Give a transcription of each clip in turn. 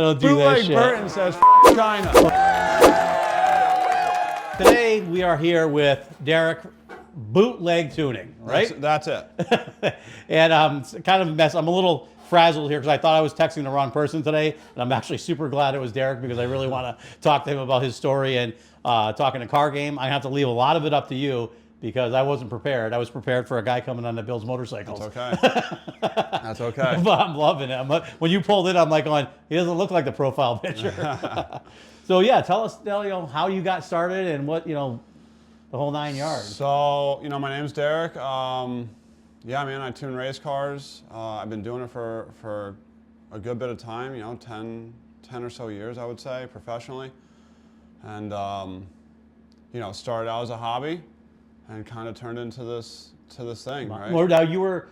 Don't do that shit. Bootleg Burton says China. Today we are here with Derek, Bootleg Tuning, right? That's it. And it's kind of a mess. I'm a little frazzled here because I thought I was texting the wrong person today, and I'm actually super glad it was Derek because I really want to talk to him about his story and talking a car game. I have to leave a lot of it up to you because I wasn't prepared. I was prepared for a guy coming on that builds motorcycles. That's okay. That's okay. But I'm loving it. When you pulled it, I'm like going, he doesn't look like the profile picture. So yeah, tell us, how you got started and what, the whole 9 yards. So, my name's Derek. Yeah, man, I tune race cars. I've been doing it for a good bit of time, 10 or so years, I would say, professionally. And, started out as a hobby and kind of turned into this thing, right? Well, now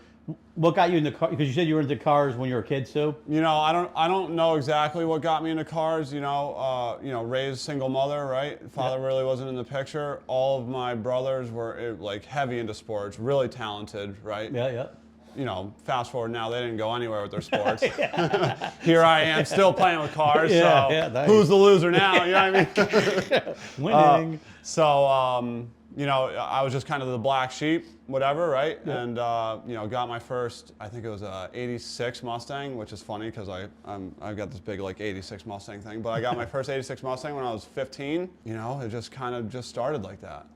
what got you into cars? Because you said you were into cars when you were a kid too. I don't know exactly what got me into cars. Raised single mother, right? Father really wasn't in the picture. All of my brothers were like heavy into sports, really talented, right? Yeah. Fast forward now, they didn't go anywhere with their sports. Here I am, still playing with cars. Nice. Who's the loser now? You know what I mean? Winning. I was just kind of the black sheep, whatever, right? Yeah. And, got my first, I think it was a 86 Mustang, which is funny because I've got this big, 86 Mustang thing. But I got my first 86 Mustang when I was 15. It just kind of just started like that.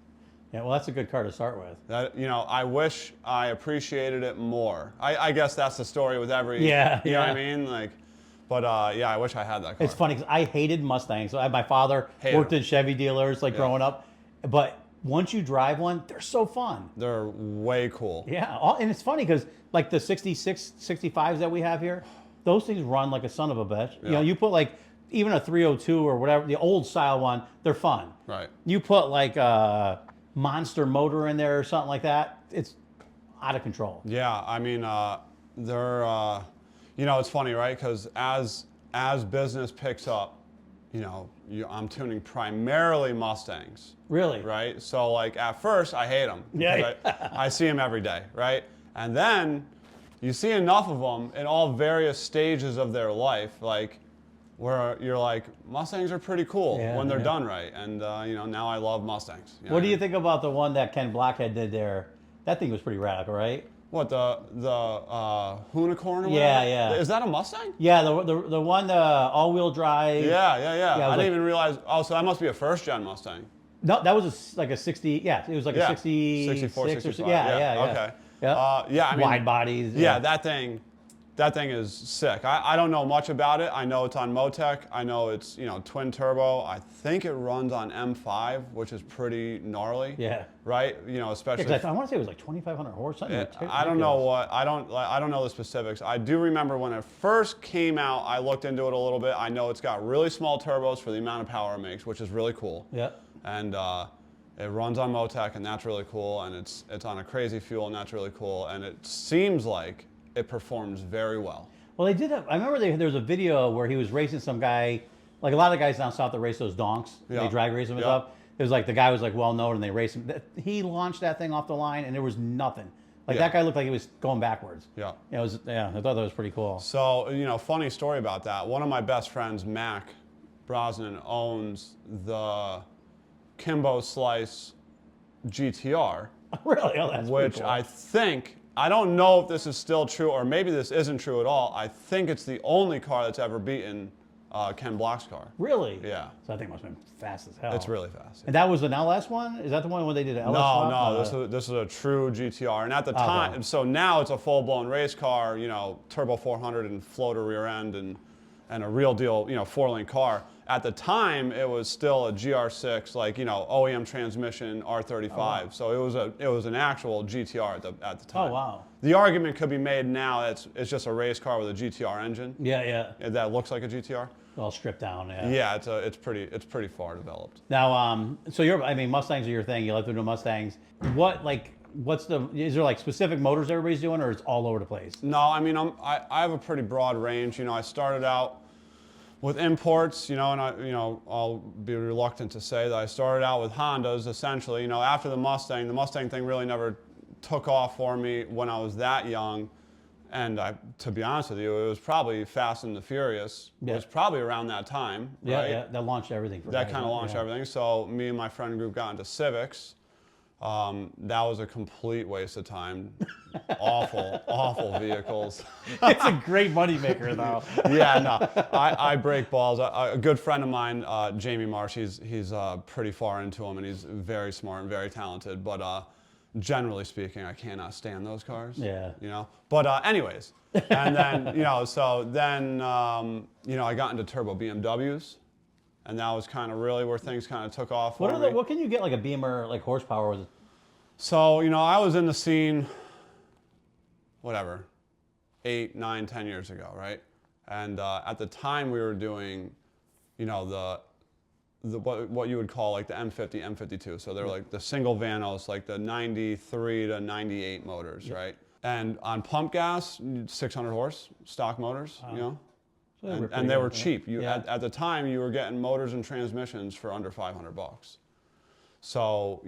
Yeah, well, that's a good car to start with. That, I wish I appreciated it more. I guess that's the story with every, you know what I mean? I wish I had that car. It's funny because I hated Mustangs. My father worked in Chevy dealers, growing up. But once you drive one, they're so fun. They're way cool. Yeah, and it's funny because the 66, 65s that we have here, those things run like a son of a bitch. Yeah. You put even a 302 or whatever, the old style one, they're fun. Right. You put a monster motor in there or something like that, it's out of control. Yeah, I mean, they're, it's funny, right? Because as business picks up, I'm tuning primarily Mustangs. Really? Right? So at first I hate them. Yeah. I see them every day, right? And then you see enough of them in all various stages of their life, where you're like, Mustangs are pretty cool when they're done right. And, now I love Mustangs. What do you think about the one that Ken Block had did there? That thing was pretty radical, right? What, the Unicorn or whatever? Yeah. Is that a Mustang? Yeah, the one, all-wheel drive. Yeah. I didn't even realize, so that must be a first-gen Mustang. No, that was a 60, it was a 64, 65. Yeah. Okay. Yeah. I mean, wide bodies. Yeah, that thing is sick. I don't know much about it. I know it's on Motec. I know it's, twin turbo. I think it runs on M5, which is pretty gnarly. Yeah. Right? Especially. Yeah, I want to say it was 2,500 horse. Something I don't know I don't know the specifics. I do remember when it first came out, I looked into it a little bit. I know it's got really small turbos for the amount of power it makes, which is really cool. Yeah. And it runs on Motec, and that's really cool. And it's on a crazy fuel, and that's really cool. And it seems like it performs very well. Well, they did that. I remember there was a video where he was racing some guy, a lot of the guys down south that race those donks. Yeah. They drag race them and stuff. It was the guy was well known, and they raced him. He launched that thing off the line, and there was nothing. That guy looked like he was going backwards. Yeah. I thought that was pretty cool. So, funny story about that. One of my best friends, Mac Brosnan, owns the Kimbo Slice GTR. Really? Oh, that's which cool. I don't know if this is still true, or maybe this isn't true at all. I think it's the only car that's ever beaten Ken Block's car. Really? Yeah. So I think it must have been fast as hell. It's really fast. And that was an LS one? Is that the one where they did an LS No, this is a true GTR. And at the time, so now it's a full-blown race car, turbo 400 and floater rear end and a real deal, 4-lane car. At the time, it was still a GR6, OEM transmission R35. Oh, wow. So it was an actual GTR at the time. Oh, wow. The argument could be made now that it's just a race car with a GTR engine. Yeah. That looks like a GTR. All stripped down. Yeah. Yeah, it's pretty far developed. Now, Mustangs are your thing. You like to do Mustangs. Is there specific motors everybody's doing, or it's all over the place? No, I mean I have a pretty broad range. I started out with imports, and I'll be reluctant to say that I started out with Hondas, essentially. After the Mustang thing really never took off for me when I was that young. And to be honest with you, it was probably Fast and the Furious. It was probably around that time, right? Yeah, that launched everything. That kind of launched everything. So me and my friend group got into Civics. That was a complete waste of time. Awful vehicles. It's a great moneymaker, though. Yeah, no, I break balls. A good friend of mine, Jamie Marsh, he's pretty far into them, and he's very smart and very talented. But generally speaking, I cannot stand those cars. Yeah. You know. But anyways, and then so then I got into turbo BMWs. And that was kind of really where things kind of took off. What can you get like a Beamer, like horsepower? So, I was in the scene, whatever, 8, 9, 10 years ago, right? And at the time we were doing, the what you would call like the M50, M52. So they're like the single vanos, like the 93 to 98 motors, right? And on pump gas, 600 horse, stock motors, And they were cheap. At the time, you were getting motors and transmissions for under $500. So,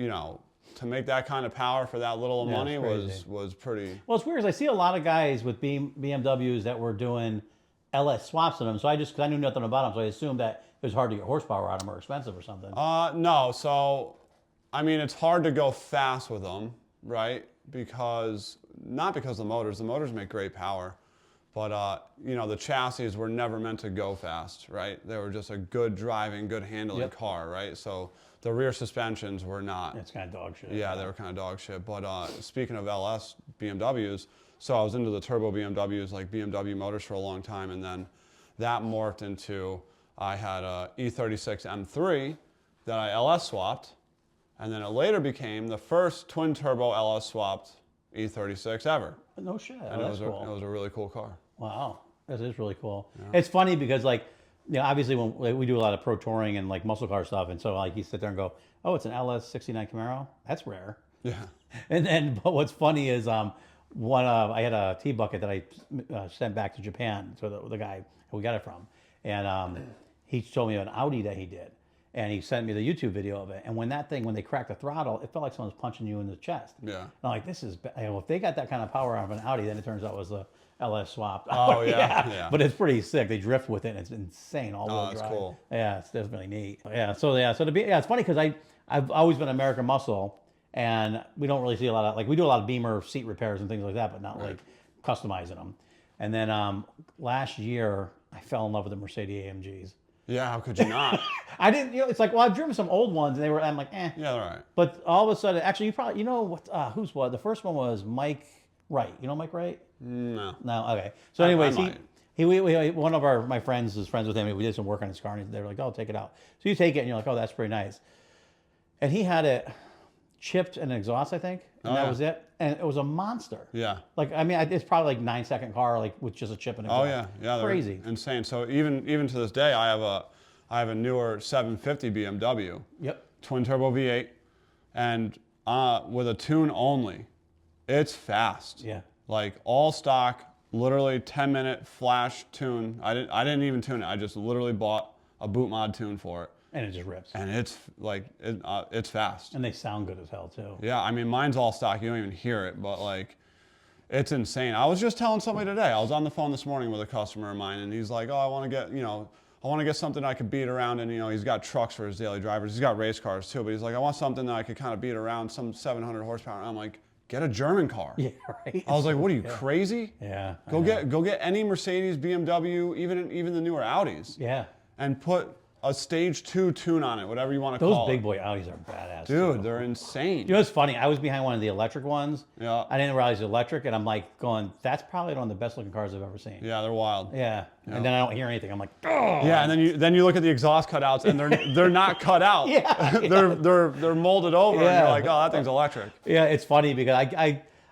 to make that kind of power for that little money was pretty. Well, it's weird because I see a lot of guys with BMWs that were doing LS swaps in them. So because I knew nothing about them, so I assumed that it was hard to get horsepower out of them or expensive or something. No. So, it's hard to go fast with them, right? Not because of the motors. The motors make great power. But, the chassis were never meant to go fast, right? They were just a good driving, good handling car, right? So the rear suspensions were not. It's kind of dog shit. Yeah, they were kind of dog shit. But speaking of LS BMWs, so I was into the turbo BMWs, like BMW motors for a long time. And then that morphed into, I had a E36 M3 that I LS swapped. And then it later became the first twin turbo LS swapped E36 ever. No shit. And it was a really cool car. Wow, that is really cool. Yeah. It's funny because obviously when we do a lot of pro touring and like muscle car stuff, and so you sit there and go, oh, it's an LS69 Camaro? That's rare. Yeah. But what's funny is I had a T-bucket that I sent back to Japan to the guy who we got it from, and he showed me an Audi that he did. And he sent me the YouTube video of it. And when they cracked the throttle, it felt like someone was punching you in the chest. Yeah. And I'm like, if they got that kind of power out of an Audi, then it turns out it was the LS swap. Oh, yeah. But it's pretty sick. They drift with it, and it's insane. All-wheel drive. That's cool. Yeah, it's definitely neat. Yeah, it's funny because I've always been American Muscle, and we don't really see a lot of, we do a lot of Beamer seat repairs and things like that, but not like customizing them. And then last year, I fell in love with the Mercedes AMGs. Yeah, how could you not? I didn't, it's like, I've driven some old ones and I'm like, eh. Yeah, they're all right. But all of a sudden, actually, who's what? The first one was Mike Wright. You know Mike Wright? No. No, okay. So anyways, one of my friends is friends with him. We did some work on his car and they were like, oh, take it out. So you take it and you're like, oh, that's pretty nice. And he had it chipped and exhaust, I think. And that was it. And it was a monster. Yeah. It's probably like 9-second car, with just a chip and exhaust. Oh yeah, crazy, insane. So even to this day, I have a newer 750 BMW. Yep. Twin turbo V8, and with a tune only, it's fast. Yeah. Like all stock, literally 10-minute flash tune. I didn't even tune it. I just literally bought a boot mod tune for it. And it just rips. And it's it's fast. And they sound good as hell too. Yeah, mine's all stock. You don't even hear it, but it's insane. I was just telling somebody today. I was on the phone this morning with a customer of mine, and he's like, "Oh, I want to get something I could beat around." And he's got trucks for his daily drivers. He's got race cars too, but he's like, "I want something that I could kind of beat around, some 700 horsepower." And I'm like, "Get a German car." Yeah, right. I was like, "What are you crazy?" Yeah. Go get any Mercedes, BMW, even the newer Audis. Yeah. And put a stage 2 tune on it, whatever you want to call it. Those big boy Audis are badass. Dude, they're insane. You know what's funny? I was behind one of the electric ones. Yeah. I didn't realize it was electric, and I'm like going, that's probably one of the best looking cars I've ever seen. Yeah, they're wild. Yeah. And then I don't hear anything. I'm like, oh. Yeah, and then you look at the exhaust cutouts, and they're not cut out. Yeah. They're molded over, and you're like, oh, that thing's electric. Yeah, it's funny because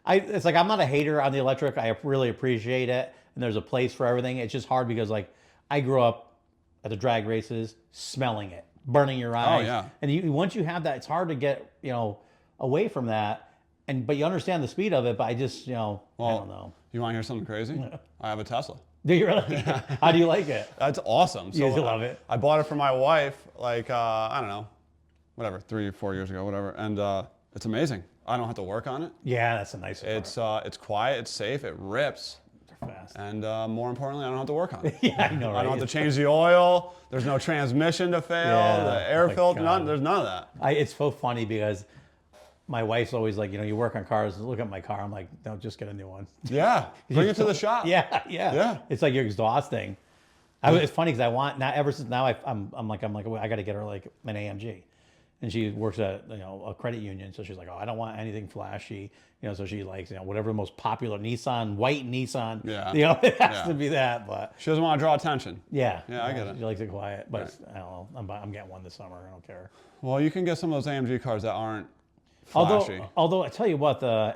it's like I'm not a hater on the electric. I really appreciate it, and there's a place for everything. It's just hard because I grew up at the drag races, smelling it, burning your eyes. Oh, yeah. And once you have that, it's hard to get, away from that. But you understand the speed of it, but I just, I don't know. You want to hear something crazy? I have a Tesla. Do you really? How do you like it? That's awesome. So, you love it. I bought it for my wife, I don't know, whatever, 3 or 4 years ago, whatever. And it's amazing. I don't have to work on it. Yeah, that's a nice car. It's quiet, it's safe, it rips. fast. And more importantly, I don't have to work on it. Yeah, I know, right? I don't have to change the oil. There's no transmission to fail. Yeah. The air Oh, filter, God. there's none of that. It's so funny because my wife's always like, you work on cars. Look at my car. I'm like, no, just get a new one. Yeah, bring it to the shop. Yeah. Yeah. It's like you're exhausting. It's funny because I want now. Ever since now, I'm like, well, I got to get her like an AMG, and she works at a credit union. So she's like, oh, I don't want anything flashy. So she likes whatever the most popular Nissan, white Nissan. Yeah. It has to be that. But She doesn't want to draw attention. yeah, I get it. She likes it quiet. But I don't know. I'm getting one this summer. I don't care. Well, you can get some of those AMG cars that aren't flashy. Although I tell you what, the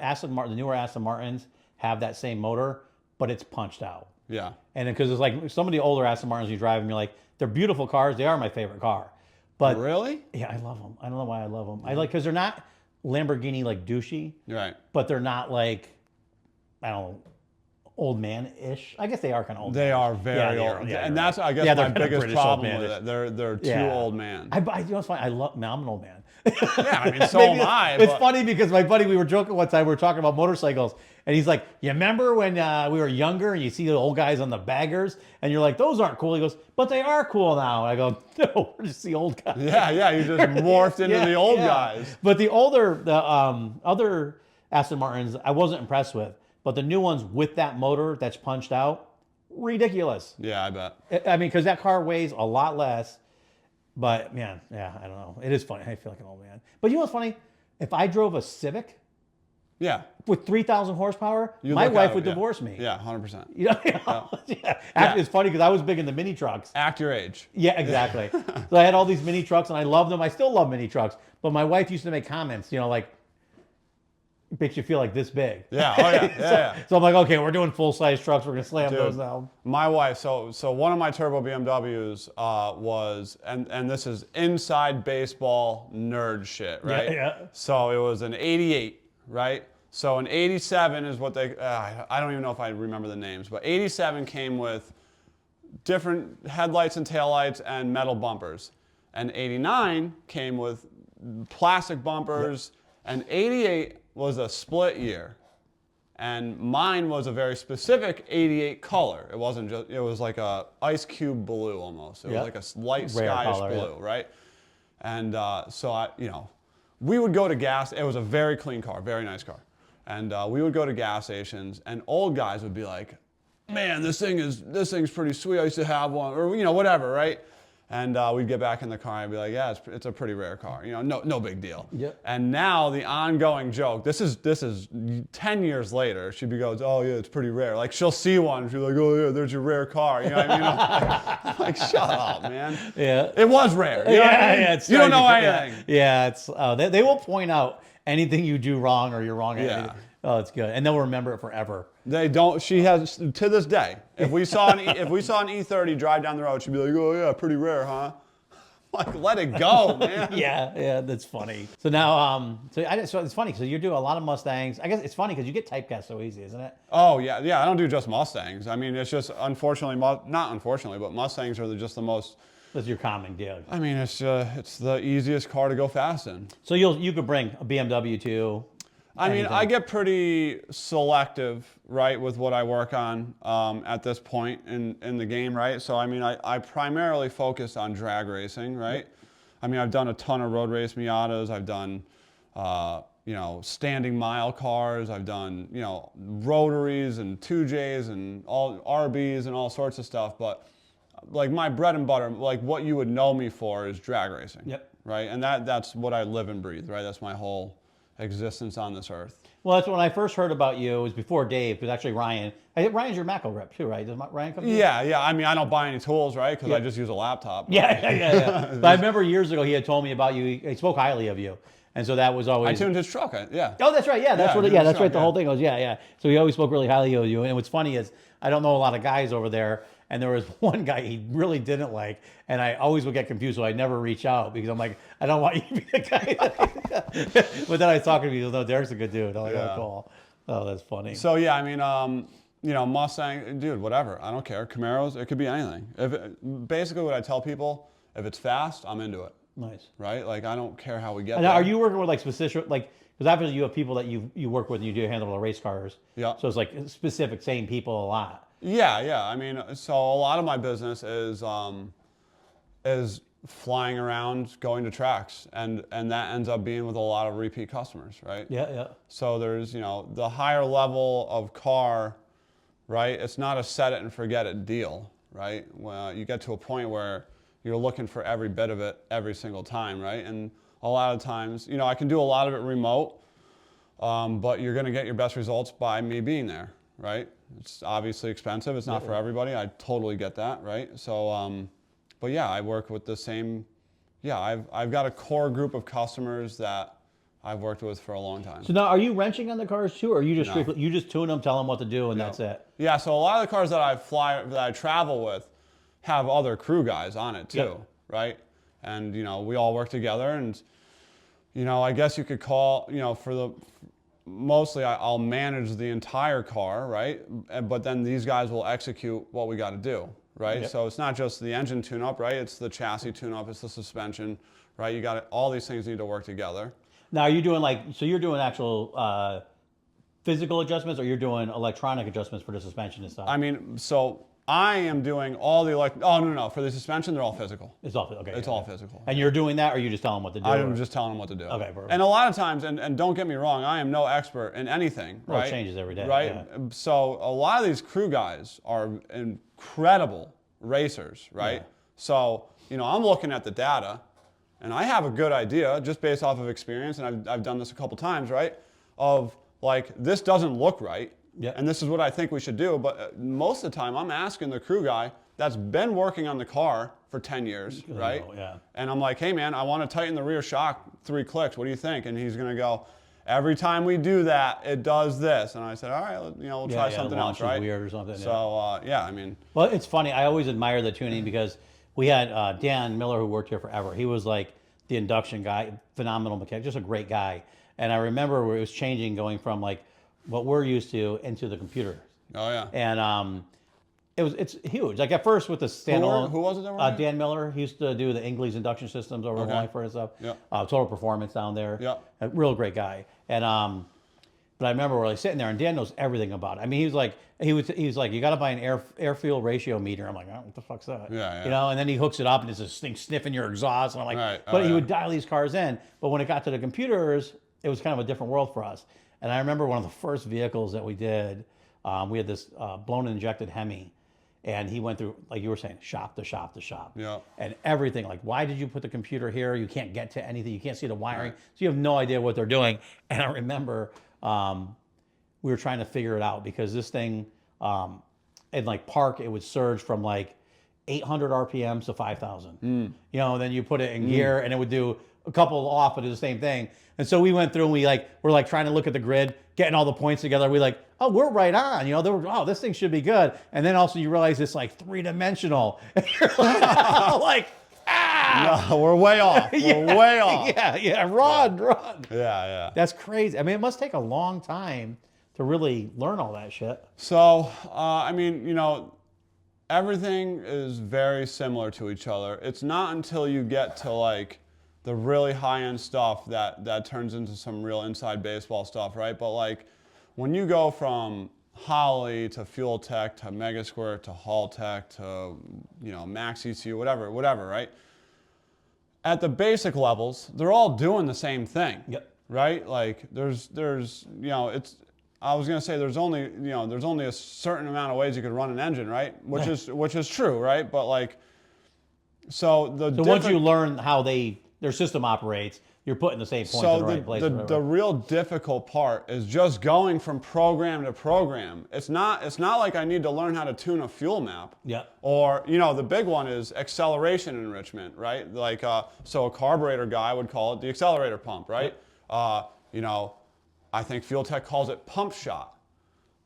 newer Aston Martins have that same motor, but it's punched out. Yeah. And because it's like some of the older Aston Martins you drive, and you're like, they're beautiful cars. They are my favorite car. But Really? yeah, I love them. I don't know why I love them. I like because they're not Lamborghini like douchey, Right. but they're not like, I don't know, old man-ish. I guess they are kind of old. They man. are very they old. are. And that's, I guess, Yeah, my they're kinda biggest British old problem with man-ish. it. They're too Yeah. old man. You know what's funny? I'm an old man. Yeah, I mean, so am I. It's but- funny because my buddy, we were joking one time, we were talking about motorcycles, and he's like, you remember when we were younger and you see the old guys on the baggers, and you're like, those aren't cool. He goes, but they are cool now. And I go, no, we're just the old guys. Yeah, you just morphed into the old Yeah. guys. But the other Aston Martins, I wasn't impressed with. But the new ones with that motor that's punched out, ridiculous. Yeah, I bet. I mean, because that car weighs a lot less. But man, yeah, I don't know. It is funny. I feel like an old man. But you know what's funny? If I drove a Civic Yeah. with 3,000 horsepower, You my look wife out, would yeah. divorce me. Yeah, 100%. Yeah. Actually, it's funny because I was big into mini trucks. Act your age. Yeah, exactly. So I had all these mini trucks, and I love them. I still love mini trucks. But my wife used to make comments, like, makes you feel like this big. Yeah, oh yeah. So I'm like, okay, we're doing full-size trucks. We're going to slam Dude, those now. My wife, so one of my turbo BMWs was, and this is inside baseball nerd shit, right? Yeah. So it was an 88, right? So an 87 is what they, I don't even know if I remember the names, but 87 came with different headlights and taillights and metal bumpers. And 89 came with plastic bumpers, and 88 was a split year. And mine was a very specific 88 color. It wasn't just, it was like a ice cube blue almost. It was like a light Rare skyish color, blue, right? And so we would go to gas, it was a very clean car, very nice car. And we would go to gas stations, and old guys would be like, man, this thing's pretty sweet. I used to have one, or whatever, right? And we'd get back in the car and be like, yeah, it's a pretty rare car. No big deal. Yep. And now the ongoing joke, this is 10 years later, she goes, oh yeah, it's pretty rare. Like she'll see one, she's like, oh yeah, there's your rare car. You know what I mean? I'm like, shut up, man. Yeah. It was rare. You know what I mean? It's you don't know yeah. anything. Yeah, it's they will point out anything you do wrong or you're wrong at Yeah. anything. Oh, it's good. And they'll remember it forever. They don't. She has to this day. If we saw an E30 drive down the road, she'd be like, "Oh yeah, pretty rare, huh?" Like, let it go, man. Yeah, that's funny. So now, so it's funny because you do a lot of Mustangs. I guess it's funny because you get typecast so easy, isn't it? Oh yeah. I don't do just Mustangs. I mean, it's just unfortunately, not unfortunately, but Mustangs are just the most. That's your common deal. I mean, it's the easiest car to go fast in. So you could bring a BMW too. I mean, anything. I get pretty selective, right, with what I work on at this point in the game, right? So, I mean, I primarily focus on drag racing, right? I mean, I've done a ton of road race Miatas. I've done, standing mile cars. I've done, rotaries and 2Js and all RBs and all sorts of stuff. But, like, my bread and butter, like, what you would know me for is drag racing. Yep. Right? And that's what I live and breathe, right? That's my whole existence on this earth. Well, that's when I first heard about you. It was before Dave, because actually Ryan. I think Ryan's your Mako rep too, right? Does Ryan come to you? Yeah. I mean, I don't buy any tools, right? Because I just use a laptop. Yeah. But I remember years ago he had told me about you. He spoke highly of you, and so that was always. I tuned his truck. Yeah. Oh, that's right. Yeah, that's Yeah, what. I Yeah, tuned that's his right. truck, The whole thing was yeah. So he always spoke really highly of you. And what's funny is I don't know a lot of guys over there. And there was one guy he really didn't like, and I always would get confused, so I never reach out because I'm like, I don't want you to be the guy. But then I was talking to him, he goes, no, Derek's a good dude. I'm like, oh, cool. Oh, that's funny. So yeah, I mean, Mustang, dude, whatever. I don't care. Camaros, it could be anything. Basically what I tell people, if it's fast, I'm into it. Nice. right? Like, I don't care how we get And there. are you working with like specific, like, because obviously you have people that you work with and you do handle the race cars. Yeah. So it's like specific, same people a lot. Yeah. I mean, so a lot of my business is flying around, going to tracks, and that ends up being with a lot of repeat customers, right? Yeah. So there's, the higher level of car, right? It's not a set it and forget it deal, right? Well, you get to a point where you're looking for every bit of it every single time, right? And a lot of times, I can do a lot of it remote, but you're going to get your best results by me being there, right? It's obviously expensive. It's not for everybody. I totally get that, right? So, but yeah, I work with the same. Yeah, I've got a core group of customers that I've worked with for a long time. So now, are you wrenching on the cars too, or are you just No. strictly, you just tune them, tell them what to do, and that's it? Yeah, so a lot of the cars that I travel with have other crew guys on it too, right? And we all work together, and I guess you could call, mostly I'll manage the entire car, right? But then these guys will execute what we got to do, right? Yep. So it's not just the engine tune-up, right? It's the chassis tune-up, it's the suspension, right? You got all these things need to work together. Now, are you doing so you're doing actual physical adjustments, or you're doing electronic adjustments for the suspension and stuff? I mean, so I am doing all the no. For the suspension, they're all physical. It's all okay. It's all physical. And you're doing that, or you just tell them what to do? I'm just telling them what to do. Okay, perfect. And a lot of times, and don't get me wrong, I am no expert in anything. Well, right? it changes every day. Right. Yeah. So a lot of these crew guys are incredible racers, right? Yeah. So I'm looking at the data, and I have a good idea just based off of experience, and I've done this a couple times, right? Of like, this doesn't look right. Yeah. And this is what I think we should do. But most of the time, I'm asking the crew guy that's been working on the car for 10 years, right? Yeah. And I'm like, hey, man, I want to tighten the rear shock 3 clicks. What do you think? And he's going to go, every time we do that, it does this. And I said, all right, we'll try something else, right? Weird or something. So, I mean. Well, it's funny. I always admire the tuning because we had Dan Miller, who worked here forever. He was like the induction guy, phenomenal mechanic, just a great guy. And I remember where it was changing, going from like what we're used to into the computer. Oh, yeah. And it's huge. Like at first with the standalone. Who was it that worked Dan Miller. He used to do the Ingles induction systems over in Wallingford and stuff. Yeah. Total Performance down there. Yeah. A real great guy. And but I remember we're like sitting there, and Dan knows everything about it. I mean, he was like, you got to buy an air fuel ratio meter. I'm like, oh, what the fuck's that? Yeah. And then he hooks it up, and it's this thing sniffing your exhaust. And I'm like, Right. but he would dial these cars in. But when it got to the computers, it was kind of a different world for us. And I remember one of the first vehicles that we did, we had this blown and injected Hemi. And he went through, like you were saying, shop to shop to shop. Yeah. And everything, like, why did you put the computer here? You can't get to anything. You can't see the wiring. Right. So you have no idea what they're doing. And I remember we were trying to figure it out because this thing, in like park, it would surge from like 800 RPMs to 5,000. And then you put it in gear and it would do a couple off, but it's the same thing. And so we went through and we're like trying to look at the grid, getting all the points together. We like, oh, we're right on. This thing should be good. And then also you realize it's like 3-dimensional. And you're like, No, we're way off. We're way off. Yeah. Run. Yeah. That's crazy. I mean, it must take a long time to really learn all that shit. So, I mean, everything is very similar to each other. It's not until you get to like the really high-end stuff that turns into some real inside baseball stuff, right? But like when you go from Holly to Fuel Tech to Mega Squirt to Hall Tech to Max ECU, whatever, right? At the basic levels, they're all doing the same thing. Yep. Right? Like there's I was gonna say there's only a certain amount of ways you could run an engine, right? Which is true, right? But like so once you learn how their system operates, you're putting the same points in the right place. The real difficult part is just going from program to program. It's not like I need to learn how to tune a fuel map. Yeah. Or the big one is acceleration enrichment, right? Like so a carburetor guy would call it the accelerator pump, right? I think Fuel Tech calls it pump shot.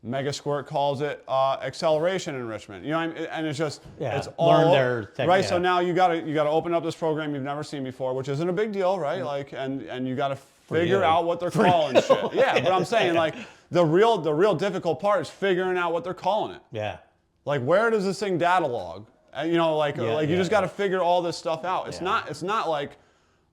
Mega Squirt calls it acceleration enrichment. And it's just it's all learn their technique. right. So now you gotta open up this program you've never seen before, which isn't a big deal, right? Like and you gotta figure out what they're calling shit. Yeah, but I'm saying like the real difficult part is figuring out what they're calling it. Yeah. Like where does this thing data log? And you just got to figure all this stuff out. It's not like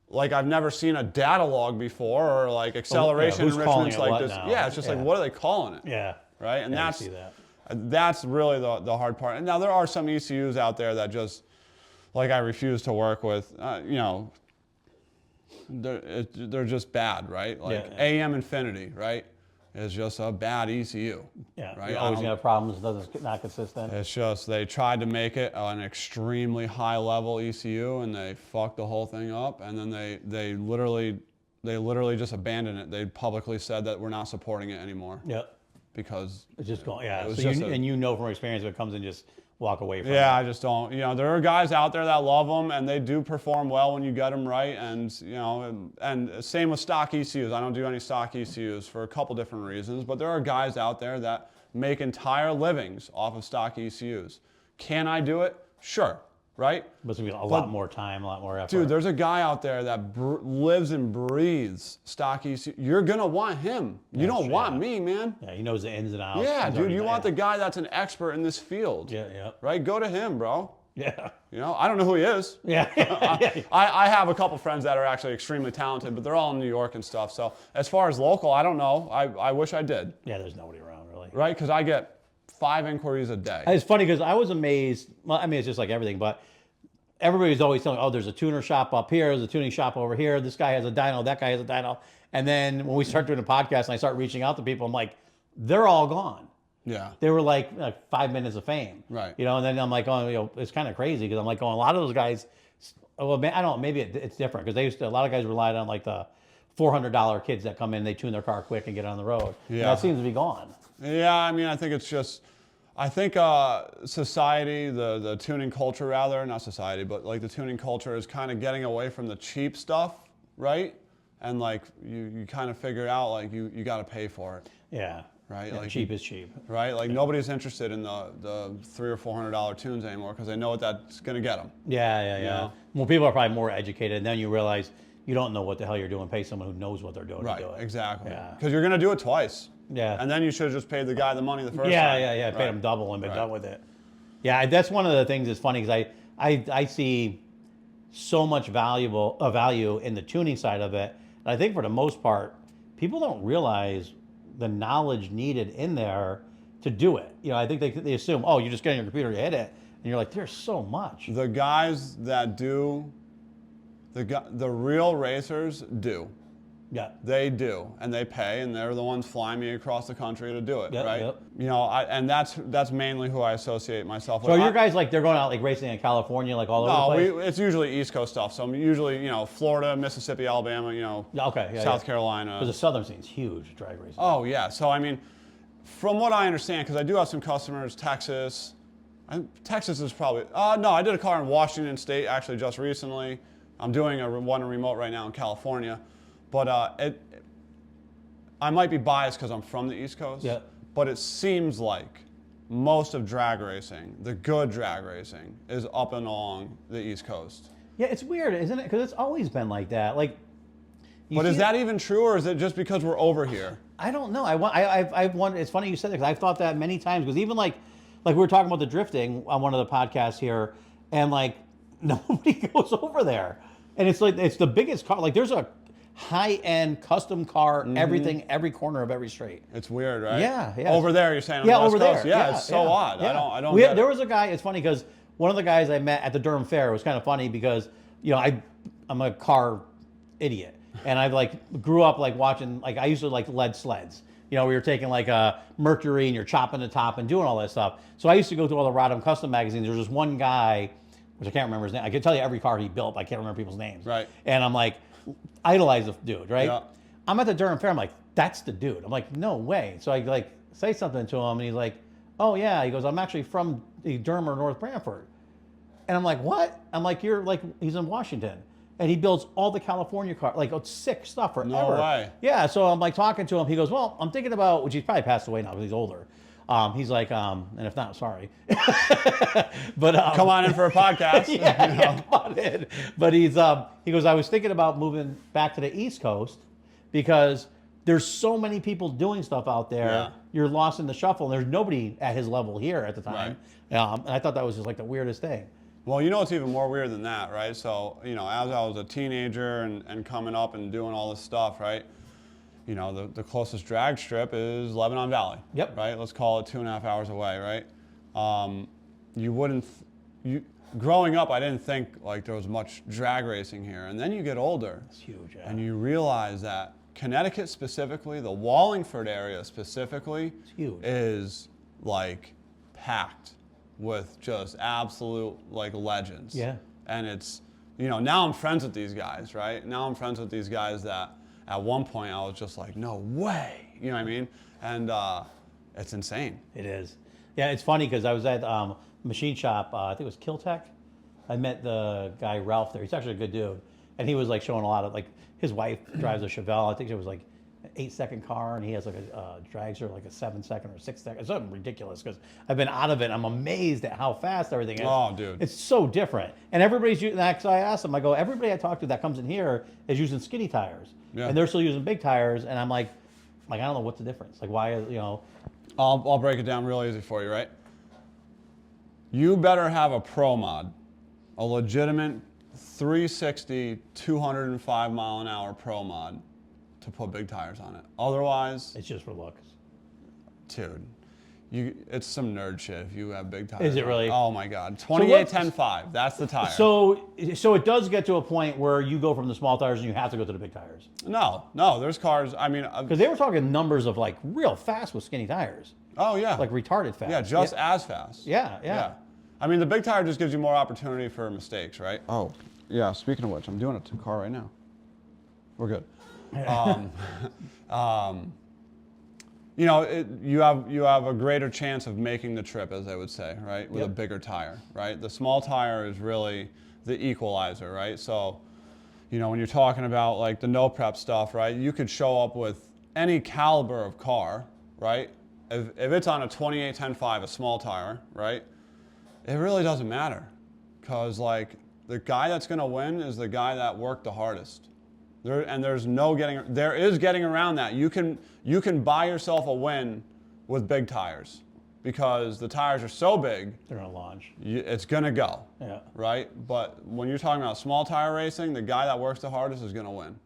like I've never seen a data log before, or like acceleration enrichments like this. Now? Yeah, it's just like, what are they calling it? Yeah. Right, and I see that. that's really the hard part. And now there are some ECUs out there that just, like, I refuse to work with. You know, they're just bad, right? Like AM Infinity, right, is just a bad ECU. Yeah, right. You always have problems. It's not consistent. It's just they tried to make it an extremely high level ECU, and they fucked the whole thing up. And then they literally just abandoned it. They publicly said that we're not supporting it anymore. Yep. Because it's just going. Yeah. It So you know from experience if it comes and just walk away from it. Yeah, I just don't. You know, there are guys out there that love them, and they do perform well when you get them right. And you know, and same with stock ECUs. I don't do any stock ECUs for a couple different reasons, but there are guys out there that make entire livings off of stock ECUs. Can I do it? Sure. Right? But it's going to be a lot more time, a lot more effort. Dude, there's a guy out there that lives and breathes stock ECU. You're going to want him. You don't want me, man. Yeah, he knows the ins and outs. Yeah, dude, you want the guy that's an expert in this field. Yeah. Right? Go to him, bro. Yeah. You know, I don't know who he is. Yeah. I have a couple friends that are actually extremely talented, but they're all in New York and stuff. So as far as local, I don't know. I wish I did. Yeah, there's nobody around, really. Right? Because I get 5 inquiries a day. It's funny because I was amazed. Well, I mean, it's just like everything, but everybody's always telling, oh, there's a tuner shop up here, there's a tuning shop over here, this guy has a dyno, that guy has a dyno. And then when we start doing a podcast and I start reaching out to people, I'm like, they're all gone. Yeah. They were like 5 minutes of fame. Right. You know, and then I'm like, oh, you know, it's kind of crazy because I'm like, oh, a lot of those guys, well, I don't know, maybe it's different because a lot of guys relied on like the $400 kids that come in, they tune their car quick and get on the road. Yeah. And that seems to be gone. Yeah, I mean, I think it's just, I think society, the tuning culture rather, not society, but like the tuning culture is kind of getting away from the cheap stuff, right? And like you kind of figure out like you got to pay for it. Yeah. Right? Yeah, like cheap is cheap. Right? Like nobody's interested in the $300 or $400 tunes anymore because they know what that's going to get them. Yeah. You know? Well, people are probably more educated, and then you realize you don't know what the hell you're doing. Pay someone who knows what they're doing to do it. Exactly. Yeah. Because you're going to do it twice. Yeah. And then you should have just paid the guy the money the first time. Yeah. Paid him double and been done with it. Yeah, that's one of the things that's funny because I see so much value in the tuning side of it. And I think for the most part, people don't realize the knowledge needed in there to do it. You know, I think they assume, oh, you just get on your computer, you hit it, and you're like, there's so much. The guys that do, the real racers do. Yeah. They do, and they pay, and they're the ones flying me across the country to do it, right? Yep. You know, and that's mainly who I associate myself with. So are your guys like they're going out like racing in California, like all over the place? It's usually East Coast stuff. So I'm usually, you know, Florida, Mississippi, Alabama, you know, South Carolina. Because the Southern scene's huge, drag racing. Oh yeah. So I mean, from what I understand, because I do have some customers, Texas. Texas is probably no. I did a car in Washington State actually just recently. I'm doing one remote right now in California. But I might be biased because I'm from the East Coast, but it seems like most of drag racing, the good drag racing, is up and along the East Coast. Yeah, it's weird, isn't it? Because it's always been like that. Like, but is that even true, or is it just because we're over here? I don't know. I've wondered. It's funny you said that because I've thought that many times. Because even like we were talking about the drifting on one of the podcasts here, and like nobody goes over there, and it's like it's the biggest car. Like there's a high-end custom car, everything, every corner of every straight. It's weird, right? Yeah. Over there, you're saying on the West over Coast? there. Yeah, it's so odd. Yeah. I don't get There it. was a guy, it's funny because one of the guys I met at the Durham Fair was kind of funny because, you know, I'm a car idiot. And I like grew up like watching, like I used to like lead sleds. You know, we were taking like a Mercury and you're chopping the top and doing all that stuff. So I used to go through all the Rodham custom magazines. There was this one guy, which I can't remember his name. I can tell you every car he built, but I can't remember people's names. Right. And I'm like, idolize the dude, right? Yeah. I'm at the Durham Fair. I'm like, that's the dude. I'm like, no way. So I like say something to him, and he's like, oh yeah. He goes, I'm actually from the Durham or North Branford. And I'm like, what? I'm like, you're like, he's in Washington, and he builds all the California cars, like sick stuff forever. No way. Yeah. So I'm like talking to him. He goes, well, I'm thinking about, which he's probably passed away now because he's older. He's like, and if not, sorry. But come on in for a podcast. yeah, come on in. But he goes, I was thinking about moving back to the East Coast because there's so many people doing stuff out there. Yeah. You're lost in the shuffle, and there's nobody at his level here at the time. Right. And I thought that was just like the weirdest thing. Well, you know what's even more weird than that, right? So, you know, as I was a teenager and coming up and doing all this stuff, right? You know, the closest drag strip is Lebanon Valley. Yep. Right? Let's call it 2.5 hours away, right? Growing up, I didn't think like there was much drag racing here. And then you get older. It's huge, yeah. And you realize that Connecticut specifically, the Wallingford area specifically, It's huge. is like packed with just absolute like legends. Yeah. And it's, you know, now I'm friends with these guys, right? Now I'm friends with these guys that at one point I was just like, no way, you know what I mean? And it's insane. It is. Yeah, it's funny because I was at machine shop, I think it was Kill Tech. I met the guy Ralph there. He's actually a good dude. And he was like showing a lot of, like, his wife drives a Chevelle. I think it was like an 8-second car, and he has like a dragster, like a 7-second or 6-second. It's something ridiculous because I've been out of it. And I'm amazed at how fast everything is. Oh, dude. It's so different. And everybody's using that. So I asked them, I go, everybody I talk to that comes in here is using skinny tires. Yeah. And they're still using big tires. And I'm like, I don't know what's the difference. Like, why, you know. I'll break it down real easy for you, right? You better have a pro mod, a legitimate 360, 205 mile an hour pro mod to put big tires on it. Otherwise, It's just for looks. dude, it's some nerd shit if you have big tires. Is it really? Oh my God. 28, 10, 5. That's the tire. So it does get to a point where you go from the small tires and you have to go to the big tires. No, there's cars, I mean. Because they were talking numbers of like real fast with skinny tires. Oh yeah. Like retarded fast. Yeah, just as fast. Yeah. I mean, the big tire just gives you more opportunity for mistakes, right? Oh, yeah, speaking of which, I'm doing it to a car right now. We're good. You know, you have a greater chance of making the trip, as they would say, right, with a bigger tire, right? The small tire is really the equalizer, right? So, you know, when you're talking about like the no prep stuff, right, you could show up with any caliber of car, right? If it's on a 28, 10, 5, a small tire, right, it really doesn't matter, because like the guy that's going to win is the guy that worked the hardest. There is getting around that. You can buy yourself a win with big tires, because the tires are so big. They're gonna launch. It's gonna go. Yeah. Right. But when you're talking about small tire racing, the guy that works the hardest is gonna win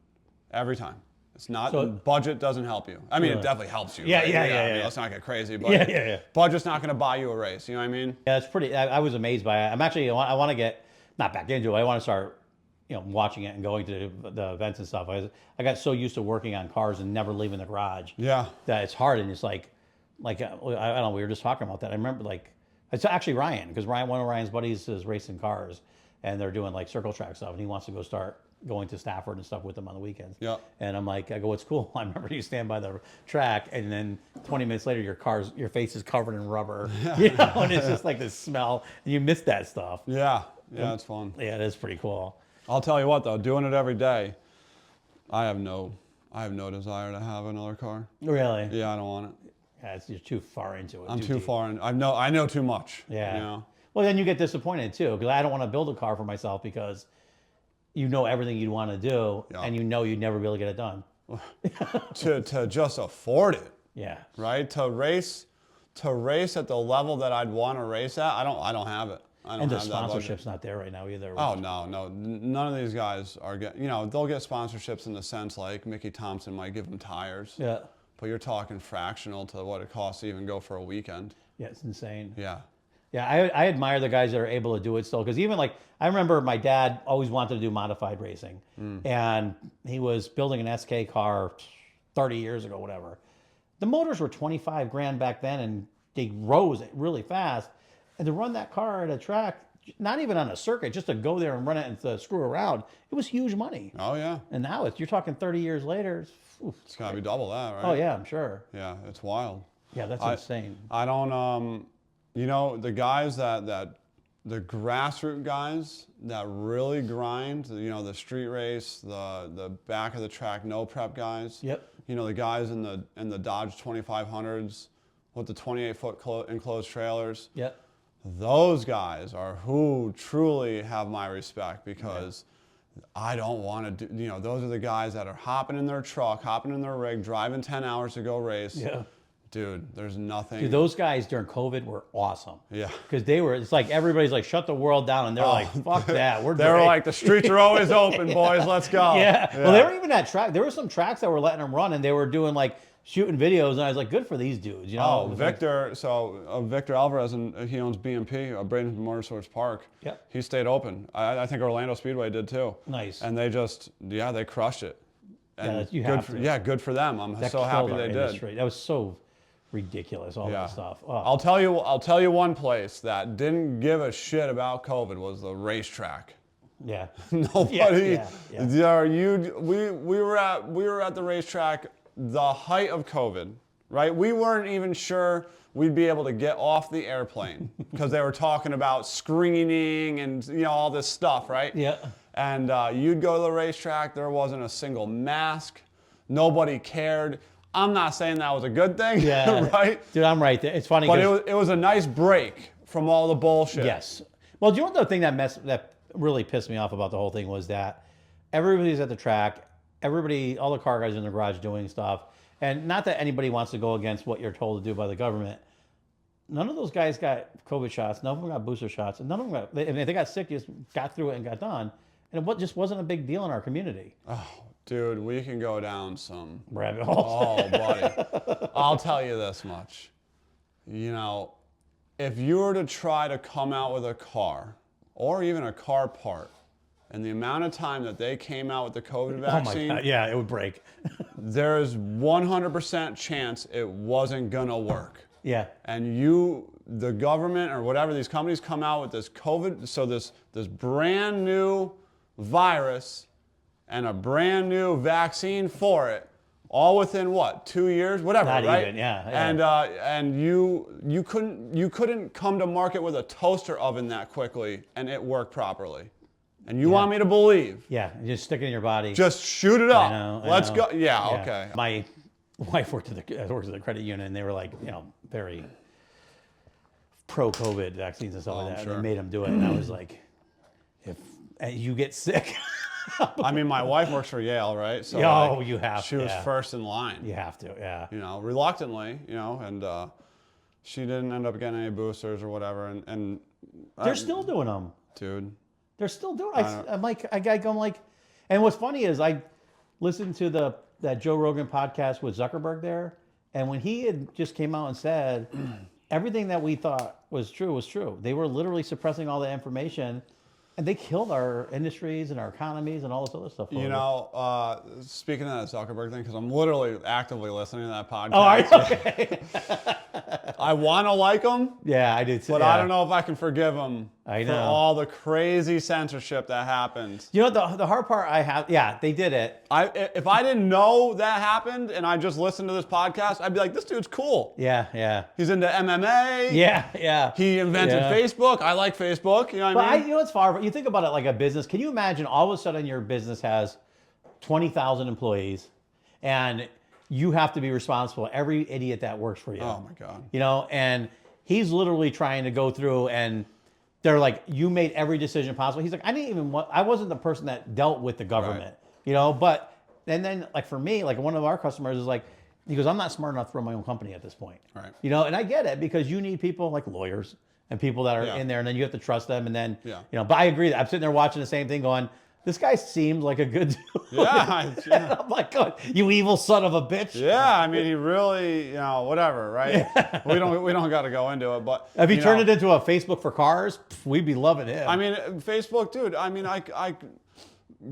every time. It's not, budget doesn't help you. I mean, it definitely helps you. Yeah, right? yeah. I mean, let's not get crazy, but budget's not going to buy you a race. You know what I mean? Yeah, it's pretty. I was amazed by it. I'm actually. I want to get not back into it. I want to start, watching it and going to the events and stuff. I got so used to working on cars and never leaving the garage. Yeah. That it's hard, and it's like I don't know. We were just talking about that. I remember it's actually Ryan, because one of Ryan's buddies is racing cars, and they're doing like circle track stuff, and he wants to go start going to Stafford and stuff with them on the weekends. Yeah. And I go, it's cool. I remember you stand by the track, and then 20 minutes later, your face is covered in rubber, and it's just like this smell, and you miss that stuff. Yeah, it's fun. Yeah, it is pretty cool. I'll tell you what though, doing it every day, I have no desire to have another car. Really? Yeah, I don't want it. Yeah, you're too far into it. I'm too far in. I know too much. Yeah. Well, then you get disappointed too, because I don't want to build a car for myself because everything you'd want to do, and you'd never be able to get it done. to just afford it. Yeah. Right? To race at the level that I'd want to race at, I don't have it. I don't and the have that budget. sponsorship's not there right now either. Oh no, none of these guys are getting. They'll get sponsorships in the sense like Mickey Thompson might give them tires. Yeah. But you're talking fractional to what it costs to even go for a weekend. Yeah, it's insane. Yeah. Yeah, I admire the guys that are able to do it still, because even like I remember my dad always wanted to do modified racing, and he was building an SK car 30 years ago, whatever. The motors were 25 grand back then, and they rose really fast. And to run that car at a track, not even on a circuit, just to go there and run it and to screw around, it was huge money. Oh yeah. And now you're talking 30 years later. It's got to be double that, right? Oh yeah, I'm sure. Yeah, it's wild. Yeah, that's insane. I don't. The guys the grassroots guys that really grind, the street race, the back of the track no prep guys. Yep. The guys in the Dodge 2500s with the 28-foot enclosed trailers. Yep. Those guys are who truly have my respect, because I don't want to do. Those are the guys that are hopping in their truck, hopping in their rig, driving 10 hours to go race. Yeah. Dude, there's nothing. Dude, those guys during COVID were awesome. Yeah. Because it's like everybody's like, shut the world down. And they're like, fuck that. They were like, the streets are always open, boys. Let's go. Yeah. Well, they were even at track. There were some tracks that were letting them run and they were doing like shooting videos. And I was like, good for these dudes. You know? Victor. Victor Alvarez, and he owns BMP, Bradenton Motorsports Park. Yep. He stayed open. I think Orlando Speedway did too. Nice. And they just, they crushed it. And you have to. Good for them. I'm so happy they did. That was so ridiculous, all that stuff. Oh. I'll tell you one place that didn't give a shit about COVID was the racetrack. Yeah. Nobody. We were at the racetrack the height of COVID, right? We weren't even sure we'd be able to get off the airplane because they were talking about screening and all this stuff, right? Yeah. And you'd go to the racetrack, there wasn't a single mask. Nobody cared. I'm not saying that was a good thing, right? Dude, I'm right there. It's funny. But it was a nice break from all the bullshit. Yes. Well, do you know what the thing that really pissed me off about the whole thing was that everybody's at the track, all the car guys in the garage doing stuff, and not that anybody wants to go against what you're told to do by the government. None of those guys got COVID shots. None of them got booster shots, and none of them got. If they got sick, just got through it and got done, and it just wasn't a big deal in our community. Oh. Dude, we can go down some rabbit holes. Oh, buddy. I'll tell you this much. If you were to try to come out with a car or even a car part, and the amount of time that they came out with the COVID vaccine, oh my God. Yeah, it would break. There is 100% chance it wasn't gonna work. Yeah. And the government or whatever, these companies come out with this COVID, so this brand new virus and a brand new vaccine for it, all within 2 years, whatever, Not right? even, yeah. And you couldn't come to market with a toaster oven that quickly and it worked properly. And you want me to believe? Yeah, just stick it in your body. Just shoot it up. I know. Let's go. Yeah, okay. My wife worked at the credit union, and they were like, very pro-COVID vaccines and stuff like that. Sure. And they made them do it, and I was like, if you get sick. I mean, my wife works for Yale, right? So you have to. She was first in line. You have to, yeah. Reluctantly, and she didn't end up getting any boosters or whatever. And they're still doing them, dude. They're still doing. I'm like, and what's funny is I listened to that Joe Rogan podcast with Zuckerberg there, and when he had just came out and said everything that we thought was true. They were literally suppressing all the information. And they killed our industries and our economies and all this other stuff. Speaking of that Zuckerberg thing, because I'm literally actively listening to that podcast. Oh, are you? Okay. I want to like him. Yeah, I do too. But I don't know if I can forgive him for all the crazy censorship that happened. You know, the hard part I have, they did it. If I didn't know that happened and I just listened to this podcast, I'd be like, this dude's cool. Yeah. He's into MMA. Yeah. He invented Facebook. I like Facebook. You know what I mean? You know, it's far. You think about it like a business. Can you imagine all of a sudden your business has 20,000 employees and you have to be responsible for every idiot that works for you. Oh my God. And he's literally trying to go through and they're like, you made every decision possible. He's like, I wasn't the person that dealt with the government, but then like for me, like one of our customers is like, he goes, I'm not smart enough to run my own company at this point. Right. And I get it because you need people like lawyers and people that are in there and then you have to trust them. And then, but I agree that I'm sitting there watching the same thing going, this guy seemed like a good dude. Yeah. I'm like, God, you evil son of a bitch. Yeah, I mean, he really, whatever, right? Yeah. We don't got to go into it, but if he turned it into a Facebook for cars, we'd be loving him. I mean, Facebook, dude. I mean, I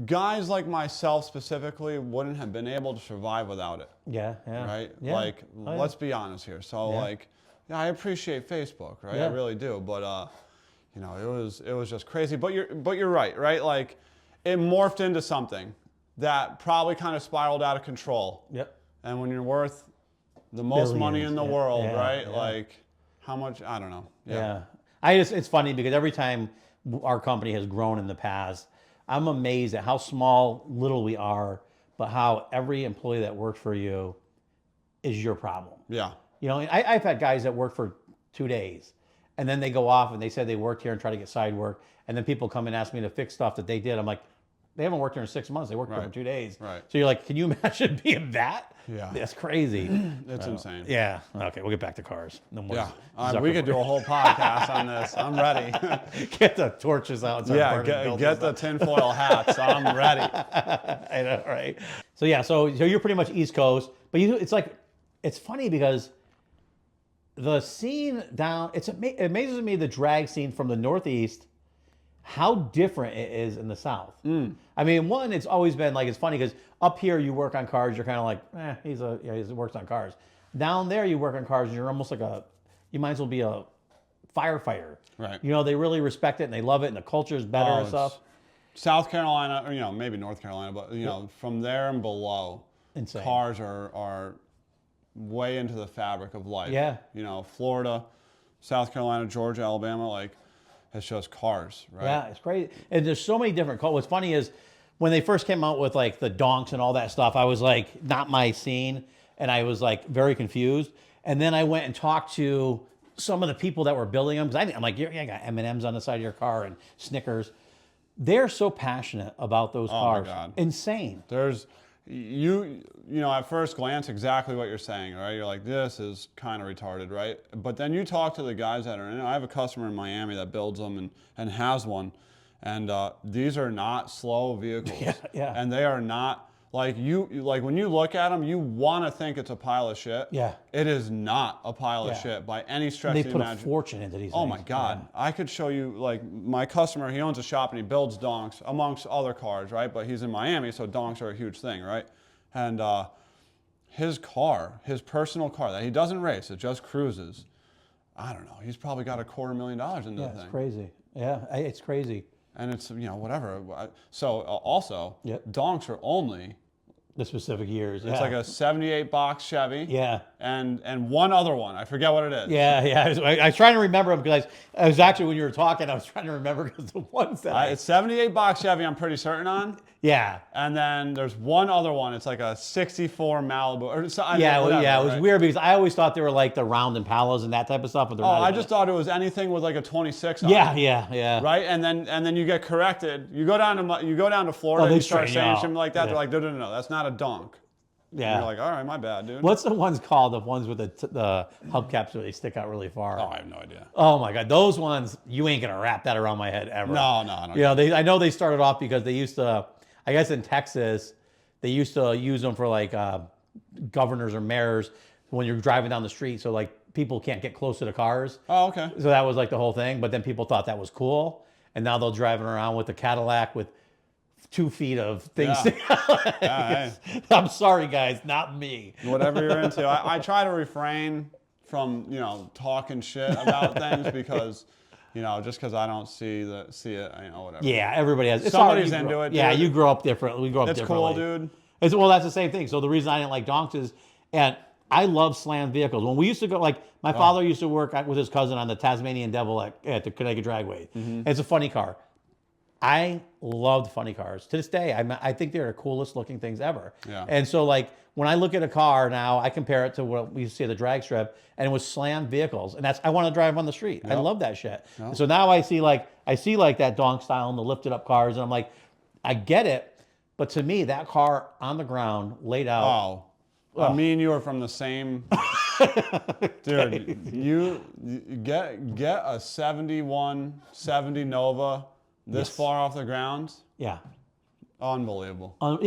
guys like myself specifically wouldn't have been able to survive without it. Yeah. Right. Yeah. Like, let's be honest here. So, I appreciate Facebook, right? Yeah. I really do, but it was just crazy. But you're right? Like, it morphed into something that probably kind of spiraled out of control. Yep. And when you're worth the most money in the world, right? Yeah. Like, how much? I don't know. Yeah. It's funny because every time our company has grown in the past, I'm amazed at how little we are, but how every employee that works for you is your problem. Yeah. I've had guys that work for 2 days and then they go off and they said they worked here and try to get side work. And then people come and ask me to fix stuff that they did. I'm like, they haven't worked here in 6 months. They worked here for Right. 2 days. Right. So you're like, can you imagine being that? Yeah. That's crazy. It's insane. Yeah. Okay, we'll get back to cars. No more Yeah. We could do a whole podcast on this. I'm ready. Get the torches out. And start burning get the tinfoil hats. I'm ready. I know, right? So yeah, so you're pretty much East Coast, but it's funny because the scene down, it amazes me the drag scene from the Northeast, how different it is in the South. I mean, one, it's always been like, it's funny because up here you work on cars, you're kind of like, he works on cars. Down there you work on cars, and you're almost like you might as well be a firefighter. Right. You know, they really respect it and they love it, and the culture is better and stuff. South Carolina, or maybe North Carolina, but from there and below, Insane. Cars are way into the fabric of life. Yeah. Florida, South Carolina, Georgia, Alabama, it's just cars, right? Yeah, it's crazy. And there's so many different colors. What's funny is when they first came out with the donks and all that stuff, I was like, not my scene. And I was like very confused. And then I went and talked to some of the people that were building them. Because I'm like, I got M&Ms on the side of your car and Snickers. They're so passionate about those cars. My God. Insane. There's, at first glance, exactly what you're saying, right? You're like, this is kind of retarded, right? But then you talk to the guys that are in it. I have a customer in Miami that builds them and has one. And these are not slow vehicles. Yeah. And they are not, when you look at them, you want to think it's a pile of shit. Yeah. It is not a pile of shit by any stretch They of the put a imagination. fortune into these Oh things. my God. Yeah. I could show you, my customer, he owns a shop and he builds donks amongst other cars, right? But he's in Miami, so donks are a huge thing, right? And his personal car that he doesn't race, it just cruises, I don't know, he's probably got $250,000 into the thing. It's crazy. Yeah, it's crazy. And it's, whatever. So also, Yep. donks are only... The specific years. It's like a 78 box Chevy. Yeah. And one other one. I forget what it is. Yeah. I was trying to remember them because I was actually, when you were talking, I was trying to remember because the ones that it's 78 box Chevy, I'm pretty certain on. Yeah. And then there's one other one. It's like a 64 Malibu. Or so, It was weird because I always thought they were like the round Impalas and that type of stuff. But I just thought it was anything with like a 26 on it. Yeah. Right? And then you get corrected. You go down to Florida and you start saying something like that. Yeah. They're like, no, that's not a donk. Yeah. And you're like, all right, my bad, dude. What's the ones called? The ones with the hubcaps where they stick out really far. Oh, I have no idea. Oh my God, those ones, you ain't gonna wrap that around my head ever. No. I know they started off because they used to, I guess in Texas, they used to use them for governors or mayors when you're driving down the street, so people can't get close to the cars. Oh, okay. So that was the whole thing. But then people thought that was cool, and now they're driving around with the Cadillac with 2 feet of things. Yeah. I'm sorry, guys, not me. Whatever you're into. I try to refrain from talking shit about things because just because I don't see it, whatever. Yeah, everybody has. Somebody's into it. Yeah, dude. you grow up different. We grow up It's differently. cool, dude. Well, that's the same thing. So the reason I didn't like donks is, and I love slam vehicles. When we used to go, my father used to work with his cousin on the Tasmanian Devil at the Connecticut Dragway. Mm-hmm. It's a funny car. I loved funny cars. To this day, I think they're the coolest looking things ever. Yeah. And so when I look at a car now, I compare it to what we used to see at the drag strip, and it was slam vehicles, and I want to drive on the street. Yep. I love that shit. Yep. So now I see that donk style and the lifted up cars, and I'm like, I get it, but to me that car on the ground laid out. Oh, me and you are from the same. Dude, you get a 71, 70 Nova this far off the ground. Yeah. Unbelievable. All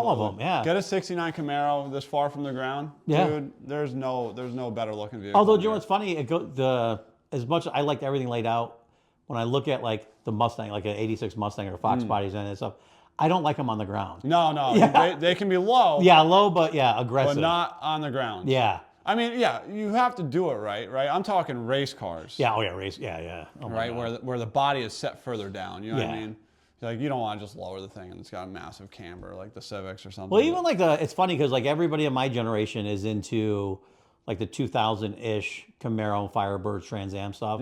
of them. Yeah. Get a '69 Camaro this far from the ground, dude. There's no better looking vehicle. Although, you know what's funny? As much as I liked everything laid out, when I look at the Mustang, like an '86 Mustang or Fox bodies and stuff, I don't like them on the ground. No. Yeah. They can be low. Yeah, low, but aggressive. But not on the ground. Yeah. I mean, you have to do it right? I'm talking race cars. Yeah, race. Yeah. Oh right, where the body is set further down. You know what I mean? You don't want to just lower the thing and it's got a massive camber like the Civics or something. Well, even it's funny because everybody in my generation is into the 2000-ish Camaro, Firebird, Trans Am stuff.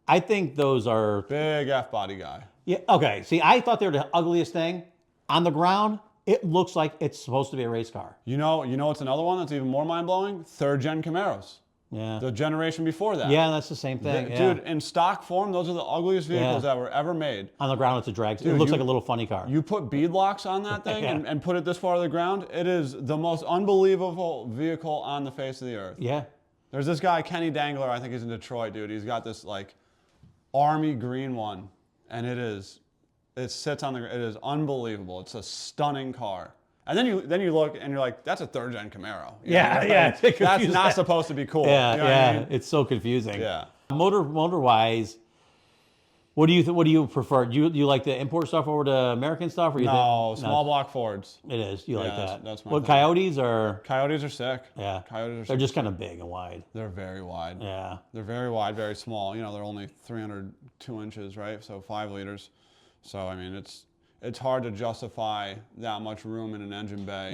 I think those are big F-body guy. Yeah. Okay. See, I thought they were the ugliest thing on the ground. It looks like it's supposed to be a race car. You know what's another one that's even more mind-blowing? 3rd gen Camaros. Yeah. The generation before that. Yeah, that's the same thing. Dude, in stock form, those are the ugliest vehicles that were ever made. On the ground, it's a drag. Dude, it looks like a little funny car. You put bead locks on that thing and put it this far to the ground, it is the most unbelievable vehicle on the face of the earth. Yeah. There's this guy, Kenny Dangler, I think he's in Detroit, dude. He's got this like army green one, and it sits on it is unbelievable. It's a stunning car. And then you look and you're like, that's a third gen Camaro. That's not supposed to be cool. Yeah, you know what I mean? It's so confusing. Yeah. Motor wise, what do you prefer? Do you like the import stuff over to American stuff, or small block Fords. It is. You like that? That's my What thing. Coyotes are? Coyotes are sick. Yeah. Coyotes are They're just kind of big and wide. They're very wide. Yeah. They're very wide, very small. You know, they're only 302 inches, right? So 5 liters. So I mean, it's hard to justify that much room in an engine bay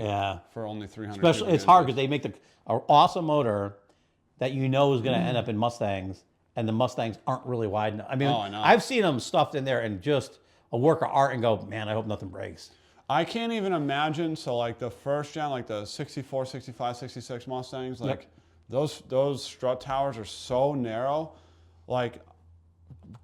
for only 300. Especially, it's hard because they make an awesome motor that you know is going to end up in Mustangs, and the Mustangs aren't really wide enough. I mean, I know. I've seen them stuffed in there and just a work of art, and go, man, I hope nothing breaks. I can't even imagine. So like the first gen, like the 64, 65, 66 Mustangs, like those strut towers are so narrow. Like,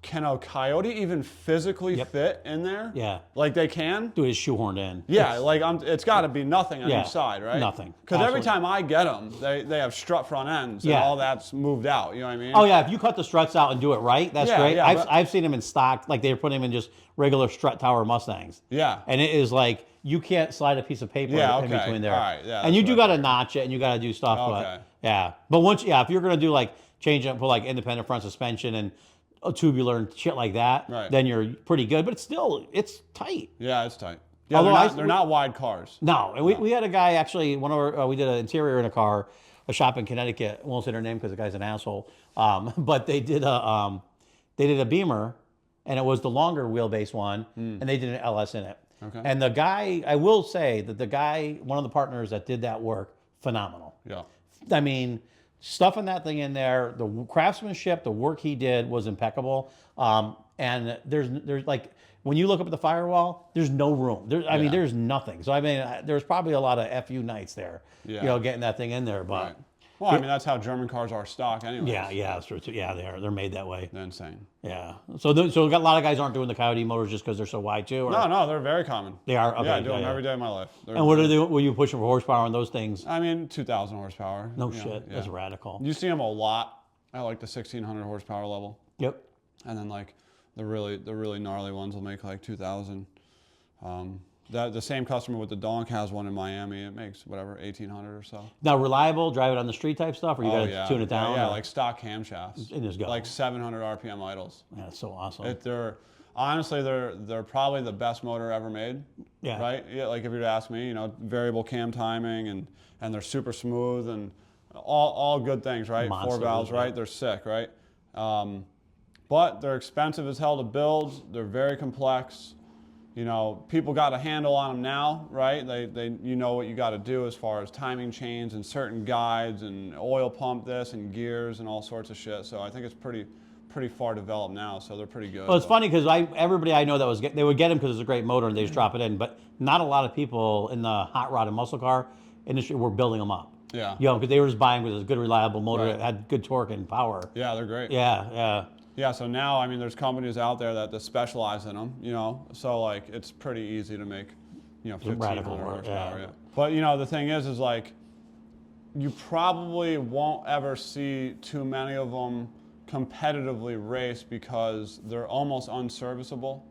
can a Coyote even physically fit in there? Yeah. Like they can? Dude, it's shoehorned in. Yeah, it's got to be nothing on each side, right? Nothing. Because every time I get them, they have strut front ends and all that's moved out. You know what I mean? Oh, yeah. If you cut the struts out and do it right, that's great. Yeah, I've seen them in stock, like they're putting them in just regular strut tower Mustangs. Yeah. And it is like, you can't slide a piece of paper in between there. All right, yeah, and you do got to notch it, and you got to do stuff. Okay. But once, if you're going to do like, change it, put like independent front suspension and a tubular and shit like that, then you're pretty good. But it's tight. Yeah, it's tight. Yeah, they're not wide cars. No, and we had a guy actually. We did an interior in a car, a shop in Connecticut. I won't say their name because the guy's an asshole. But they did a Beamer, and it was the longer wheelbase one, and they did an LS in it. Okay. And the guy, I will say that the guy, one of the partners that did that work, phenomenal. Yeah. I mean, stuffing that thing in there, the craftsmanship, the work he did was impeccable. And there's like, when you look up at the firewall, there's no room. I mean, there's nothing. So I mean, there's probably a lot of FU nights there, getting that thing in there. But well, I mean, that's how German cars are stock anyway. Yeah, they're made that way. They're insane. Yeah. So a lot of guys aren't doing the Coyote motors just because they're so wide too. Or? No, they're very common. They are. Okay, I do them every day of my life. And what were you pushing for horsepower on those things? I mean, 2,000 horsepower. No shit. That's radical. You see them a lot at like the 1,600 horsepower level. Yep. And then like the really gnarly ones will make like 2,000. The same customer with the Donk has one in Miami. It makes whatever 1,800 or so. Now reliable, drive it on the street type stuff, or you got to tune it down? Yeah, like stock camshafts. And just go. Like 700 RPM idles. Yeah, that's so awesome. They're probably the best motor ever made. Yeah. Right. Yeah. Like if you were to ask me, variable cam timing and they're super smooth and all good things, right? Monsters, 4 valves, right? They're sick, right? But they're expensive as hell to build. They're very complex. People got a handle on them now, right? They what you got to do as far as timing chains and certain guides and oil pump this and gears and all sorts of shit. So I think it's pretty far developed now. So they're pretty good. Well, it's funny because everybody I know that they would get them because it's a great motor and they just drop it in. But not a lot of people in the hot rod and muscle car industry were building them up. Yeah. Because they were just buying with a good reliable motor that had good torque and power. Yeah, they're great. Yeah. Yeah, so now, I mean, there's companies out there that specialize in them, so like it's pretty easy to make, 1,500 horsepower. Yeah. But the thing is like, you probably won't ever see too many of them competitively race because they're almost unserviceable,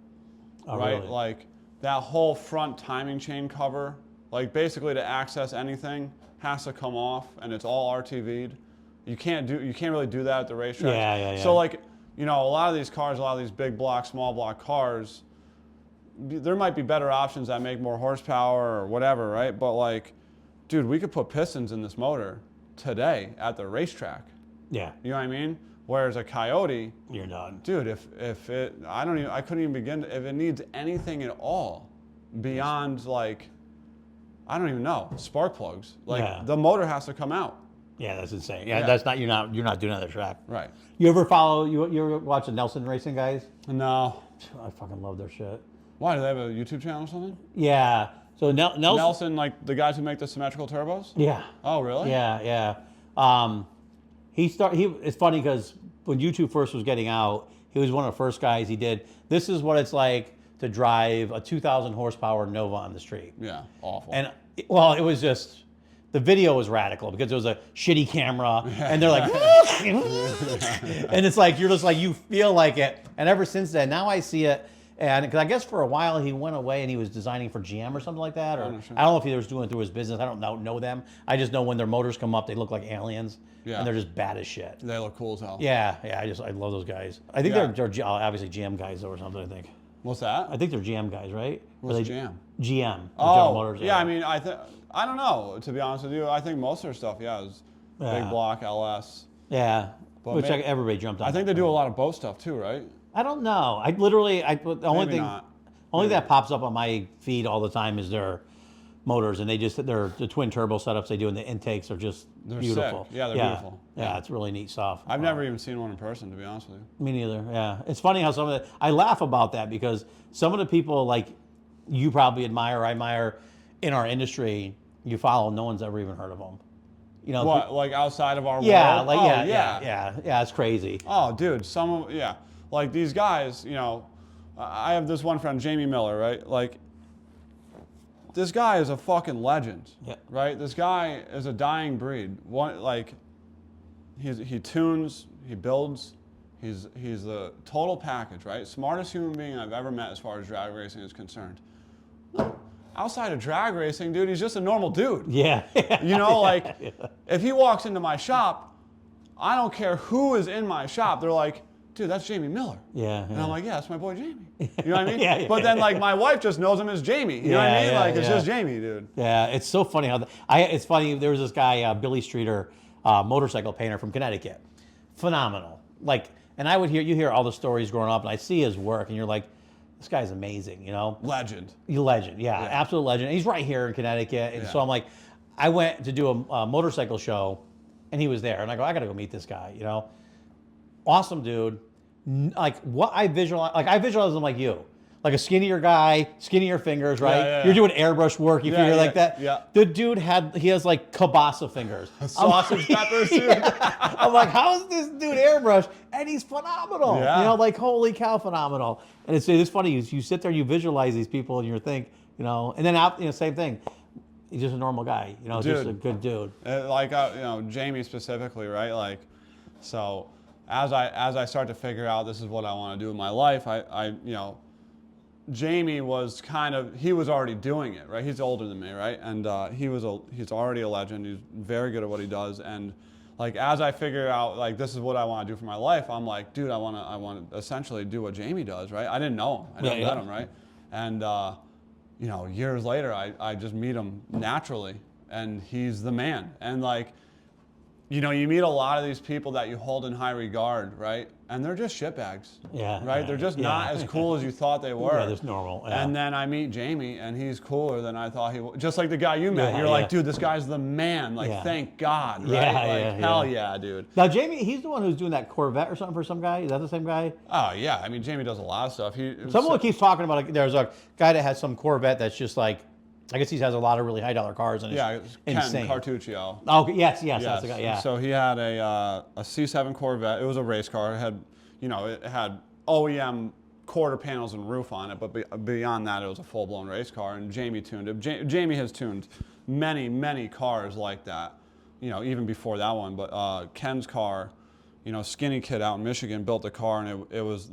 right? Really? Like that whole front timing chain cover, like basically to access anything has to come off, and it's all RTV'd. You can't really do that at the racetrack. Yeah. So like, a lot of these cars, a lot of these big block, small block cars, there might be better options that make more horsepower or whatever, right? But like, dude, we could put pistons in this motor today at the racetrack. Yeah. You know what I mean? Whereas a Coyote, you're done. Dude, I couldn't even begin if it needs anything at all beyond like, I don't even know, spark plugs. Like the motor has to come out. Yeah, that's insane. Yeah, that's not you're not doing it at the track. Right. You ever watch the Nelson racing guys? No. I fucking love their shit. Why, do they have a YouTube channel or something? Yeah. So Nelson, like the guys who make the symmetrical turbos? Yeah. Oh, really? Yeah. It's funny because when YouTube first was getting out, he was one of the first guys. He did. This is what it's like to drive a 2,000 horsepower Nova on the street. Yeah, awful. And well, it was just. The video was radical because it was a shitty camera, and they're like, and it's like you're just like you feel like it. And ever since then, now I see it, and because I guess for a while he went away and he was designing for GM or something like that, or I don't know if he was doing it through his business. I don't know them. I just know when their motors come up, they look like aliens, and they're just bad as shit. They look cool as hell. Yeah. I love those guys. I think they're obviously GM guys or something. I think. What's that? I think they're GM guys, right? What's GM? GM. Oh, Motors, yeah. I mean, I don't know, to be honest with you. I think most of their stuff, is big block, LS. Yeah, but which everybody jumped on. I think they do a lot of boat stuff too, right? I don't know. The only thing that pops up on my feed all the time is their motors, and the twin turbo setups they do, and the intakes are just beautiful. Sick. Yeah, they're beautiful. Yeah, it's really neat stuff. I've never even seen one in person, to be honest with you. Me neither. Yeah, it's funny how I laugh about that because some of the people like you probably admire, I admire in our industry. You follow, no one's ever even heard of them. You know, what, like outside of our world? Yeah, it's crazy. Oh, dude, like these guys, I have this one friend, Jamie Miller, right? Like, this guy is a fucking legend, right? This guy is a dying breed. He tunes, he builds, he's the total package, right? Smartest human being I've ever met as far as drag racing is concerned. Outside of drag racing, dude, he's just a normal dude. Yeah. If he walks into my shop, I don't care who is in my shop. They're like, dude, that's Jamie Miller. Yeah. And I'm like, yeah, that's my boy Jamie. You know what I mean? But then, my wife just knows him as Jamie. You know what I mean? It's just Jamie, dude. Yeah, it's so funny how it's funny. There was this guy, Billy Streeter, motorcycle painter from Connecticut. Phenomenal. And I would hear all the stories growing up, and I see his work, and you're like, this guy's amazing, Legend. Legend, yeah, absolute legend. And he's right here in Connecticut. And so I'm like, I went to do a motorcycle show, and he was there. And I go, I got to go meet this guy, Awesome dude. I visualize him like you. Like a skinnier guy, skinnier fingers, right? Yeah. You're doing airbrush work, you figure like that. Yeah. The dude has like kielbasa fingers. Sausage peppers, dude. I'm like, how is this dude airbrush? And he's phenomenal. Yeah. Holy cow, phenomenal. And it's funny, you sit there, you visualize these people and you think, and then same thing. He's just a normal guy, just a good dude. Jamie specifically, right? So as I start to figure out this is what I want to do in my life, Jamie he was already doing it, right? He's older than me, right? And he's already a legend. He's very good at what he does. And as I figure out this is what I want to do for my life, I'm like, dude, I want to essentially do what Jamie does, right? I didn't know him. I never met him, right? And years later, I just meet him naturally, and he's the man. And you meet a lot of these people that you hold in high regard, right? And they're just shitbags. Yeah. Right? They're just not as cool as you thought they were. Yeah, just normal. Yeah. And then I meet Jamie, and he's cooler than I thought he was. Just like the guy you met. You're like, dude, this guy's the man. Thank God, right? Hell yeah, dude. Now, Jamie, he's the one who's doing that Corvette or something for some guy? Is that the same guy? Oh, yeah. I mean, Jamie does a lot of stuff. Someone keeps talking about, there's a guy that has some Corvette that's just I guess he has a lot of really high dollar cars. And it's insane. Ken Cartuccio. Oh, yes, that's the guy, yeah. So he had a C7 Corvette. It was a race car. It had OEM quarter panels and roof on it, but beyond that, it was a full-blown race car, and Jamie tuned it. Jamie has tuned many, many cars like that, even before that one. But Ken's car, skinny kid out in Michigan built the car, and it was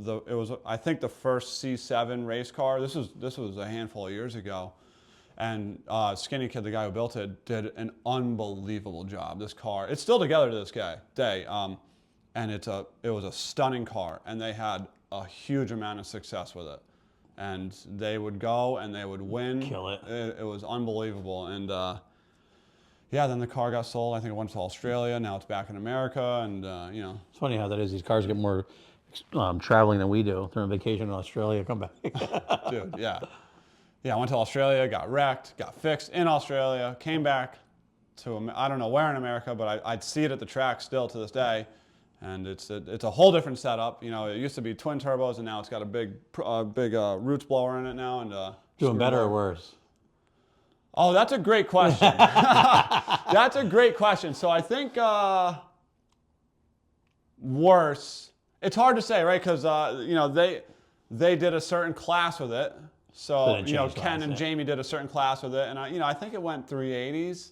I think the first C7 race car. This was a handful of years ago. And Skinny Kid, the guy who built it, did an unbelievable job. This car, it's still together to this day, and it was a stunning car, and they had a huge amount of success with it. And they would go and they would win. Kill it. It was unbelievable. And then the car got sold. I think it went to Australia. Now it's back in America, and It's funny how that is. These cars get more traveling than we do. They're on vacation in Australia, come back. Dude, yeah. Yeah, I went to Australia, got wrecked, got fixed in Australia, came back to, I don't know where in America, but I'd see it at the track still to this day. And it's a whole different setup. It used to be twin turbos, and now it's got a big Roots blower in it now. And doing better or worse? Oh, that's a great question. That's a great question. So I think worse. It's hard to say, right? Because you know, they did a certain class with it. So you know, Ken and Jamie did a certain class with it, and you know, I think it went 380s.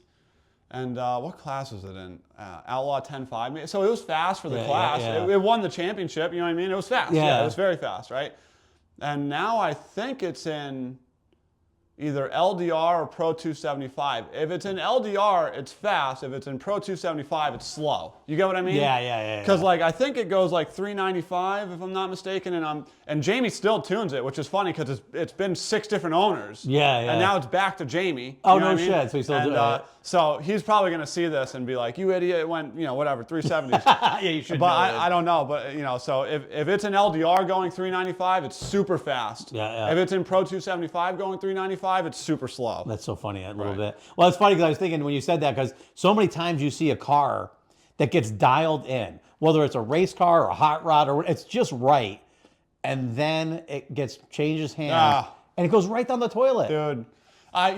And what class was it in? Outlaw 10.5. So it was fast for the class. It won the championship. You know what I mean? It was fast. Yeah, it was very fast, right? And now I think it's in either LDR or Pro 275. If it's in LDR, it's fast. If it's in Pro 275, it's slow. You get what I mean? Yeah. Because like I think it goes like 395 if I'm not mistaken, and Jamie still tunes it, which is funny because it's been 6 different owners. Yeah. And now it's back to Jamie. Oh, you know no what I mean? shit. So he's still doing it. So he's probably gonna see this and be like, "You idiot! It went, you know, whatever, 370s." Yeah, you should. But I don't know. But you know, so if it's an LDR going 395, it's super fast. Yeah. If it's in Pro 275 going 395, it's super slow. That's so funny, a little bit. Well, it's funny because I was thinking when you said that, because so many times you see a car that gets dialed in, whether it's a race car or a hot rod, or it's just right, and then it changes hands, and it goes right down the toilet. Dude,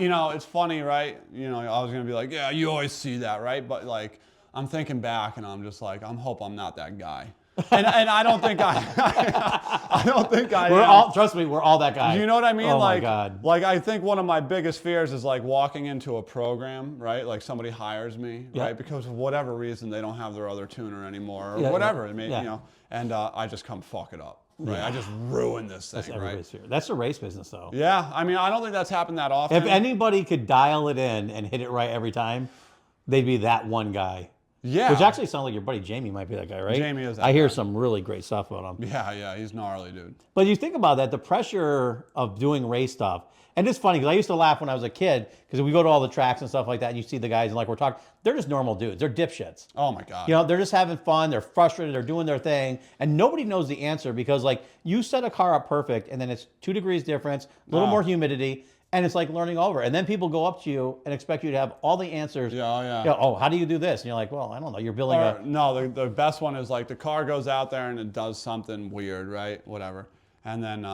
you know, it's funny, right? You know, I was gonna be like, yeah, you always see that, right? But like, I'm thinking back, and I'm just like, hope I'm not that guy. And I don't think I don't think I am. Trust me, we're all that guy. Do you know what I mean? Oh like, my God. Like I think one of my biggest fears is like walking into a program, right? Like somebody hires me, right? Because of whatever reason they don't have their other tuner anymore, or whatever. I mean, you know, and I just come fuck it up, right? Yeah. I just ruin this thing, That's everybody's fear. That's the race business, though. Yeah, I mean, I don't think that's happened that often. If anybody could dial it in and hit it right every time, they'd be that one guy. Yeah. Which actually sounds like your buddy Jamie might be that guy, right? Jamie is that I hear guy. some really great stuff about him. Yeah, he's gnarly, dude. But you think about that, the pressure of doing race stuff. And it's funny because I used to laugh when I was a kid because we go to all the tracks and stuff like that and you see the guys and like we're talking, they're just normal dudes. They're dipshits. Oh my God. You know, they're just having fun. They're frustrated. They're doing their thing. And nobody knows the answer because like you set a car up perfect and then it's 2 degrees difference, a little more humidity. And it's like learning over. And then people go up to you and expect you to have all the answers. Yeah. You know, oh, how do you do this? And you're like, well, I don't know. You're building a... No, the best one is like the car goes out there and it does something weird, right? Whatever. And then,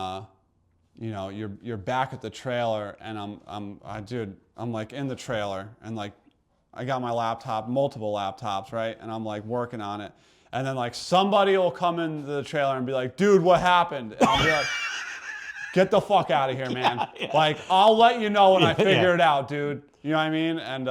you know, you're back at the trailer and I'm like in the trailer and like I got my laptop, multiple laptops, right? And I'm like working on it. And then like somebody will come into the trailer and be like, dude, what happened? And I'll be like... Get the fuck out of here, man. Yeah. Like, I'll let you know when I figure it out, dude. You know what I mean? And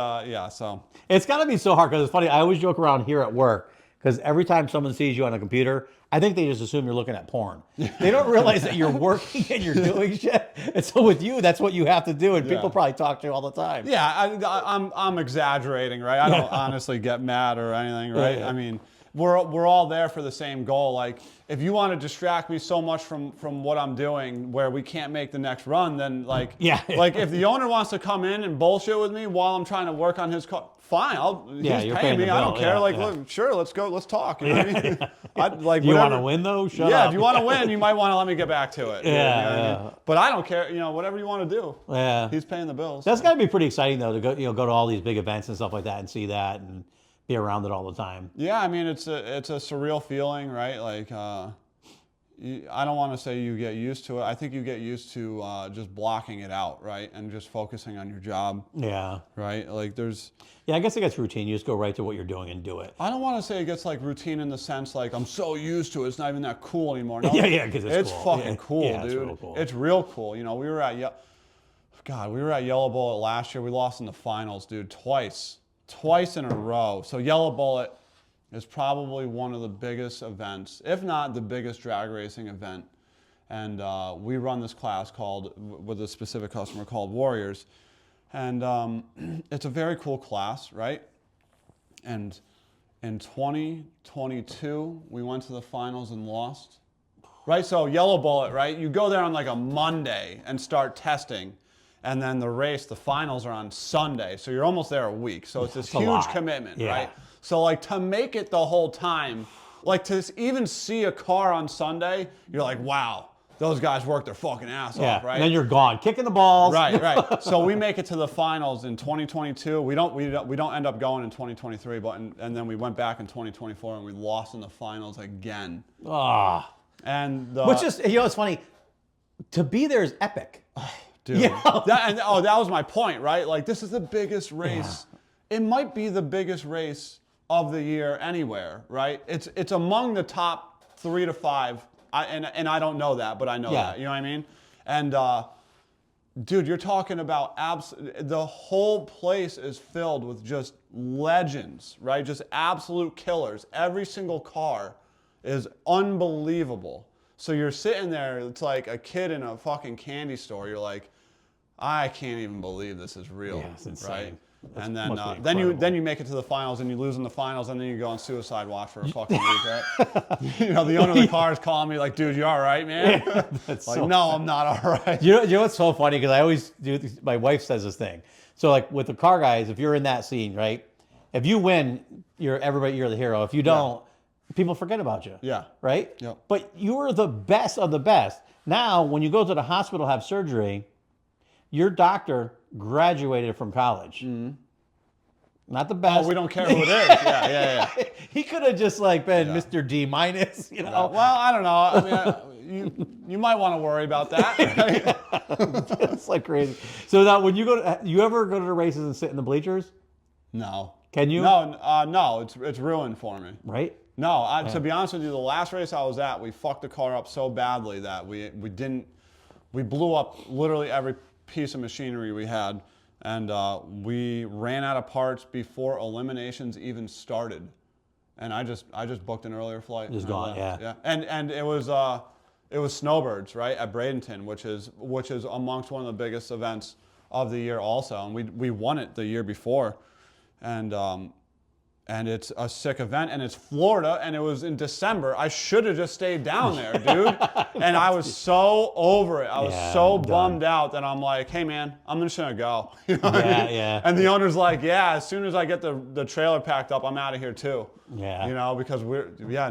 so. It's got to be so hard because it's funny. I always joke around here at work because every time someone sees you on a computer, I think they just assume you're looking at porn. They don't realize that you're working and you're doing shit. And so with you, that's what you have to do. And people probably talk to you all the time. Yeah, I'm exaggerating, right? I don't honestly get mad or anything, right? I mean, we're all there for the same goal. Like, if you want to distract me so much from what I'm doing where we can't make the next run, then like if the owner wants to come in and bullshit with me while I'm trying to work on his car, fine. He's paying me. I don't care. Look, sure, let's go. Let's talk. You know what I mean? Like, you want to win though? Shut up. If you want to win, you might want to let me get back to it. You know what I mean? But I don't care. You know, whatever you want to do. Yeah. He's paying the bills. That's got to be pretty exciting though to go to all these big events and stuff like that and see that and be around it all the time. Yeah, I mean it's a surreal feeling, right? Like I don't want to say you get used to it. I think you get used to just blocking it out, right, and just focusing on your job. Yeah. Right. Like I guess it gets routine. You just go right to what you're doing and do it. I don't want to say it gets like routine in the sense like I'm so used to it. It's not even that cool anymore. No, because it's cool. Fucking cool, dude. It's real cool. It's real cool. You know, we were at Yellow Bullet last year. We lost in the finals, dude, twice in a row. So Yellow Bullet is probably one of the biggest events, if not the biggest drag racing event. And we run this class with a specific customer called Warriors. And it's a very cool class, right? And in 2022, we went to the finals and lost. Right, so Yellow Bullet, right? You go there on like a Monday and start testing. And then the finals are on Sunday. So you're almost there a week. So it's this huge commitment, right? So like to make it the whole time, like to even see a car on Sunday, you're like, wow, those guys worked their fucking ass off, right? And then you're gone, kicking the balls. Right. So we make it to the finals in 2022. We don't end up going in 2023, and then we went back in 2024 and we lost in the finals again. And which is, it's funny. To be there is epic. Dude, that was my point, right? Like, this is the biggest race. It might be the biggest race of the year anywhere, right? It's among the top 3 to 5. And I don't know that, but I know that. You know what I mean? And dude, you're talking about the whole place is filled with just legends, right? Just absolute killers. Every single car is unbelievable. So you're sitting there, it's like a kid in a fucking candy store. You're like, I can't even believe this is real, Yeah, it's insane. right? That's, And then you make it to the finals and you lose in the finals and then you go on suicide watch for a fucking week, right? You know, the owner of the car is calling me like, dude, you all right, man? Yeah, that's like, so no, I'm not all right. You know what's so funny? Because I always do this, my wife says this thing. So like with the car guys, if you're in that scene, right? If you win, you're the hero. If you don't, people forget about you. Yeah. Right? Yep. But you were the best of the best. Now, when you go to the hospital have surgery, your doctor graduated from college. Mm-hmm. Not the best. Oh, we don't care who it is. Yeah. He could have just like been Mr. D minus, you know. Yeah. Well, I don't know. I mean, you might want to worry about that. Right? It's like crazy. So now, when you ever go to the races and sit in the bleachers? No. Can you? No. It's ruined for me. Right. No. To be honest with you, the last race I was at, we fucked the car up so badly that we blew up literally every piece of machinery we had. And we ran out of parts before eliminations even started, and I just booked an earlier flight. Just gone, yeah. And it was Snowbirds, right, at Bradenton, which is amongst one of the biggest events of the year also, and we won it the year before, and it's a sick event, and it's Florida, and it was in December. I should have just stayed down there, dude. And I was so over it. I was so bummed out that I'm like, hey, man, I'm just going to go. You know what I mean? Yeah. And the owner's like, yeah, as soon as I get the trailer packed up, I'm out of here too. Yeah. You know, because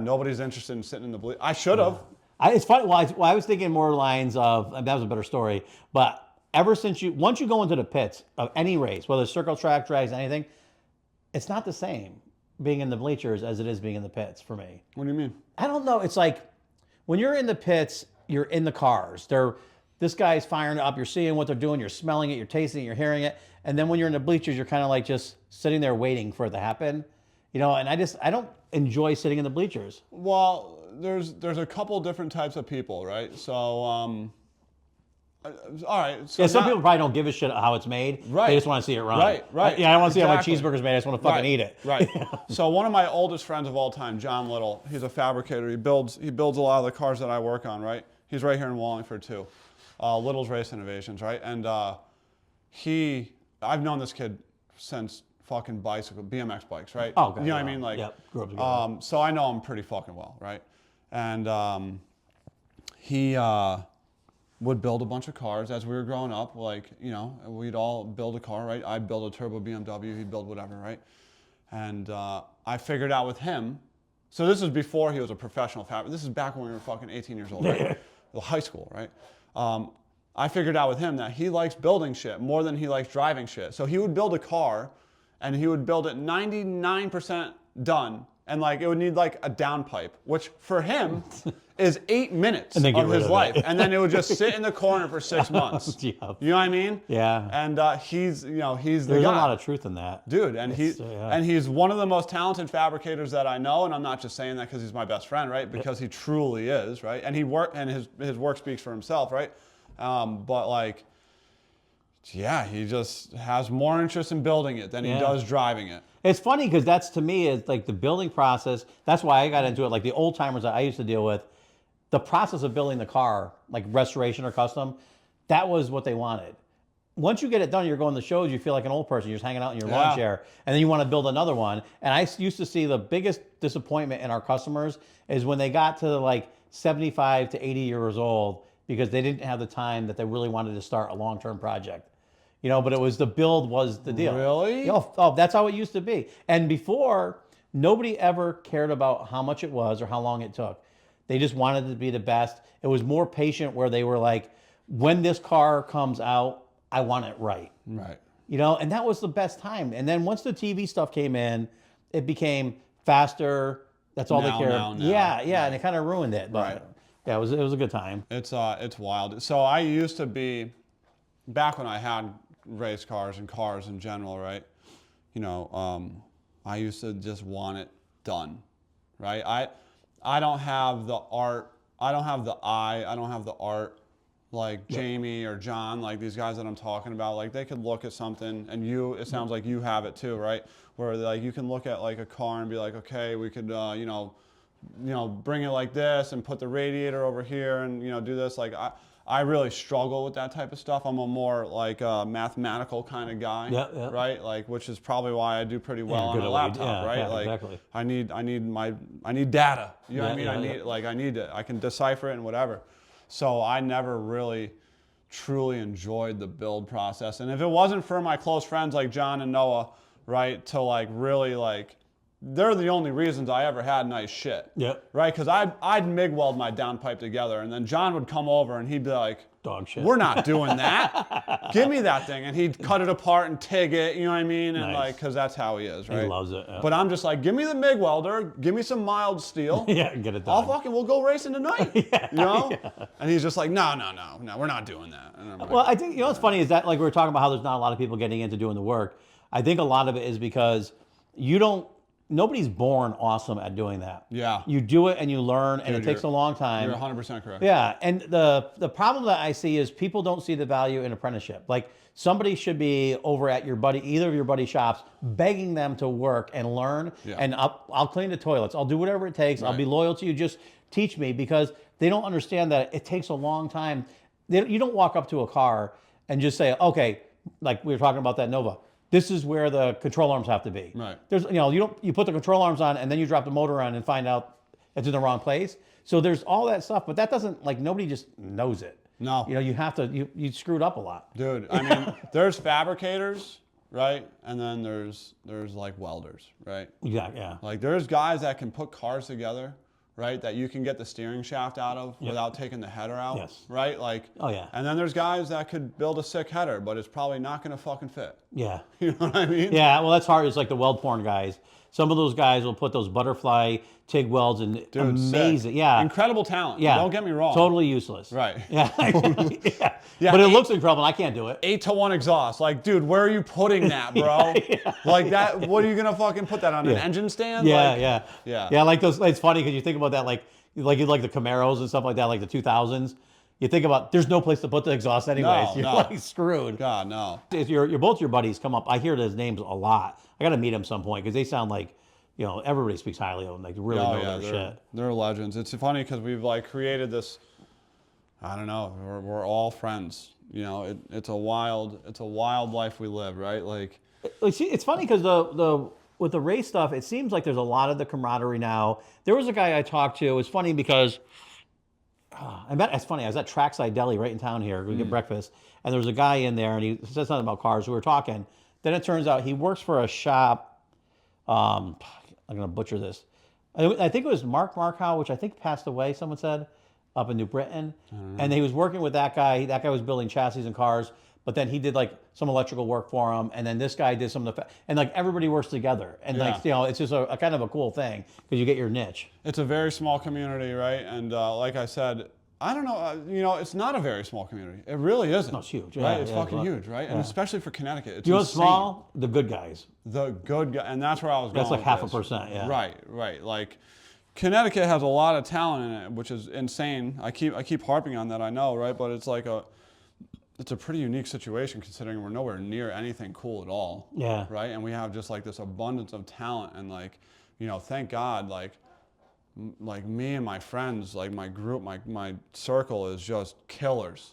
nobody's interested in sitting in the bleachers. I should have. It's funny. Well, I was thinking more lines of, that was a better story, but ever since once you go into the pits of any race, whether it's circle track, drags, anything, it's not the same being in the bleachers as it is being in the pits for me. What do you mean? I don't know. It's like when you're in the pits, you're in the cars. This guy's firing up. You're seeing what they're doing. You're smelling it. You're tasting it. You're hearing it. And then when you're in the bleachers, you're kind of like just sitting there waiting for it to happen. You know, and I don't enjoy sitting in the bleachers. Well, there's a couple different types of people, right? So, all right. So some people probably don't give a shit how it's made. Right. They just want to see it run. Right. I don't want to see how my cheeseburger's made. I just want to fucking eat it. Right. So one of my oldest friends of all time, John Little, he's a fabricator. He builds a lot of the cars that I work on, right? He's right here in Wallingford too. Little's Race Innovations, right? And I've known this kid since fucking BMX bikes, right? Oh, okay. You know what I mean? Like, grew up together. so I know him pretty fucking well, right? And he would build a bunch of cars as we were growing up. Like, you know, we'd all build a car, right? I'd build a turbo BMW, he'd build whatever, right? And I figured out with him, so this was before he was a professional fabricator. This is back when we were fucking 18 years old, right? High school, right? I figured out with him that he likes building shit more than he likes driving shit. So he would build a car and he would build it 99% done. And like it would need like a downpipe, which for him is 8 minutes of his life. And then it would just sit in the corner for 6 months. You know what I mean? Yeah. And he's the guy. There's a lot of truth in that. Dude, and he's one of the most talented fabricators that I know, and I'm not just saying that because he's my best friend, right? Because he truly is, right? And his work speaks for himself, right? But like, yeah, he just has more interest in building it than he does driving it. It's funny because that's, to me, is like the building process. That's why I got into it. Like the old timers that I used to deal with, the process of building the car, like restoration or custom, that was what they wanted. Once you get it done, you're going to shows, you feel like an old person. You're just hanging out in your lawn chair, and then you want to build another one. And I used to see the biggest disappointment in our customers is when they got to like 75 to 80 years old because they didn't have the time that they really wanted to start a long-term project. You know, but it was the build was the deal. Really? Oh, that's how it used to be. And before, nobody ever cared about how much it was or how long it took. They just wanted it to be the best. It was more patient where they were like, when this car comes out, I want it right. Right. You know, and that was the best time. And then once the TV stuff came in, it became faster. That's all they cared. Now. Yeah, right. And it kind of ruined it. But yeah, it was a good time. It's wild. So I used to be, back when I had race cars and cars in general, right? You know, I used to just want it done, right? I don't have the art. I don't have the eye. I don't have the art like Jamie or John, like these guys that I'm talking about. Like they could look at something, and it sounds like you have it too, right? Where like you can look at like a car and be like, okay, we could, bring it like this and put the radiator over here and do this. Like I really struggle with that type of stuff. I'm a more like mathematical kind of guy, right? Like, which is probably why I do pretty well on a laptop, right? Like, exactly. I need data. You know what I mean? I need it. I can decipher it and whatever. So I never really truly enjoyed the build process. And if it wasn't for my close friends like John and Noah, right, to like really like, they're the only reasons I ever had nice shit. Yep. Right? Because I'd MIG weld my downpipe together, and then John would come over and he'd be like, dog shit. We're not doing that. Give me that thing. And he'd cut it apart and TIG it, you know what I mean? And like, because that's how he is, right? He loves it. Yeah. But I'm just like, give me the MIG welder, give me some mild steel. Yeah, get it done. We'll go racing tonight. And he's just like, no, we're not doing that. And I'm like, well, I think, what's funny is that, like we were talking about how there's not a lot of people getting into doing the work. I think a lot of it is because nobody's born awesome at doing that. Yeah. You do it and you learn, and it takes a long time. You're 100% correct. Yeah, and the problem that I see is people don't see the value in apprenticeship. Like, somebody should be over at either of your buddy shops, begging them to work and learn, and I'll clean the toilets. I'll do whatever it takes. Right. I'll be loyal to you. Just teach me, because they don't understand that it takes a long time. You don't walk up to a car and just say, okay, like we were talking about that Nova, this is where the control arms have to be. Right. There's, you put the control arms on and then you drop the motor on and find out it's in the wrong place. So there's all that stuff, but that doesn't, like, nobody just knows it. No. You have to, you screwed up a lot. Dude, I mean, there's fabricators, right? And then there's like welders, right? Yeah. Like there's guys that can put cars together, right? That you can get the steering shaft out of without taking the header out, right? Like, oh yeah. And then there's guys that could build a sick header, but it's probably not going to fucking fit. Yeah. You know what I mean? Yeah, well, that's hard. It's like the weld porn guys. Some of those guys will put those butterfly TIG welds and amazing. Yeah. Incredible talent. Yeah. Don't get me wrong. Totally useless. Right. Yeah. But it looks incredible, and I can't do it. 8-to-1 exhaust. Like, dude, where are you putting that, bro? Like that, what are you gonna fucking put that on an engine stand? Yeah. Like those, it's funny because you think about that, like the Camaros and stuff like that, like the 2000s. You think about, there's no place to put the exhaust anyways. You're like screwed. God, no. If both your buddies come up, I hear those names a lot. I got to meet them some point because they sound like, everybody speaks highly of them. Like, really know their shit. They're legends. It's funny because we've like created this, I don't know, we're all friends. It's a wild life we live, right? Like, it's funny because with the race stuff, it seems like there's a lot of the camaraderie now. There was a guy I talked to. It's funny because it's funny. I was at Trackside Deli right in town here. We get breakfast, and there was a guy in there, and he said something about cars. We were talking. Then it turns out he works for a shop. I'm gonna butcher this. I think it was Mark Markow, which I think passed away. Someone said up in New Britain, and he was working with that guy. That guy was building chassis and cars. But then he did like some electrical work for him, and then this guy did some of the, and like everybody works together, and it's just a kind of a cool thing because you get your niche. It's a very small community, right? And like I said, I don't know, it's not a very small community. It really isn't. No, it's huge, right? It's fucking huge, right? And especially for Connecticut, it's what's small? The good guys. The good guy, and that's where I was going. That's like 0.5%, yeah. Right. Like, Connecticut has a lot of talent in it, which is insane. I keep harping on that, I know, right? But it's like it's a pretty unique situation considering we're nowhere near anything cool at all. Yeah. Right? And we have just like this abundance of talent, and like, thank God, like me and my friends, like my group, my circle is just killers.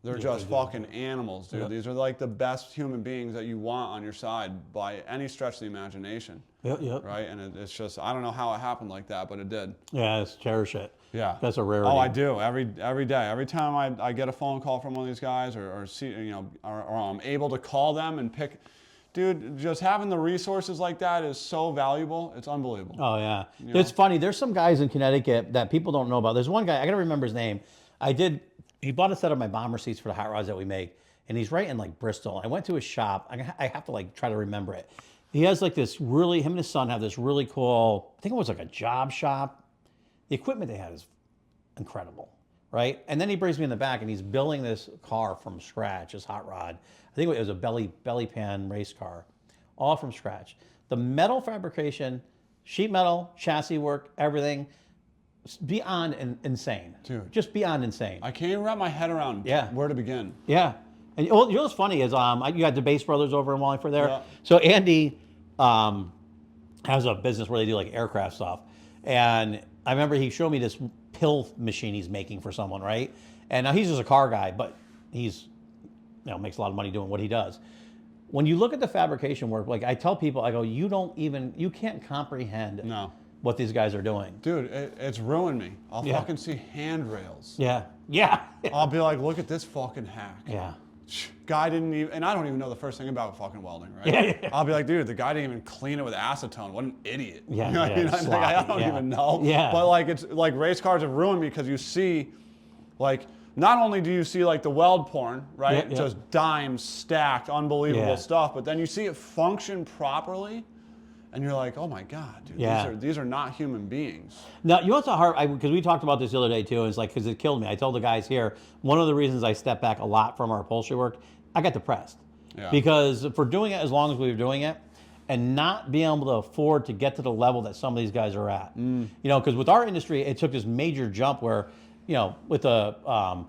They're just fucking animals, dude. These are like the best human beings that you want on your side by any stretch of the imagination. Yep. Right? And it's just, I don't know how it happened like that, but it did. Yeah, cherish it. Yeah. That's a rarity. Oh, I do. Every day. Every time I get a phone call from one of these guys or see, or I'm able to call them and pick, dude, just having the resources like that is so valuable. It's unbelievable. Oh, yeah. It's funny. There's some guys in Connecticut that people don't know about. There's one guy, I got to remember his name. He bought a set of my bomber seats for the hot rods that we make, and he's right in like Bristol. I went to his shop. I have to like try to remember it. He has like this him and his son have this really cool, I think it was like a job shop. The equipment they had is incredible, right? And then he brings me in the back and he's building this car from scratch, this hot rod. I think it was a belly pan race car. all from scratch. The metal fabrication, sheet metal, chassis work, everything, beyond insane. Dude. Just beyond insane. I can't even wrap my head around where to begin. Yeah. And you know what's funny is you got the Bass Brothers over in Wallingford there. Yeah. So Andy has a business where they do like aircraft stuff. And I remember he showed me this pill machine he's making for someone, right? And now he's just a car guy, but he's, makes a lot of money doing what he does. When you look at the fabrication work, like I tell people, I go, you can't comprehend what these guys are doing. Dude, it's ruined me. I'll fucking see handrails. Yeah. Yeah. I'll be like, look at this fucking hack. Yeah. Guy didn't even, and I don't even know the first thing about fucking welding, right? Yeah. I'll be like, dude, the guy didn't even clean it with acetone. What an idiot. Yeah. You know what I mean? Like, I don't even know. Yeah. But like, it's like race cars have ruined me because you see, like, not only do you see like the weld porn, right? Yeah. Just dimes stacked, unbelievable stuff, but then you see it function properly. And you're like, oh my God, dude, these are not human beings. Now, you know what's hard, because we talked about this the other day too, and it's like, because it killed me. I told the guys here, one of the reasons I stepped back a lot from our upholstery work, I got depressed. Yeah. Because for doing it as long as we were doing it, and not being able to afford to get to the level that some of these guys are at. Because with our industry, it took this major jump where, with the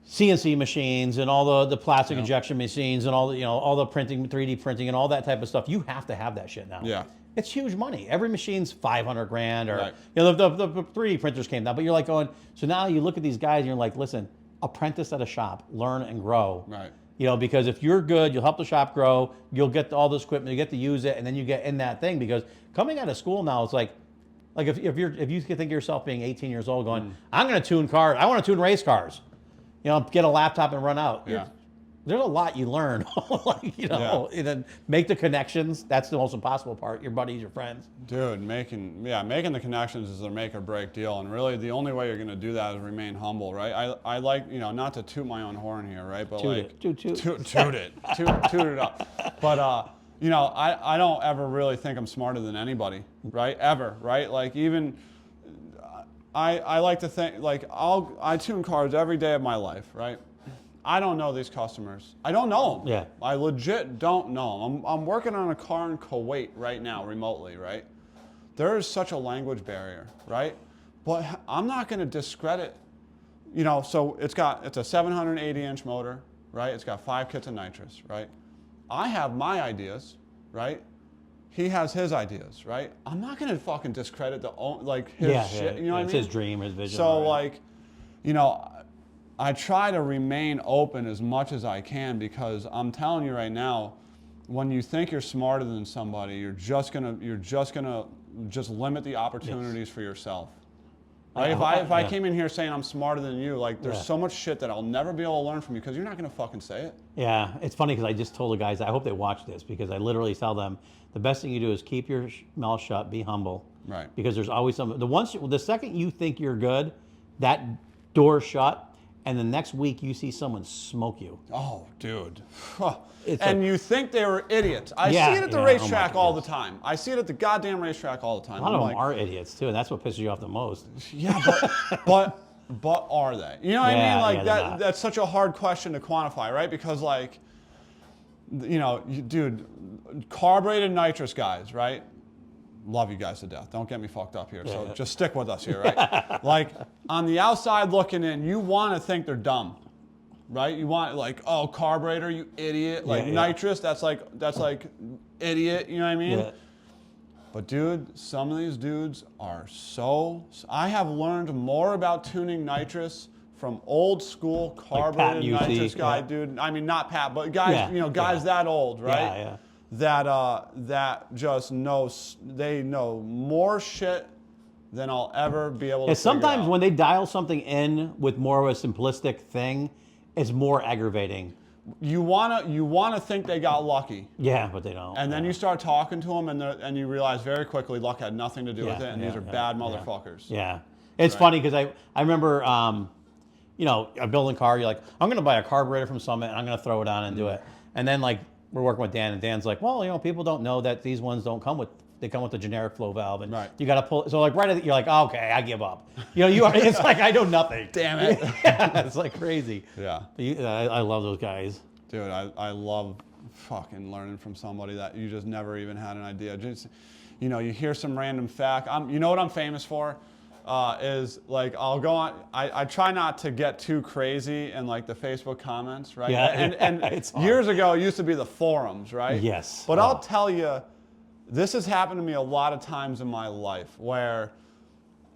CNC machines and all the plastic injection machines and all the all the printing, 3D printing and all that type of stuff, you have to have that shit now. Yeah, it's huge money. Every machine's $500,000, or right. The 3D printers came down. But you're like going, so now you look at these guys and you're like, listen, apprentice at a shop, learn and grow. Right. Because if you're good, you'll help the shop grow. You'll get all this equipment, you get to use it, and then you get in that thing. Because coming out of school now, it's like if you think of yourself being 18 years old, going, I'm going to tune cars. I want to tune race cars. Get a laptop and run out. Yeah. There's a lot you learn, and then make the connections. That's the most impossible part. Your buddies, your friends. Dude, making the connections is a make or break deal. And really the only way you're going to do that is remain humble, right? I like, not to toot my own horn here, right? But toot it. Toot it up. But, I don't ever really think I'm smarter than anybody, right? Ever, right? Like even... I like to think, like, I tune cars every day of my life, right? I don't know these customers. I don't know them. Yeah. I legit don't know them. I'm working on a car in Kuwait right now, remotely, right? There is such a language barrier, right? But I'm not going to discredit, so it's a 780-inch motor, right? It's got 5 kits of nitrous, right? I have my ideas, right? He has his ideas, right? I'm not gonna fucking discredit his shit. You know what I mean? It's his dream, his vision. So I try to remain open as much as I can, because I'm telling you right now, when you think you're smarter than somebody, you're just gonna limit the opportunities for yourself. Right? If I came in here saying I'm smarter than you, there's so much shit that I'll never be able to learn from you because you're not gonna fucking say it. Yeah, it's funny because I just told the guys, I hope they watch this, because I literally tell them the best thing you do is keep your mouth shut, be humble. Right. Because there's always something. The second you think you're good, that door's shut, and the next week you see someone smoke you. Oh, dude. You think they were idiots. I see it at the oh racetrack all the time. I see it at the goddamn racetrack all the time. A lot of them are idiots too, and that's what pisses you off the most. Yeah, but are they? You know what I mean? That's such a hard question to quantify, right? Because dude, carbureted nitrous guys, right? Love you guys to death. Don't get me fucked up here. So just stick with us here, right? On the outside looking in, you want to think they're dumb, right? You want carburetor, you idiot. Nitrous, that's like idiot. You know what I mean? Yeah. But dude, some of these dudes are I have learned more about tuning nitrous from old school carbureted nitrous guy, dude. I mean, not Pat, but guys, guys that old, right? Yeah. That just they know more shit than I'll ever be able to figure sometimes out. When they dial something in with more of a simplistic thing, it's more aggravating. You wanna think they got lucky. Yeah, but they don't. And then you start talking to them, and you realize very quickly luck had nothing to do with it, and these are bad motherfuckers. Yeah. It's funny because I remember, a building car, you're like, I'm going to buy a carburetor from Summit, and I'm going to throw it on and do it. And then, we're working with Dan, and Dan's like, well, people don't know that these ones don't come with, they come with the generic flow valve, and you got to pull. So right at you're like, oh, okay, I give up. It's like I know nothing. Damn it. Yeah, it's like crazy. Yeah. I love those guys. Dude, I love fucking learning from somebody that you just never even had an idea. Just, you know, you hear some random fact. You know what I'm famous for? Is like I'll go on. I try not to get too crazy in like the Facebook comments, right? Yeah, and years ago it used to be the forums, right? Yes. But I'll tell you, this has happened to me a lot of times in my life where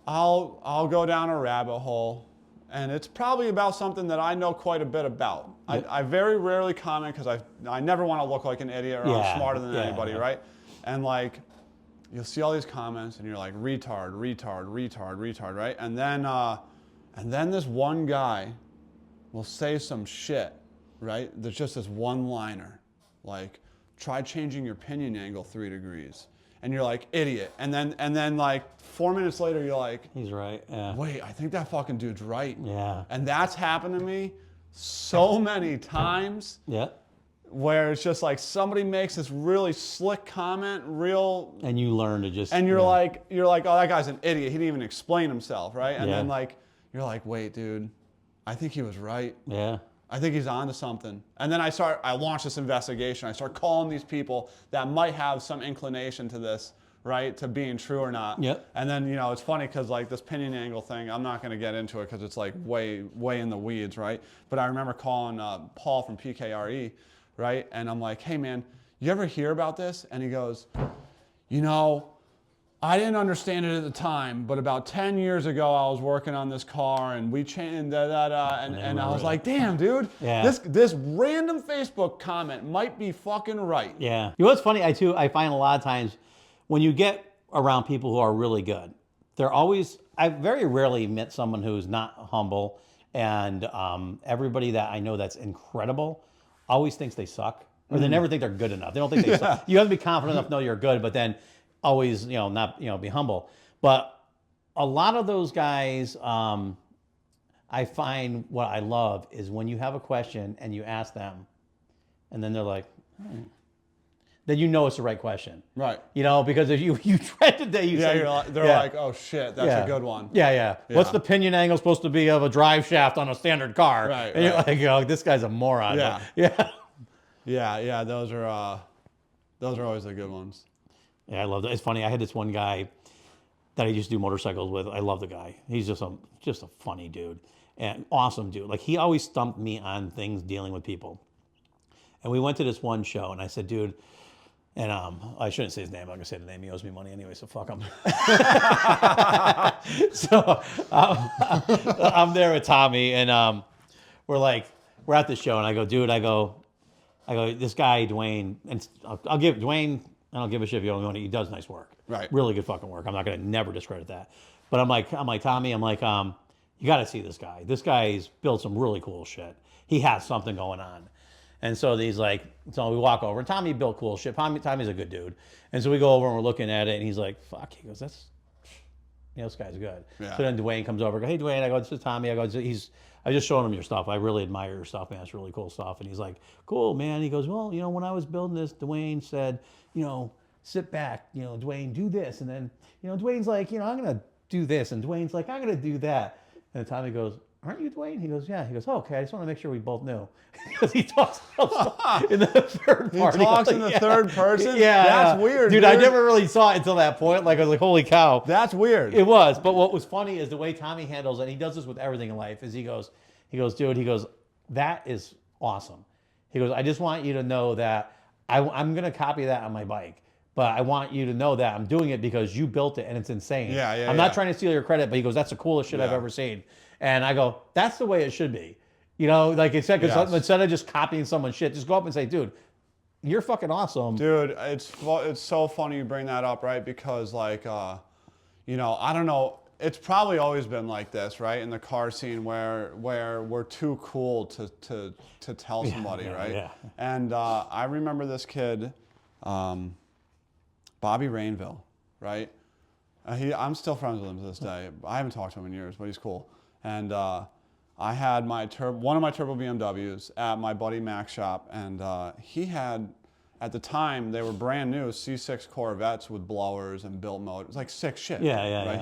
I'll go down a rabbit hole, and it's probably about something that I know quite a bit about. Yep. I very rarely comment because I never want to look like an idiot or I'm smarter than anybody, right? And like, you'll see all these comments and you're like, retard, retard, retard, retard, right? And then this one guy will say some shit, right? There's just this one-liner, like, try changing your pinion angle 3 degrees. And you're like, idiot. And then like 4 minutes later, you're like, he's right. Yeah. Wait, I think that fucking dude's right. Yeah. And that's happened to me so many times. Yeah. Where it's just like somebody makes this really slick comment, and you learn to just, and you're like, oh, that guy's an idiot. He didn't even explain himself, right? And Yeah. then like, you're like, wait, dude, I think he was right. Yeah. I think he's onto something. And then I launch this investigation. I start calling these people that might have some inclination to this, right, to being true or not. Yep. And then, you know, it's funny because like this pinion angle thing, I'm not going to get into it because it's like way in the weeds, right? But I remember calling Paul from PKRE, right? And I'm like, hey man, you ever hear about this? And he goes, you know, I didn't understand it at the time, but about 10 years ago, I was working on this car and we changed, and I was like, damn, dude, this random Facebook comment might be fucking right. Yeah. You know what's funny? I find a lot of times when you get around people who are really good, I very rarely met someone who's not humble, and everybody that I know that's incredible always thinks they suck, or they never think they're good enough. They don't think they suck. You have to be confident enough to know you're good, but then always, not, be humble. But a lot of those guys, I find what I love is when you have a question and you ask them, and then they're like, then you know it's the right question. Right. Because if you tried today, they're like, oh shit, that's a good one. Yeah. What's the pinion angle supposed to be of a drive shaft on a standard car? Right. And you're like, this guy's a moron. Yeah. Yeah. Those are always the good ones. Yeah, I love that. It's funny. I had this one guy that I used to do motorcycles with. I love the guy. He's just a funny dude and awesome dude. Like, he always stumped me on things dealing with people. And we went to this one show, and I said, dude, and I shouldn't say his name. I'm going to say the name. He owes me money anyway, so fuck him. So I'm there with Tommy, and we're at the show, and I go, dude, this guy, Dwayne, and I'll give Dwayne, I don't give a shit if you don't know, he does nice work. Right. Really good fucking work. I'm not going to never discredit that. But I'm like, Tommy, you got to see this guy. This guy's built some really cool shit. He has something going on. And so so we walk over, and Tommy built cool shit. Tommy's a good dude. And so we go over and we're looking at it, and he's like, fuck. He goes, this guy's good. Yeah. So then Dwayne comes over, I go, hey Dwayne, I go, this is Tommy. I go, I just showing him your stuff. I really admire your stuff, man. It's really cool stuff. And he's like, cool, man. He goes, well, when I was building this, Dwayne said, sit back, Dwayne, do this. And then, Dwayne's like, I'm going to do this. And Dwayne's like, I'm going to do that. And Tommy goes, aren't you Dwayne? He goes, yeah. He goes, oh, okay. I just want to make sure we both knew. Because he talks in the third person. He talks in the third person? Yeah. That's weird, dude. I never really saw it until that point. I was like, holy cow. That's weird. It was. But what was funny is the way Tommy handles it, and he does this with everything in life, is he goes, dude, that is awesome. He goes, I just want you to know that I'm going to copy that on my bike. But I want you to know that I'm doing it because you built it, and it's insane. Yeah. I'm not trying to steal your credit, but he goes, that's the coolest shit I've ever seen. And I go, that's the way it should be. Like I said, because instead of just copying someone's shit, just go up and say, dude, you're fucking awesome. Dude, it's so funny you bring that up, right? Because I don't know, it's probably always been like this, right? In the car scene where we're too cool to tell somebody, right? Yeah. And I remember this kid, Bobby Rainville, right? I'm still friends with him to this day. I haven't talked to him in years, but he's cool. And I had one of my turbo BMWs at my buddy Mac's shop, and he had, at the time, they were brand new C6 Corvettes with blowers and built motors. It was like sick shit. Yeah. Right?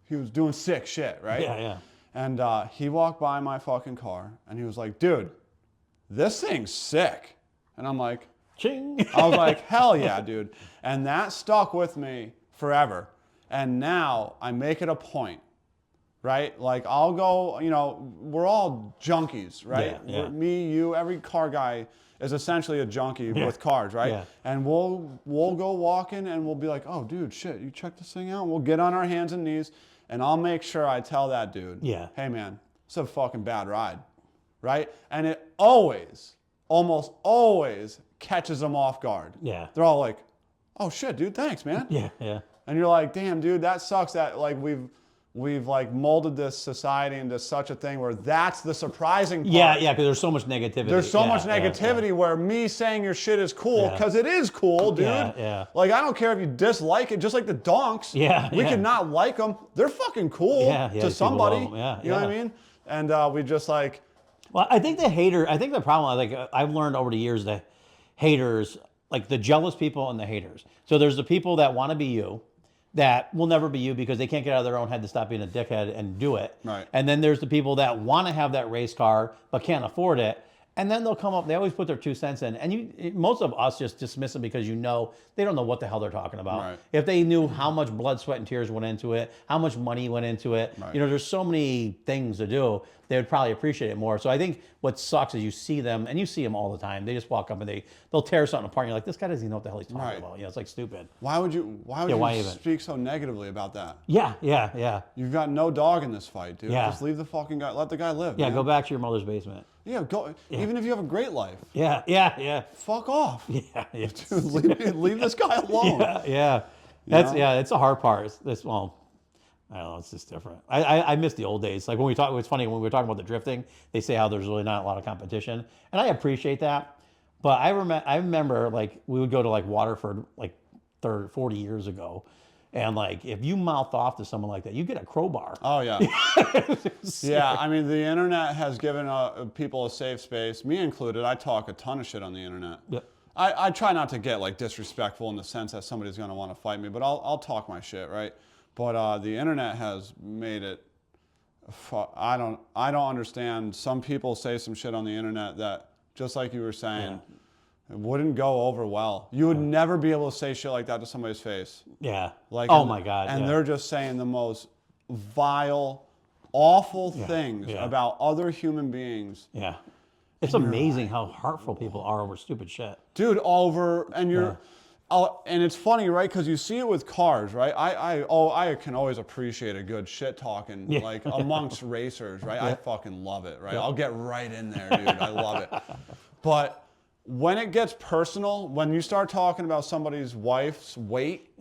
He was doing sick shit, right? Yeah. And he walked by my fucking car, and he was like, dude, this thing's sick. And I'm like, Ching. I was like, hell yeah, dude. And that stuck with me forever. And now I make it a point, right? Like I'll go, you know, we're all junkies, right? Yeah. Me, you, every car guy is essentially a junkie with cars, right? Yeah. And we'll go walking and we'll be like, oh, dude, shit, you check this thing out? And we'll get on our hands and knees and I'll make sure I tell that dude, hey man, it's a fucking bad ride, right? And it almost always catches them off guard. Yeah. They're all like, oh shit, dude, thanks, man. Yeah. And you're like, damn, dude, that sucks that like we've like molded this society into such a thing where that's the surprising part. Yeah, because there's so much negativity. There's so much negativity where me saying your shit is cool, because it is cool, dude. Yeah. Like, I don't care if you dislike it, just like the Donks. We could not like them. They're fucking cool to somebody. You know what I mean? And we just like... Well, I think the problem, like I've learned over the years, the haters, like the jealous people and the haters. So there's the people that want to be you, that will never be you because they can't get out of their own head to stop being a dickhead and do it. Right. And then there's the people that want to have that race car but can't afford it. And then they'll come up, they always put their 2 cents in. And most of us just dismiss them because they don't know what the hell they're talking about. Right. If they knew how much blood, sweat, and tears went into it, how much money went into it, Right. there's so many things to do, they would probably appreciate it more. So I think what sucks is you see them, and you see them all the time, they just walk up and they'll tear something apart, and you're like, this guy doesn't even know what the hell he's talking about. It's like stupid. Why would you speak so negatively about that? Yeah. You've got no dog in this fight, dude. Yeah. Just leave the fucking guy, let the guy live, man. Go back to your mother's basement. Yeah, go. Even if you have a great life. Yeah. Fuck off. Yeah. Dude, leave this guy alone. Yeah. It's the hard part. I don't know, it's just different. I miss the old days. Like when it's funny, when we were talking about the drifting, they say how there's really not a lot of competition. And I appreciate that. But I remember like we would go to like Waterford like 40 years ago. And like, if you mouth off to someone like that, you get a crowbar. Oh yeah. Yeah, I mean, the internet has given people a safe space, me included. I talk a ton of shit on the internet. Yep. I try not to get like disrespectful in the sense that somebody's gonna want to fight me, but I'll talk my shit, right? But the internet has made it. I don't understand. Some people say some shit on the internet that, just like you were saying, it wouldn't go over well. You would never be able to say shit like that to somebody's face. Yeah. Like, oh my God. And they're just saying the most vile, awful things about other human beings. Yeah. It's amazing how heartful people are over stupid shit. Dude, and it's funny, right? Because you see it with cars, right? I can always appreciate a good shit talking, like amongst racers, right? I fucking love it, right? I'll get right in there, dude. I love it. But when it gets personal, when you start talking about somebody's wife's weight,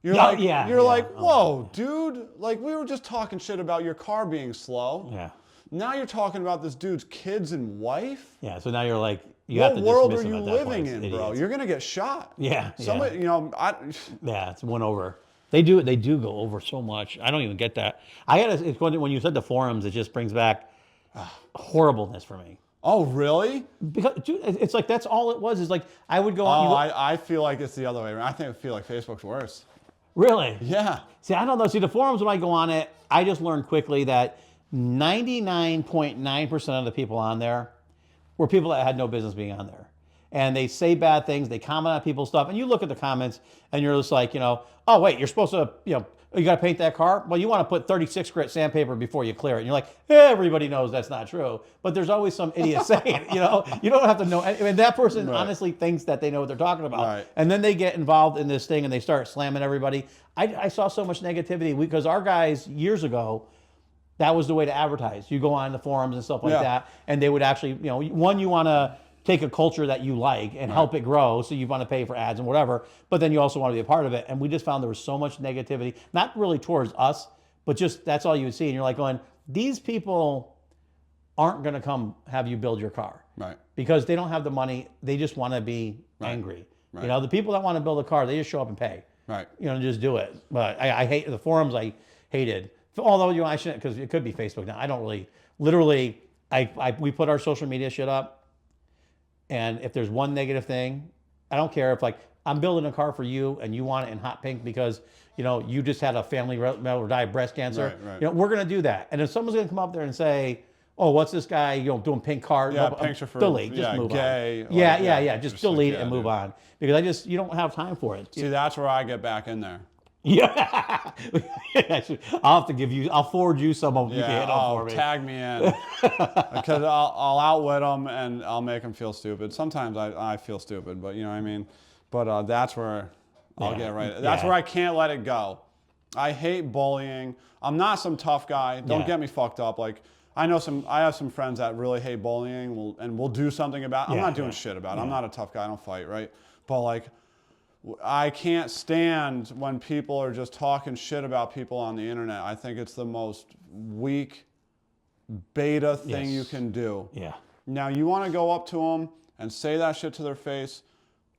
you're like, whoa, dude, like we were just talking shit about your car being slow. Yeah. Now you're talking about this dude's kids and wife. Yeah. So now you're like, what world are you living in, bro? You're gonna get shot. Yeah. Somebody, it's one over. They do go over so much. I don't even get that. It's when you said the forums, it just brings back horribleness for me. Oh, really? Because, dude, it's like that's all it was. Is like I would go on. I feel like it's the other way around. I feel like Facebook's worse. Really? Yeah. See, I don't know. See, the forums, when I go on it, I just learned quickly that 99.9% of the people on there were people that had no business being on there. And they say bad things, they comment on people's stuff, and you look at the comments and you're just like, oh wait, you're supposed to, you got to paint that car? Well, you want to put 36 grit sandpaper before you clear it. And you're like, everybody knows that's not true. But there's always some idiot saying it, You don't have to know. I mean, that person honestly thinks that they know what they're talking about. Right. And then they get involved in this thing and they start slamming everybody. I saw so much negativity because our guys years ago, that was the way to advertise. You go on the forums and stuff like that, and they would actually, you want to take a culture that you like and help it grow, so you want to pay for ads and whatever, but then you also want to be a part of it. And we just found there was so much negativity, not really towards us, but just that's all you would see. And you're like going, these people aren't going to come have you build your car. Right. Because they don't have the money. They just want to be angry. Right. The people that want to build a car, they just show up and pay. Right. Just do it. But I hate the forums. I hated. Although, I shouldn't, because it could be Facebook now. I don't really, literally, we put our social media shit up. And if there's one negative thing, I don't care if like I'm building a car for you and you want it in hot pink because, you just had a family member die of breast cancer. Right. We're going to do that. And if someone's going to come up there and say, oh, what's this guy, doing pink cars? Yeah, picture for delete, just move gay. on. Yeah, just delete it and move dude. on. Because you don't have time for it. See, that's where I get back in there. Yeah. I'll forward you some of them. You can hit on for me. Tag me in. Because I'll outwit them and I'll make them feel stupid. Sometimes I feel stupid, but you know what I mean? But that's where I'll get right. That's where I can't let it go. I hate bullying. I'm not some tough guy. Don't get me fucked up. Like, I have some friends that really hate bullying and will do something about it. I'm not doing shit about it. I'm not a tough guy. I don't fight, right? But like, I can't stand when people are just talking shit about people on the internet. I think it's the most weak beta thing you can do. Yeah. Now, you want to go up to them and say that shit to their face.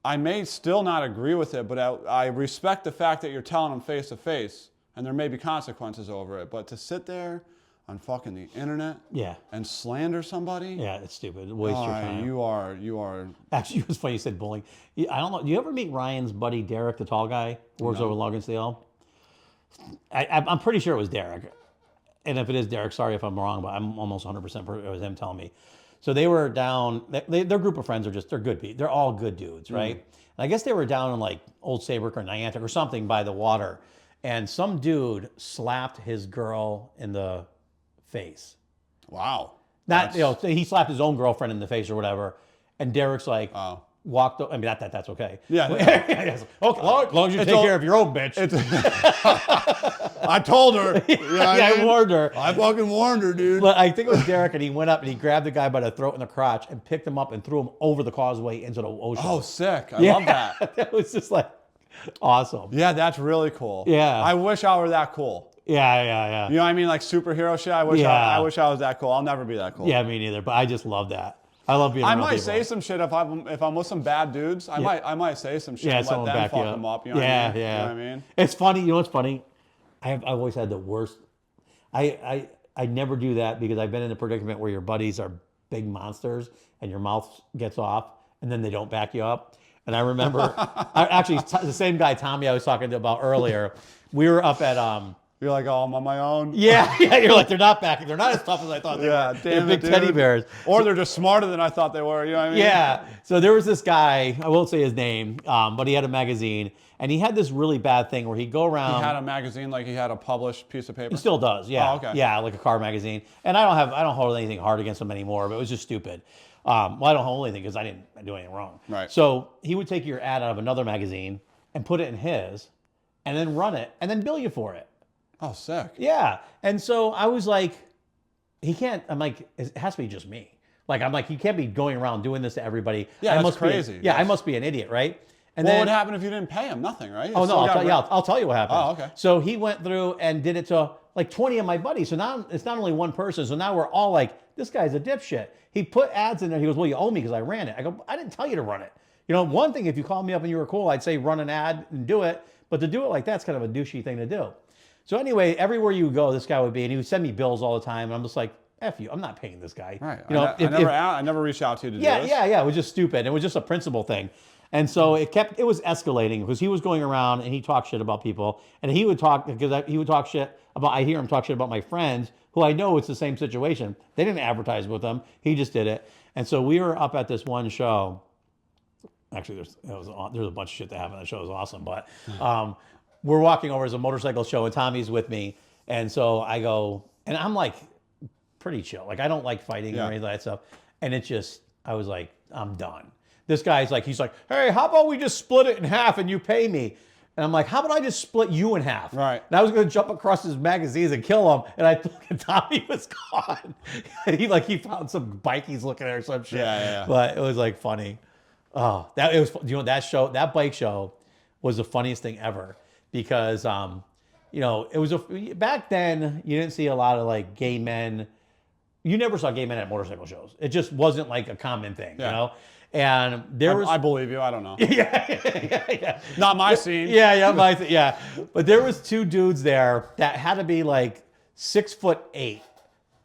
I may still not agree with it, but I respect the fact that you're telling them face to face, and there may be consequences over it. But to sit there on fucking the internet and slander somebody. Yeah, it's stupid. Waste your time. You are. Actually, it was funny you said bullying. I don't know. Do you ever meet Ryan's buddy Derek, the tall guy who works over in Logan'sdale? I'm pretty sure it was Derek. And if it is Derek, sorry if I'm wrong, but I'm almost 100% it was him telling me. So they were down, their group of friends they're good people. They're all good dudes, right? And I guess they were down in like Old Saybrook or Niantic or something by the water. And some dude slapped his girl in the face. Wow. He slapped his own girlfriend in the face or whatever. And Derek's like, walked. I mean, that's okay. Yeah. Okay, as long as you take care of your own bitch. I told her. I warned her. I fucking warned her, dude. But I think it was Derek, and he went up and he grabbed the guy by the throat and the crotch and picked him up and threw him over the causeway into the ocean. Oh, sick. I love that. That was just like awesome. Yeah, that's really cool. Yeah. I wish I were that cool. Yeah. You know what I mean? Like superhero shit. I wish I was that cool. I'll never be that cool. Yeah, me neither. But I just love that. I love being around people. I might say some shit if I'm with some bad dudes. I might say some shit and let them fuck them up. You know what I mean? You know what I mean? It's funny. You know what's funny? I've always had the worst. I never do that because I've been in a predicament where your buddies are big monsters and your mouth gets off and then they don't back you up. And I remember, the same guy Tommy I was talking about earlier. We were up at You're like, oh, I'm on my own. Yeah. You're like, they're not backing. They're not as tough as I thought they were. They're big teddy bears. Or they're just smarter than I thought they were. You know what I mean? Yeah. So there was this guy. I won't say his name, but he had a magazine, and he had this really bad thing where he'd go around. He had a magazine, like he had a published piece of paper. He still does. Yeah. Oh, okay. Yeah, like a car magazine. And I don't hold anything hard against him anymore. But it was just stupid. Well, I don't hold anything because I didn't do anything wrong. Right. So he would take your ad out of another magazine and put it in his, and then run it, and then bill you for it. Oh, sick. Yeah. And so I was like, I'm like, it has to be just me. Like, I'm like, you can't be going around doing this to everybody. Yeah, that's crazy. I must be an idiot, right? And what would happen if you didn't pay him? Nothing, right? Oh, no, I'll tell you what happened. Oh, okay. So he went through and did it to like 20 of my buddies. So now it's not only one person. So now we're all like, this guy's a dipshit. He put ads in there. He goes, well, you owe me because I ran it. I go, I didn't tell you to run it. You know, one thing, if you called me up and you were cool, I'd say run an ad and do it. But to do it like that's kind of a douchey thing to do. So anyway, everywhere you go, this guy would be, and he would send me bills all the time. And I'm just like, F you, I'm not paying this guy. Right. You know, I never reached out to you to do this. Yeah. It was just stupid. It was just a principle thing. And so it was escalating because he was going around and he talked shit about people. And he would talk shit about, I hear him talk shit about my friends who I know it's the same situation. They didn't advertise with him. He just did it. And so we were up at this one show. Actually, there's a bunch of shit that happened. That show was awesome. But we're walking over as a motorcycle show and Tommy's with me. And so I go, and I'm like pretty chill. Like I don't like fighting or anything like that stuff. And I was like, I'm done. This guy's like, he's like, hey, how about we just split it in half and you pay me? And I'm like, how about I just split you in half? Right. And I was going to jump across his magazines and kill him. And I thought Tommy was gone. he found some bike he's looking at or some shit. Yeah. But it was like funny. Oh, that bike show was the funniest thing ever because, it was back then you didn't see a lot of like gay men. You never saw gay men at motorcycle shows. It just wasn't like a common thing, you know? And I believe you. I don't know. Yeah. Not my scene. Yeah. But there was two dudes there that had to be like 6'8",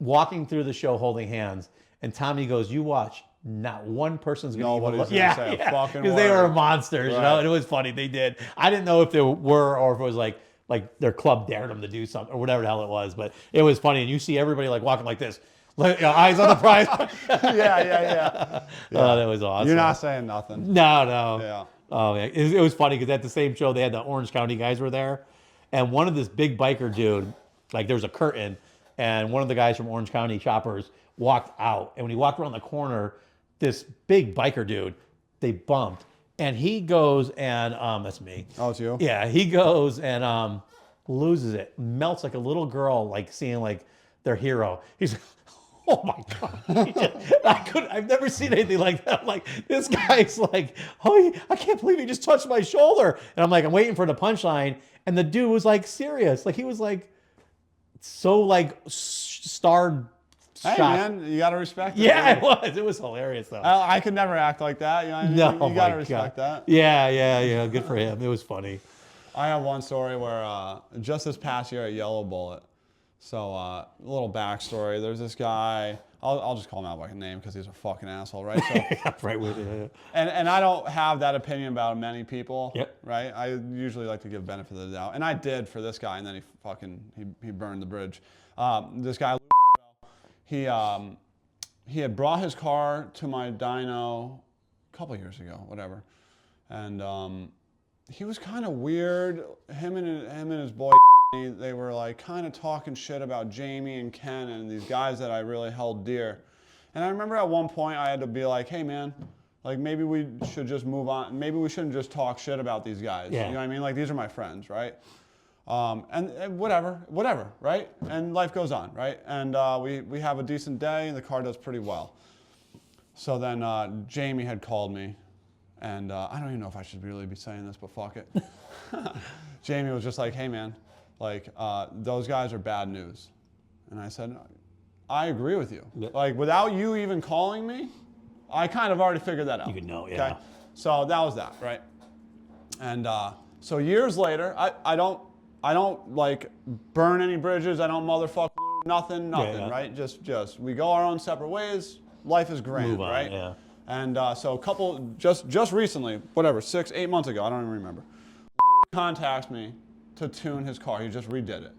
walking through the show holding hands. And Tommy goes, "You watch. Not one person's going to even look." Say a fucking word. Because they were monsters, you know. And it was funny. They did. I didn't know if they were or if it was like their club dared them to do something or whatever the hell it was. But it was funny. And you see everybody like walking like this. Like, eyes on the prize. Yeah. Oh, that was awesome. You're not saying nothing. No. Yeah. Oh, yeah. It was funny because at the same show, they had the Orange County guys were there. And one of this big biker dude, like there was a curtain, and one of the guys from Orange County Shoppers walked out. And when he walked around the corner, this big biker dude, they bumped. And he goes and, that's me. Oh, it's you? Yeah, he goes and loses it. Melts like a little girl, like seeing like their hero. He's oh my God. I've never seen anything like that. I'm like, this guy's like, oh, I can't believe he just touched my shoulder. And I'm like, I'm waiting for the punchline. And the dude was like serious. Like he was like, so like starred. Hey, shocked. man, you got to respect it. Yeah, it was. It was hilarious though. I could never act like that. You know what I mean? No, you got to my respect God. that. Yeah. Good for him. It was funny. I have one story where just this past year at Yellow Bullet. So a little backstory. There's this guy. I'll just call him out by name because he's a fucking asshole, right? So, Right with you. and I don't have that opinion about many people. Yep. Right. I usually like to give benefit of the doubt, and I did for this guy, and then he burned the bridge. This guy, he had brought his car to my dyno a couple years ago, whatever, and he was kind of weird. Him and his boy. They were like kind of talking shit about Jamie and Ken and these guys that I really held dear. And I remember at one point I had to be like, hey man, like maybe we should just move on. Maybe we shouldn't just talk shit about these guys. Yeah. You know what I mean? Like these are my friends, right? And whatever, right? And life goes on, right? And we have a decent day and the car does pretty well. So then Jamie had called me, and I don't even know if I should really be saying this, but fuck it. Jamie was just like, hey man, like, those guys are bad news. And I said, I agree with you. Yeah. Like, without you even calling me, I kind of already figured that out. You could know, yeah. Okay? So that was that, right? And so years later, I don't like burn any bridges. I don't motherfuck nothing, Yeah. right? Just we go our own separate ways. Life is grand, Move on, right? yeah. And so a couple, just recently, whatever, 6-8 months ago, I don't even remember, contacts me to tune his car. He just redid it.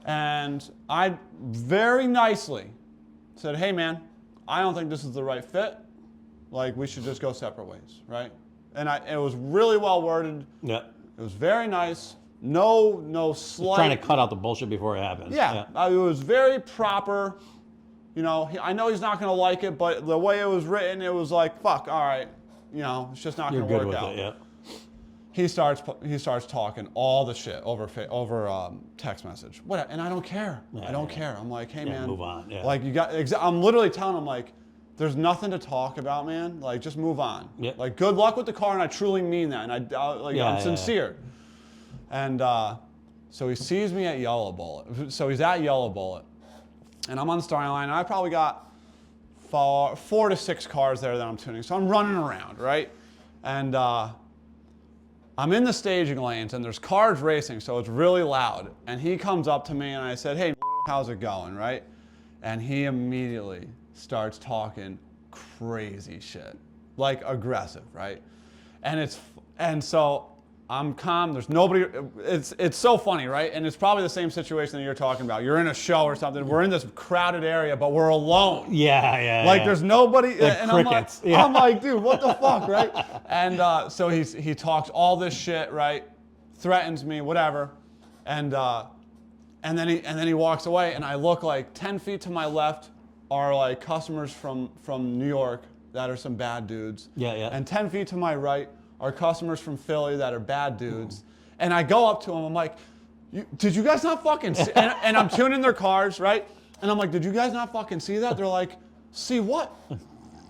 And I very nicely said, hey man, I don't think this is the right fit. Like we should just go separate ways, right? And it was really well worded. Yeah. It was very nice. No slight. Trying to cut out the bullshit before it happens. Yeah. It was very proper. You know, I know he's not going to like it, but the way it was written, it was like, fuck, all right. You know, it's just not going to work out. It, yeah. He starts talking all the shit over text message. What? And I don't care. I don't care. I'm like, hey man, move on. Yeah. Like I'm literally telling him like, there's nothing to talk about, man. Like just move on. Yeah. Like good luck with the car, and I truly mean that. And I'm sincere. And so he sees me at Yellow Bullet. So he's at Yellow Bullet, and I'm on the starting line. And I probably got 4 to 6 cars there that I'm tuning. So I'm running around, right? And I'm in the staging lanes and there's cars racing, so it's really loud. And he comes up to me and I said, hey, how's it going, right? And he immediately starts talking crazy shit, like aggressive, right? And so I'm calm, there's nobody, it's so funny, right? And it's probably the same situation that you're talking about. You're in a show or something, we're in this crowded area, but we're alone. Yeah. Like there's nobody, like and crickets. I'm like, dude, what the fuck, right? And so he talks all this shit, right? Threatens me, whatever, and then he walks away, and I look like 10 feet to my left are like customers from New York that are some bad dudes. Yeah. And 10 feet to my right are customers from Philly that are bad dudes. And I go up to them, I'm like, did you guys not fucking see? And I'm tuning their cars, right? And I'm like, did you guys not fucking see that? They're like, see what?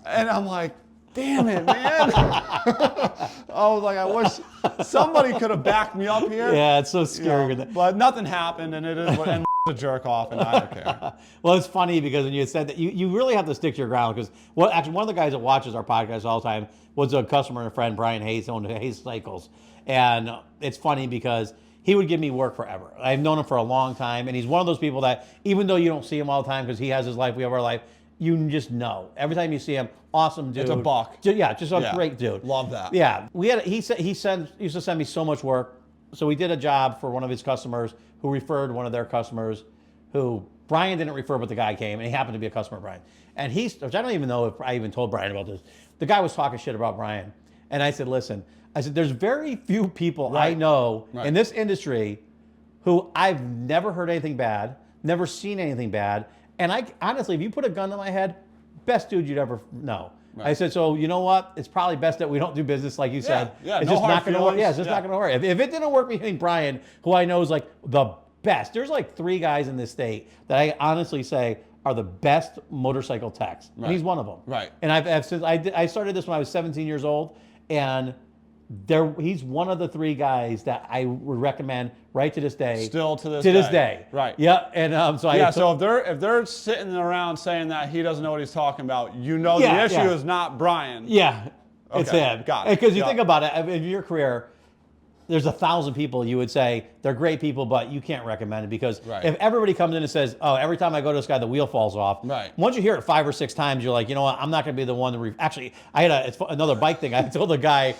And I'm like, damn it, man. I was like, I wish somebody could have backed me up here. Yeah, it's so scary. You know, but nothing happened, and it is what, and a jerk off, and I don't care. Well, it's funny because when you said that, you really have to stick to your ground because, well, actually, one of the guys that watches our podcast all the time was a customer and a friend, Brian Hayes, owned Hayes Cycles. And it's funny because he would give me work forever. I've known him for a long time, and he's one of those people that, even though you don't see him all the time because he has his life, we have our life, you just know. Every time you see him, awesome dude. It's a buck. Just a great dude. Love that. Yeah. He used to send me so much work. So we did a job for one of his customers who referred one of their customers who Brian didn't refer, but the guy came, and he happened to be a customer of Brian. And which I don't even know if I even told Brian about this. The guy was talking shit about Brian. And I said, listen, there's very few people I know in this industry who I've never heard anything bad, never seen anything bad. And I honestly, if you put a gun to my head, best dude you'd ever know. Right. I said, so you know what? It's probably best that we don't do business like you said. Yeah, it's no just hard not going to work. Yeah, it's just yeah. not going to work. If it didn't work between Brian, who I know is like the best. There's like 3 guys in this state that I honestly say are the best motorcycle techs. Right. And he's one of them. Right. And I've since I started this when I was 17 years old, and he's one of the 3 guys that I would recommend right to this day. Still to this day. Right. Yeah. And so so if they're sitting around saying that he doesn't know what he's talking about, the issue is not Brian. Yeah. Okay. It's him. Got it. Because you think about it, in your career, there's 1,000 people you would say they're great people, but you can't recommend it because if everybody comes in and says, "Oh, every time I go to this guy, the wheel falls off." Right. Once you hear it 5 or 6 times, you're like, you know what? I'm not going to be the one to. Actually, I had it's another bike thing. I told the guy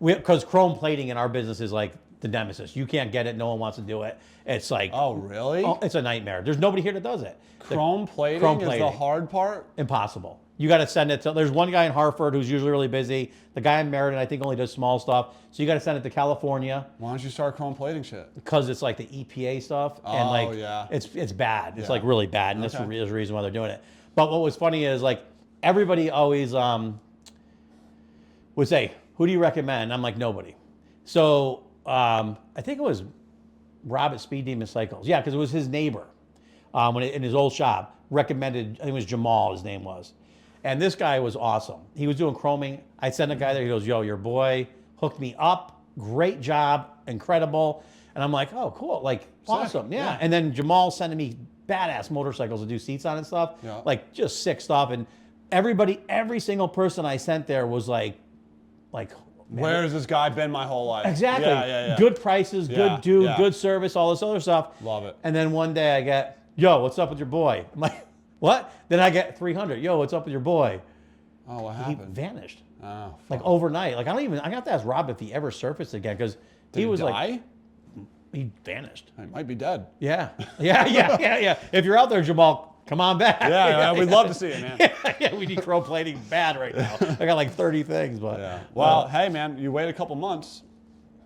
because chrome plating in our business is like the nemesis. You can't get it. No one wants to do it. It's like, oh really? Oh, it's a nightmare. There's nobody here that does it. Chrome plating is the hard part. Impossible. You got to send it to. There's one guy in Hartford who's usually really busy. The guy in Meriden, I think, only does small stuff. So you got to send it to California. Why don't you start chrome plating shit? Because it's like the EPA stuff, and it's bad. It's like really bad, and that's the reason why they're doing it. But what was funny is like everybody always would say, "Who do you recommend?" I'm like, nobody. So I think it was Rob at Speed Demon Cycles. Yeah, because it was his neighbor in his old shop recommended. I think it was Jamal. His name was. And this guy was awesome. He was doing chroming. I sent a guy there. He goes, "Yo, your boy hooked me up. Great job. Incredible." And I'm like, "Oh, cool. Like, awesome. Yeah." And then Jamal sending me badass motorcycles to do seats on and stuff. Yeah. Like, just sick stuff. And every single person I sent there was like, man, where's this guy been my whole life? Exactly. Yeah. Good prices, good dude, good service, all this other stuff. Love it. And then one day I get, "Yo, what's up with your boy?" I'm like, "What?" Then I get 300. "Yo, what's up with your boy?" Oh, what happened? He vanished. Oh, like overnight. Like I have to ask Rob if he ever surfaced again because he was like, he vanished. He might be dead. Yeah. If you're out there, Jamal, come on back. Yeah, we'd love to see it, man. Yeah, we need chrome plating bad right now. I got like 30 things, but well, hey man, you wait a couple months.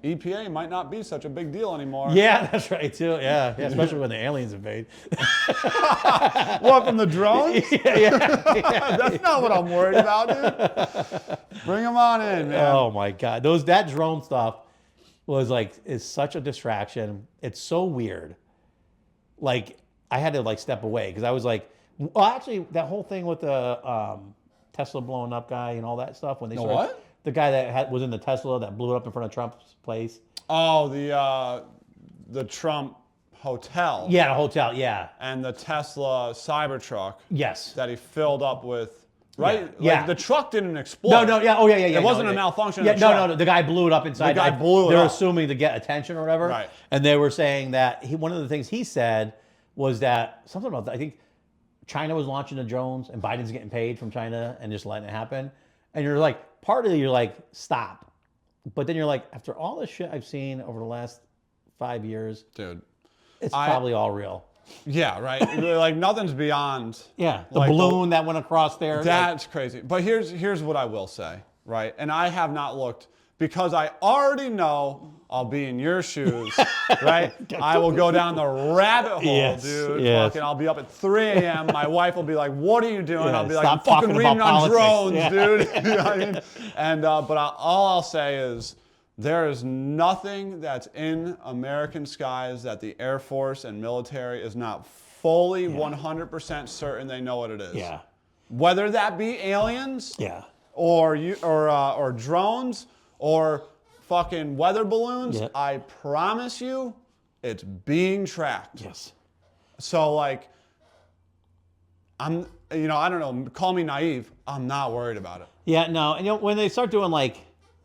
EPA might not be such a big deal anymore. Yeah, that's right too. Yeah, especially when the aliens invade. What, from the drones? Yeah. That's not what I'm worried about, dude. Bring them on in, man. Oh my God, that drone stuff is such a distraction. It's so weird. Like I had to like step away because I was like, well, actually, that whole thing with the Tesla blowing up guy and all that stuff when they started. What? The guy that was in the Tesla that blew it up in front of Trump's place. Oh, the Trump hotel. Yeah, the hotel, yeah. And the Tesla Cybertruck. Yes. That he filled up with, right? Yeah. Like the truck didn't explode. No, yeah. Oh, yeah. It wasn't a malfunction. Yeah, no. The guy blew it up inside. The guy blew it up. They were assuming to get attention or whatever. Right. And they were saying that one of the things he said was that something about, I think China was launching the drones and Biden's getting paid from China and just letting it happen. And you're like, partly you're like, stop. But then you're like, after all the shit I've seen over the last 5 years, dude, it's probably all real. Yeah, right. Like nothing's beyond. Yeah, the balloon that went across there. That's crazy. But here's what I will say, right? And I have not looked because I already know I'll be in your shoes, right? I will go down the rabbit hole, dude. Yes. Fucking, I'll be up at 3 a.m. My wife will be like, "What are you doing?" I'll be like, "I'm stop fucking reading on drones, dude." Yeah. You know what I mean? And but all I'll say is there is nothing that's in American skies that the Air Force and military is not fully 100% certain they know what it is. Yeah. Whether that be aliens, or drones, or fucking weather balloons, I promise you, it's being tracked. Yes. So like, I don't know, call me naive. I'm not worried about it. Yeah, no. And when they start doing like,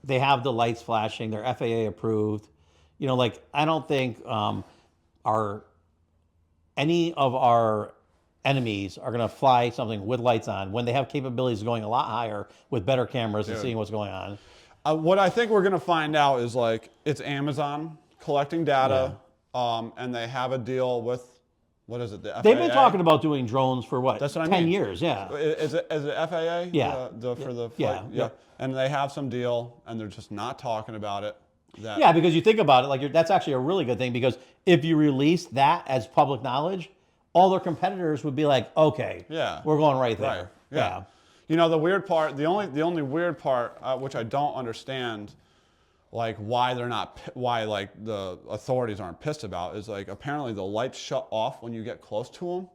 they have the lights flashing, they're FAA approved. Like I don't think any of our enemies are going to fly something with lights on when they have capabilities going a lot higher with better cameras and seeing what's going on. What I think we're going to find out is like it's Amazon collecting data, and they have a deal with what is it? The FAA? They've been talking about doing drones for what? That's what I 10 mean. years, yeah. Is it FAA? Yeah. For the flight? Yeah. Yeah. And they have some deal, and they're just not talking about it. Yeah, because you think about it, like that's actually a really good thing, because if you release that as public knowledge, all their competitors would be like, okay, yeah, we're going right there. Right. Yeah. You know, the weird part, the only weird part, which I don't understand, like why like the authorities aren't pissed about, is like apparently the lights shut off when you get close to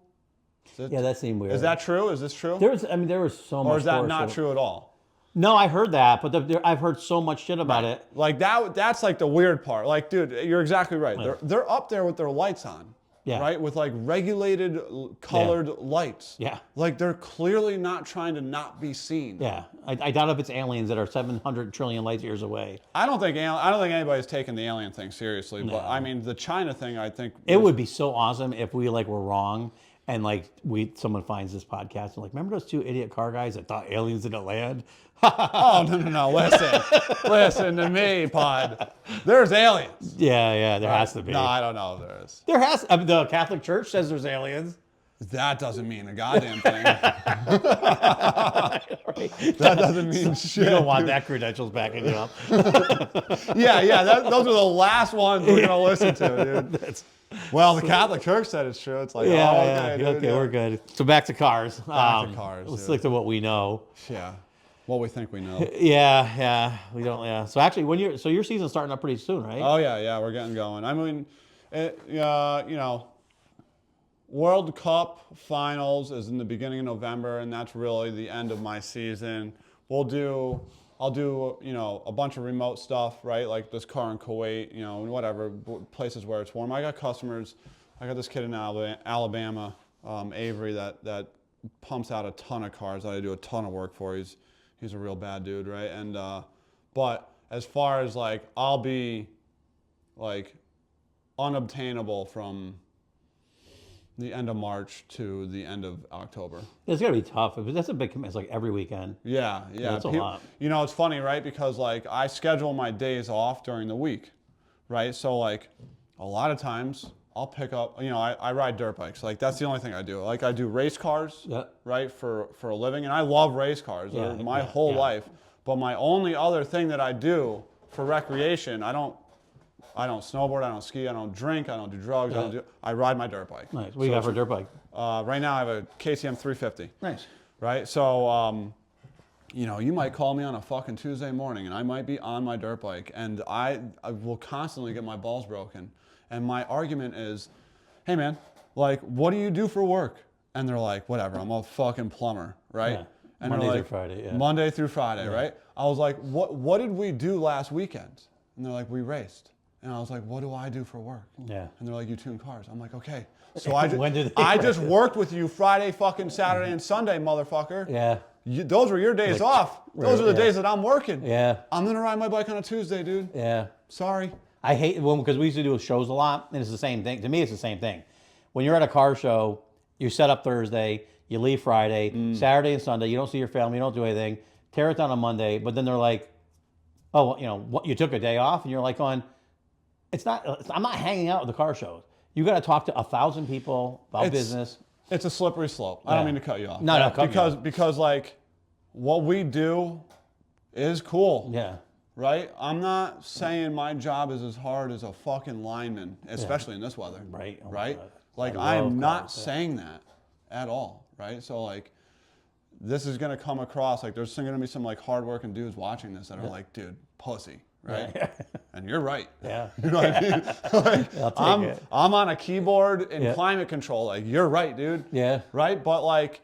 them. Yeah, that seemed weird. Is that true? Is this true? There was so much. Or is that not true at all? No, I heard that, but I've heard so much shit about it. Like that's like the weird part. Like, dude, you're exactly right. Yeah. They're up there with their lights on. Yeah. Right? With like regulated colored lights. Yeah. Like they're clearly not trying to not be seen. Yeah. I doubt if it's aliens that are 700 trillion light years away. I don't think anybody's taking the alien thing seriously, but I mean the China thing, I think it would be so awesome if we like were wrong, and like someone finds this podcast and like, remember those two idiot car guys that thought aliens didn't land? Oh, no. Listen to me, Pod. There's aliens. Yeah, there has to be. No, I don't know if there is. There has. I mean, the Catholic Church says there's aliens. That doesn't mean a goddamn thing. That doesn't mean shit. You don't want that credentials backing you up. Yeah. Those are the last ones we're gonna listen to, dude. Well, the Catholic Church said it's true. It's like, okay, we're good. So back to cars. Back to cars. Let's stick to what we know. Yeah. What we think we know. Yeah, we don't. Yeah. So actually, your season's starting up pretty soon, right? Oh yeah, we're getting going. I mean, you know, World Cup finals is in the beginning of November, and that's really the end of my season. I'll do, you know, a bunch of remote stuff, right? Like this car in Kuwait, you know, and whatever places where it's warm. I got customers. I got this kid in Alabama, Avery, that pumps out a ton of cars that I do a ton of work for. He's a real bad dude, right? And but as far as like, I'll be like unobtainable from the end of March to the end of October. It's gonna be tough. That's a big commitment. It's like every weekend. Yeah. That's a lot. You know, it's funny, right? Because like I schedule my days off during the week, right? So like a lot of times I'll pick up, you know, I ride dirt bikes. Like that's the only thing I do. Like I do race cars, right, for a living, and I love race cars my whole life. But my only other thing that I do for recreation, I don't snowboard, I don't ski, I don't drink, I don't do drugs, I ride my dirt bike. Nice. What do you got for a dirt bike? Right now I have a KTM 350. Nice. Right? So, you know, you might call me on a fucking Tuesday morning and I might be on my dirt bike and I will constantly get my balls broken. And my argument is, hey man, like, what do you do for work? And they're like, whatever, I'm a fucking plumber, right? Yeah. And Monday they're through like, Friday, yeah. Monday through Friday, right? I was like, what did we do last weekend? And they're like, we raced. And I was like, what do I do for work? Yeah. And they're like, you tune cars. I'm like, okay. So I I just worked with you Friday, fucking Saturday, and Sunday, motherfucker. Yeah. Those were your days off. Those are the days that I'm working. Yeah. I'm going to ride my bike on a Tuesday, dude. Yeah. Sorry. I hate because we used to do shows a lot, and it's the same thing. To me, it's the same thing. When you're at a car show, you set up Thursday, you leave Friday, Saturday and Sunday, you don't see your family, you don't do anything, tear it down on Monday, but then they're like, oh, well, you know, what, you took a day off, and you're like going, I'm not hanging out at the car shows. You got to talk to 1,000 people about business. It's a slippery slope. I don't mean to cut you off. No, because like what we do is cool. Yeah. Right? I'm not saying my job is as hard as a fucking lineman, especially in this weather. Right. Oh right? Like I am not saying that at all. Right? So like this is gonna come across like there's gonna be some like hardworking dudes watching this that are like, dude, pussy. Right? Yeah. And you're right. Yeah. You know what I mean? Like, I'm on a keyboard in climate control. Like, you're right, dude. Yeah. Right? But like,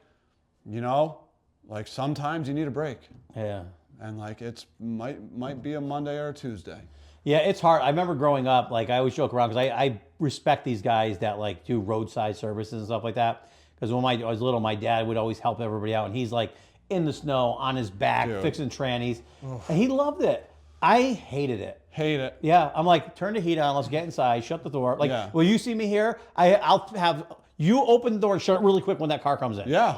you know, like sometimes you need a break. Yeah. And like it's might be a Monday or a Tuesday. Yeah, it's hard. I remember growing up, like I always joke around because I respect these guys that like do roadside services and stuff like that. Because when I was little, my dad would always help everybody out, and he's like in the snow on his back fixing trannies, and he loved it. I hated it. Hate it. Yeah, I'm like, turn the heat on. Let's get inside. Shut the door. Like, will you see me here? I'll have you open the door and shut it really quick when that car comes in. Yeah.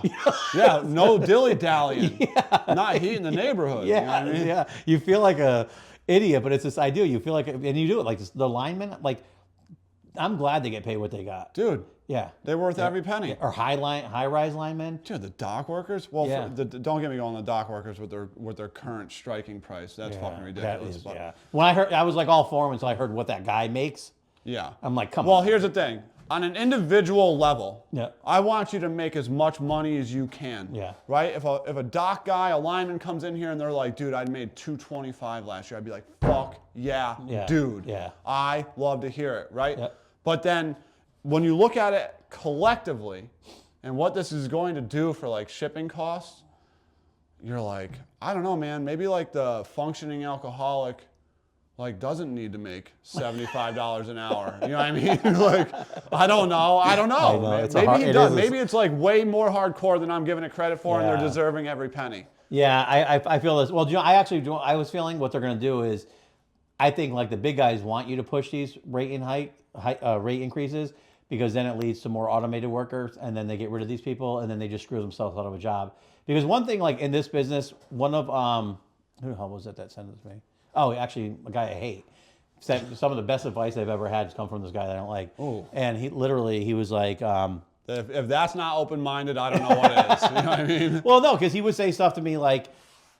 Yeah. No dilly dallying. Not heating the neighborhood. Yeah. You know what I mean? Yeah. You feel like a idiot, but it's this idea. You feel like, and you do it like the lineman. Like, I'm glad they get paid what they got. Dude, Yeah. they're worth every penny. Or high-rise linemen. Dude, the dock workers? Well, Yeah. don't get me going on the dock workers with their current striking price. That's fucking ridiculous. Yeah. When I was like all for him until I heard what that guy makes. Yeah. I'm like, come on. Well, here's the thing. On an individual level, Yeah. I want you to make as much money as you can. Yeah. Right? If a dock guy, a lineman comes in here and they're like, dude, I made $225 last year, I'd be like, fuck yeah, dude. Yeah. I love to hear it, right? Yep. But then when you look at it collectively and what this is going to do for like shipping costs, you're like, I don't know, man, maybe like the functioning alcoholic like doesn't need to make $75 an hour. You know what I mean? Like, I don't know. Maybe he does. Maybe it's like way more hardcore than I'm giving it credit for, and they're deserving every penny. Yeah, I feel this. Well, I was feeling what they're going to do is, I think like the big guys want you to push these rate increases, because then it leads to more automated workers, and then they get rid of these people, and then they just screw themselves out of a job. Because one thing, like in this business, one of who the hell was it that sent it to me? Oh, actually, a guy I hate. Said some of the best advice I've ever had has come from this guy that I don't like. Ooh. And he was like, if that's not open-minded, I don't know what is. You know what I mean? Well, no, because he would say stuff to me like,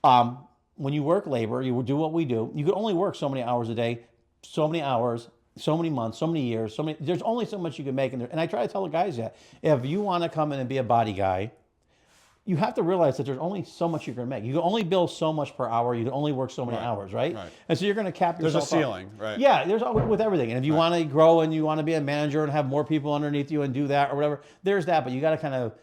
when you work labor, you do what we do. You can only work so many hours a day, so many hours, so many months, so many years, there's only so much you can make. And I try to tell the guys that if you want to come in and be a body guy, you have to realize that there's only so much you're going to make. You can only bill so much per hour. You can only work so many hours, right? And so you're going to cap yourself. There's a ceiling, right? Yeah, there's with everything. And if you want to grow and you want to be a manager and have more people underneath you and do that or whatever, there's that. But you got to kind of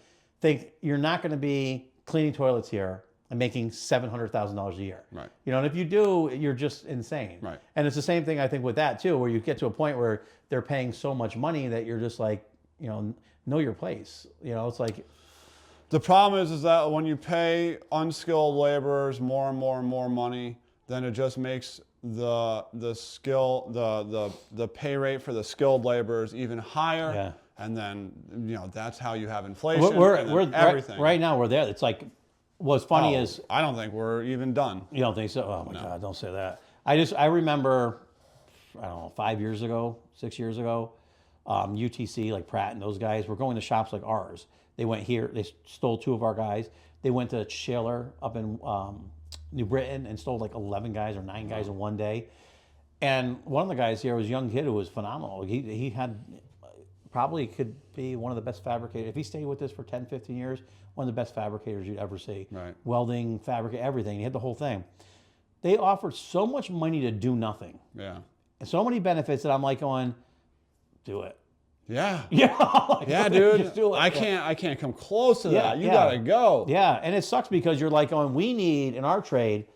think you're not going to be cleaning toilets here and making $700,000 a year. Right. You know, and if you do, you're just insane. Right. And it's the same thing I think with that too, where you get to a point where they're paying so much money that you're just like, you know your place. You know, it's like. The problem is that when you pay unskilled laborers more and more and more money, then it just makes the pay rate for the skilled laborers even higher. Yeah. And then, you know, that's how you have inflation. We're everything. Right now we're there. It's like, what's funny is I don't think we're even done. You don't think so? Oh my God, don't say that. I remember, I don't know, 6 years ago, UTC, like Pratt and those guys were going to shops like ours. They went here, they stole 2 of our guys. They went to Shaler up in New Britain and stole like 11 guys or 9 guys in one day. And one of the guys here was a young kid who was phenomenal. He had probably could be one of the best fabricators. If he stayed with us for 10, 15 years, one of the best fabricators you'd ever see. Right. Welding, everything. He had the whole thing. They offered so much money to do nothing. Yeah. And so many benefits that I'm like going, do it. Yeah. Yeah. Like, yeah, dude. I can't come close to that. You gotta go. Yeah. And it sucks because you're like going, we need in our trade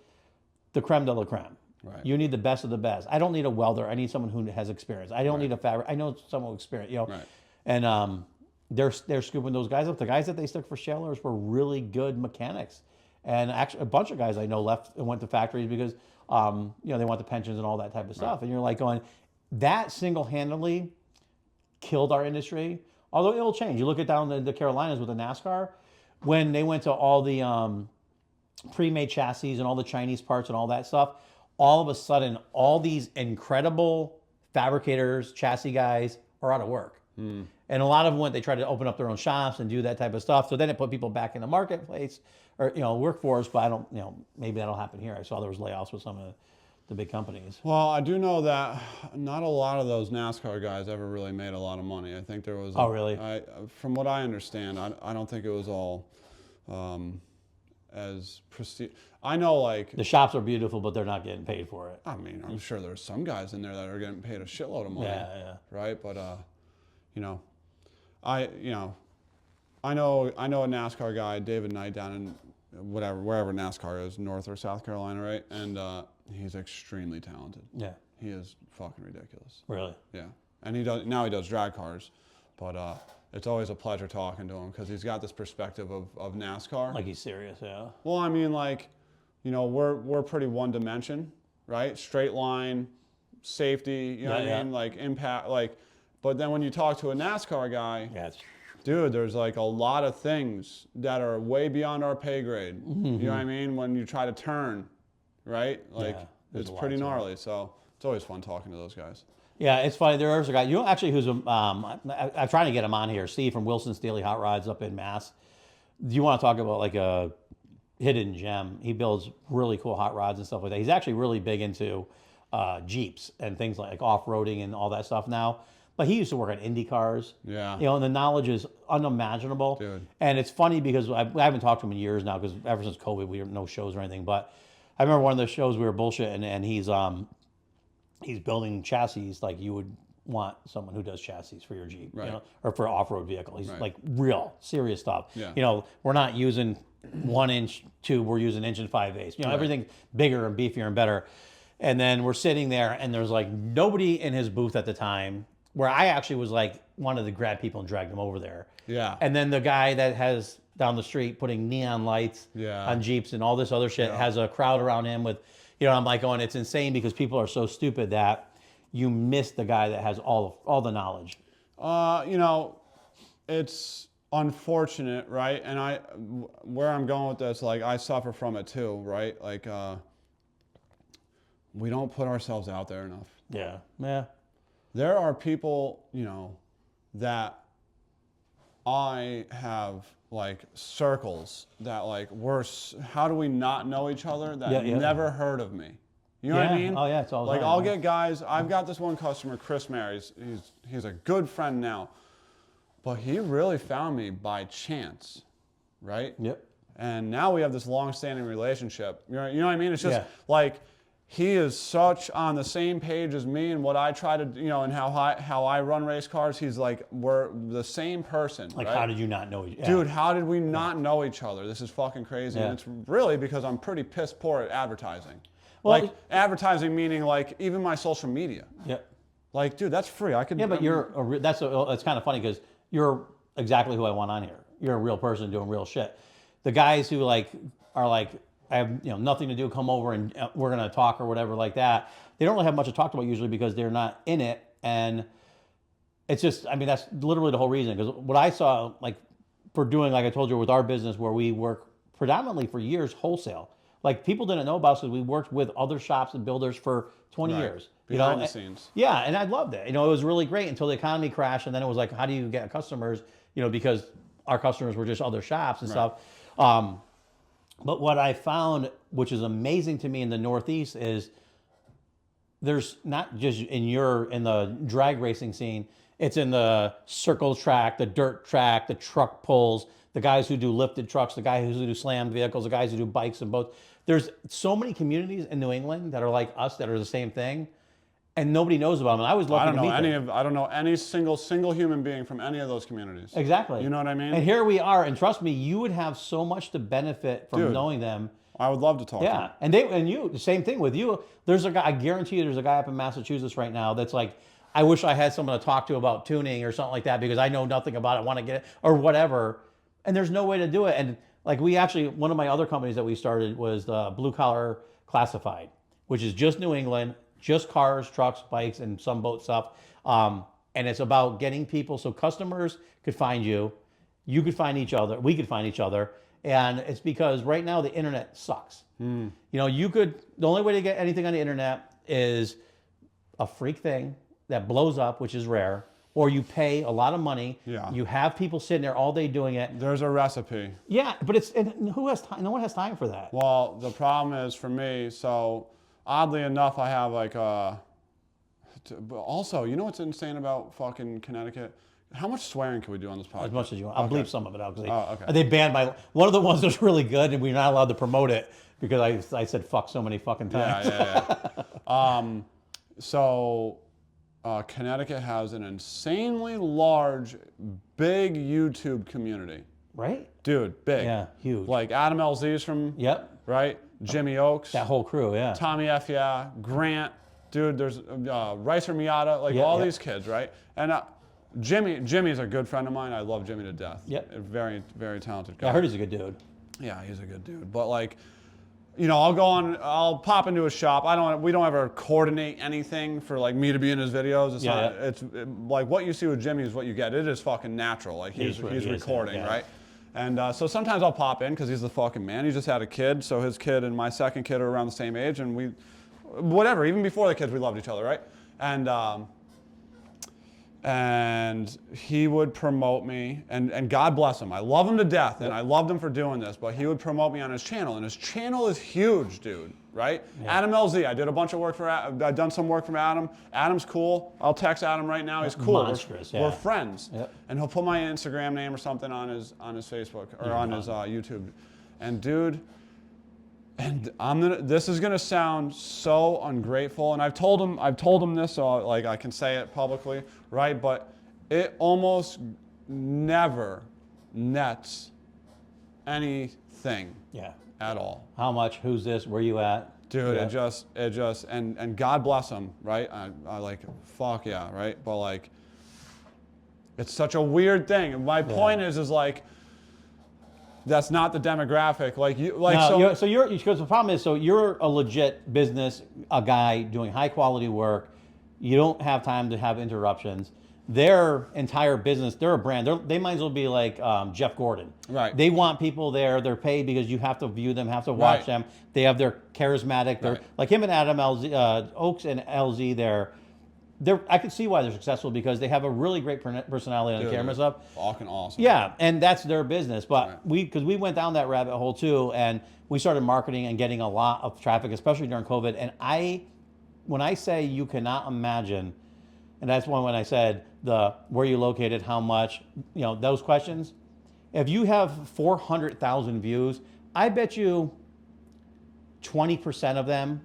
the creme de la creme. Right. You need the best of the best. I don't need a welder. I need someone who has experience. I don't need a fabric. I know someone with experience. You know. Right. And they're scooping those guys up. The guys that they stuck for Shellers were really good mechanics. And actually, a bunch of guys I know left and went to factories because they want the pensions and all that type of stuff. And you're like going, that single-handedly killed our industry. Although it'll change. You look at down the Carolinas with the NASCAR, when they went to all the pre-made chassis and all the Chinese parts and all that stuff, all of a sudden, all these incredible fabricators, chassis guys are out of work. Mm. And a lot of them they tried to open up their own shops and do that type of stuff. So then it put people back in the marketplace or, workforce, but I don't, maybe that'll happen here. I saw there was layoffs with some of the big companies. Well, I do know that not a lot of those NASCAR guys ever really made a lot of money. I think there was. Oh, really? From what I understand, I don't think it was all as prestige. I know, like the shops are beautiful, but they're not getting paid for it. I mean, I'm sure there's some guys in there that are getting paid a shitload of money. Yeah. Right, but I know a NASCAR guy, David Knight, down in wherever NASCAR is, North or South Carolina, right? And he's extremely talented. Yeah. He is fucking ridiculous. Really? Yeah. And he does drag cars, but it's always a pleasure talking to him because he's got this perspective of NASCAR. Like he's serious, yeah. Well, I mean, like, we're pretty one dimension, right? Straight line, safety, you know what I mean? Like impact, like. But then when you talk to a NASCAR guy, dude, there's like a lot of things that are way beyond our pay grade. Mm-hmm. You know what I mean? When you try to turn, right? Like it's pretty gnarly. So it's always fun talking to those guys. Yeah, it's funny. There's a guy, actually, who's I'm trying to get him on here. Steve from Wilson's Daily Hot Rods up in Mass. Do you want to talk about like a hidden gem? He builds really cool hot rods and stuff like that. He's actually really big into Jeeps and things like off-roading and all that stuff now. But he used to work on Indy cars. Yeah. And the knowledge is unimaginable. Dude. And it's funny because I haven't talked to him in years now because ever since COVID, we have no shows or anything. But I remember one of the shows we were bullshitting, and he's building chassis like you would want someone who does chassis for your Jeep, Right. or for an off-road vehicle. He's Right. like real serious stuff. Yeah. We're not using 1-inch tube, we're using 1.5 inch. Right. Everything's bigger and beefier and better. And then we're sitting there, and there's like nobody in his booth at the time, where I actually was like wanted to grab people and drag them over there. Yeah. And then the guy that has down the street putting neon lights on Jeeps and all this other shit has a crowd around him with, I'm like going, it's insane because people are so stupid that you miss the guy that has all the knowledge. It's unfortunate, right? And where I'm going with this, like I suffer from it too, right? Like we don't put ourselves out there enough. Yeah. Yeah. There are people, that I have like circles that like how do we not know each other that never heard of me? You know what I mean? Oh yeah, it's all like I'll get guys. I've got this one customer, Chris Marys. He's a good friend now, but he really found me by chance, right? Yep. And now we have this long-standing relationship. You know what I mean? It's just like he is such on the same page as me and what I try to, and how I run race cars. He's like, we're the same person. Like, right? how did you not know each other? Dude, how did we not know each other? This is fucking crazy. And it's really because I'm pretty piss poor at advertising. Well, like advertising meaning like even my social media. Yep. Like, dude, that's free. I could. Yeah, but it's kind of funny because you're exactly who I want on here. You're a real person doing real shit. The guys who are like, I have nothing to do, come over and we're gonna talk or whatever like that. They don't really have much to talk about usually because they're not in it, and it's just that's literally the whole reason. Because what I saw for doing, like I told you, with our business where we work predominantly for years wholesale. Like people didn't know about us because we worked with other shops and builders for 20 years. Behind the scenes. Yeah, and I loved it. It was really great until the economy crashed, and then it was like, how do you get customers? Because our customers were just other shops and stuff. But what I found, which is amazing to me in the Northeast, is there's not just in the drag racing scene. It's in the circle track, the dirt track, the truck pulls, the guys who do lifted trucks, the guys who do slammed vehicles, the guys who do bikes and boats. There's so many communities in New England that are like us that are the same thing, and nobody knows about them. And I was lucky to meet them. I don't know any single human being from any of those communities. Exactly. You know what I mean? And here we are, and trust me, you would have so much to benefit from knowing them. I would love to talk to them. And you, the same thing with you. There's a guy, I guarantee you there's a guy up in Massachusetts right now that's like, I wish I had someone to talk to about tuning or something like that because I know nothing about it, want to get it, or whatever. And there's no way to do it. And like one of my other companies that we started was the Blue Collar Classified, which is just New England, just cars, trucks, bikes, and some boat stuff. And it's about getting people so customers could find you, you could find each other, we could find each other. And it's because right now the internet sucks. The only way to get anything on the internet is a freak thing that blows up, which is rare, or you pay a lot of money. Yeah. You have people sitting there all day doing it. There's a recipe. Yeah, but who has time? No one has time for that. Well, the problem is for me, so oddly enough, I have but also, you know what's insane about fucking Connecticut? How much swearing can we do on this podcast? As much as you want. I'll bleep some of it out because okay. they banned one of the ones that's really good, and we're not allowed to promote it because I said fuck so many fucking times. Connecticut has an insanely large, big YouTube community. Right? Dude, big. Yeah, huge. Like Adam LZ's from, right? Jimmy Oaks. That whole crew, yeah. Tommy F. Yeah, Grant. Dude, there's Ricer Miata, all these kids, right? And Jimmy's a good friend of mine. I love Jimmy to death. Yep. A very, very talented guy. I heard he's a good dude. Yeah, he's a good dude. But I'll pop into a shop. We don't ever coordinate anything for me to be in his videos. It's like what you see with Jimmy is what you get. It is fucking natural. Like he's recording, right? And so sometimes I'll pop in because he's the fucking man. He just had a kid, so his kid and my second kid are around the same age, and even before the kids, we loved each other, right? And And he would promote me, and God bless him. I love him to death, and I loved him for doing this, but he would promote me on his channel, and his channel is huge, dude, right? Yeah. Adam LZ, I did a bunch of work for, I've done some work from Adam. Adam's cool. I'll text Adam right now. He's cool. Monstrous, we're friends. Yep. And he'll put my Instagram name or something on his Facebook, or on his YouTube. And dude, and this is gonna sound so ungrateful, and I've told him this, so like I can say it publicly, right? But it almost never nets anything at all. How much? Who's this? Where you at? Dude, it just, and God bless him, right? I like, fuck yeah, right? But like, it's such a weird thing. And my point is like, that's not the demographic. Like you, like no, because the problem is, so you're a legit business, a guy doing high quality work. You don't have time to have interruptions. Their entire business, they're a brand. They might as well be like Jeff Gordon. Right. They want people there. They're paid because you have to view them, have to watch them. They have their charismatic. They're like him and Adam LZ, Oaks and LZ. I can see why they're successful because they have a really great personality on the camera stuff. Fucking awesome. Yeah, and that's their business. But because we went down that rabbit hole too, and we started marketing and getting a lot of traffic, especially during COVID. And when I say you cannot imagine, and that's when I said where you located, how much, those questions. If you have 400,000 views, I bet you 20% of them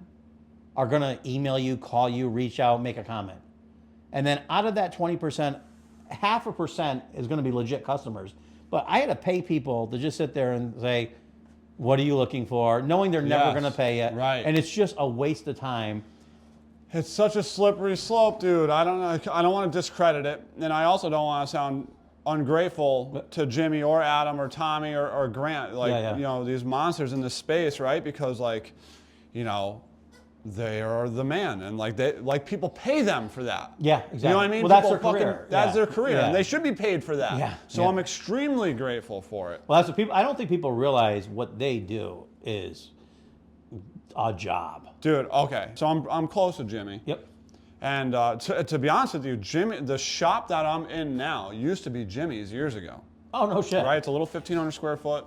are going to email you, call you, reach out, make a comment. And then out of that 20%, 0.5% is going to be legit customers. But I had to pay people to just sit there and say, what are you looking for? Knowing they're never going to pay it. Right. And it's just a waste of time. It's such a slippery slope, dude. I don't want to discredit it. And I also don't want to sound ungrateful to Jimmy or Adam or Tommy or Grant. Like, these monsters in this space, right? Because like, they are the man, and people pay them for that. Yeah, exactly. You know what I mean? Well, that's their career. That's their career, and they should be paid for that. Yeah. So I'm extremely grateful for it. Well, that's what people. I don't think people realize what they do is a job. Dude, okay. So I'm close to Jimmy. Yep. And to be honest with you, Jimmy, the shop that I'm in now used to be Jimmy's years ago. Oh, no shit. Right? It's a little 1,500 square foot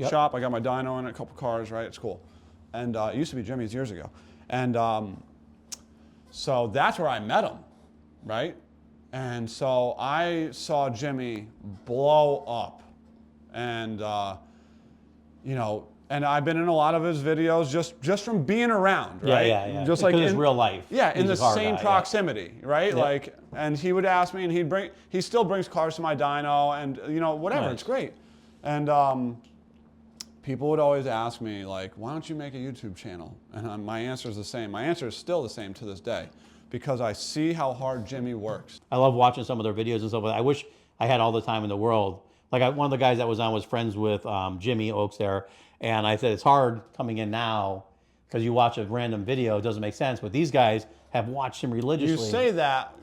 shop. I got my dyno in it, a couple cars, right? It's cool. And it used to be Jimmy's years ago. And so that's where I met him, right? And so I saw Jimmy blow up. And, and I've been in a lot of his videos just from being around, right? Yeah. Just because like it's real life. Yeah, in the same guy, proximity, right? Yeah. Like, and he would ask me, and he still brings cars to my dyno, and whatever, It's great. And people would always ask me, like, why don't you make a YouTube channel? And my answer is the same. My answer is still the same to this day, because I see how hard Jimmy works. I love watching some of their videos and stuff. I wish I had all the time in the world. Like one of the guys that was on was friends with Jimmy Oaks there. And I said, it's hard coming in now because you watch a random video, it doesn't make sense. But these guys have watched him religiously.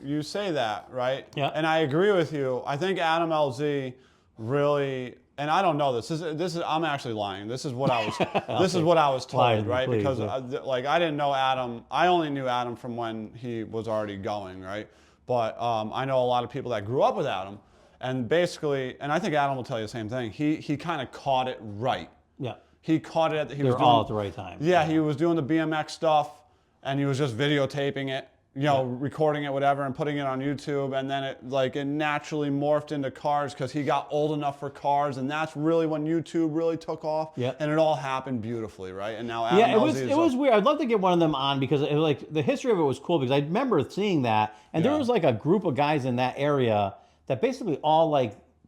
You say that, right? Yeah. And I agree with you. I think Adam LZ really, and I don't know this is I'm actually lying. This is what I was this is what I was told, right? Please, because I didn't know Adam. I only knew Adam from when he was already going, right? But I know a lot of people that grew up with Adam, and basically, and I think Adam will tell you the same thing. He kind of caught it right. Yeah. He caught it. They were all at the right time. Yeah, he was doing the BMX stuff, and he was just videotaping it, recording it, whatever, and putting it on YouTube. And then it naturally morphed into cars because he got old enough for cars, and that's really when YouTube really took off. Yeah. And it all happened beautifully, right? And now Adam it was weird. I'd love to get one of them on because the history of it was cool because I remember seeing that, and there was a group of guys in that area that basically all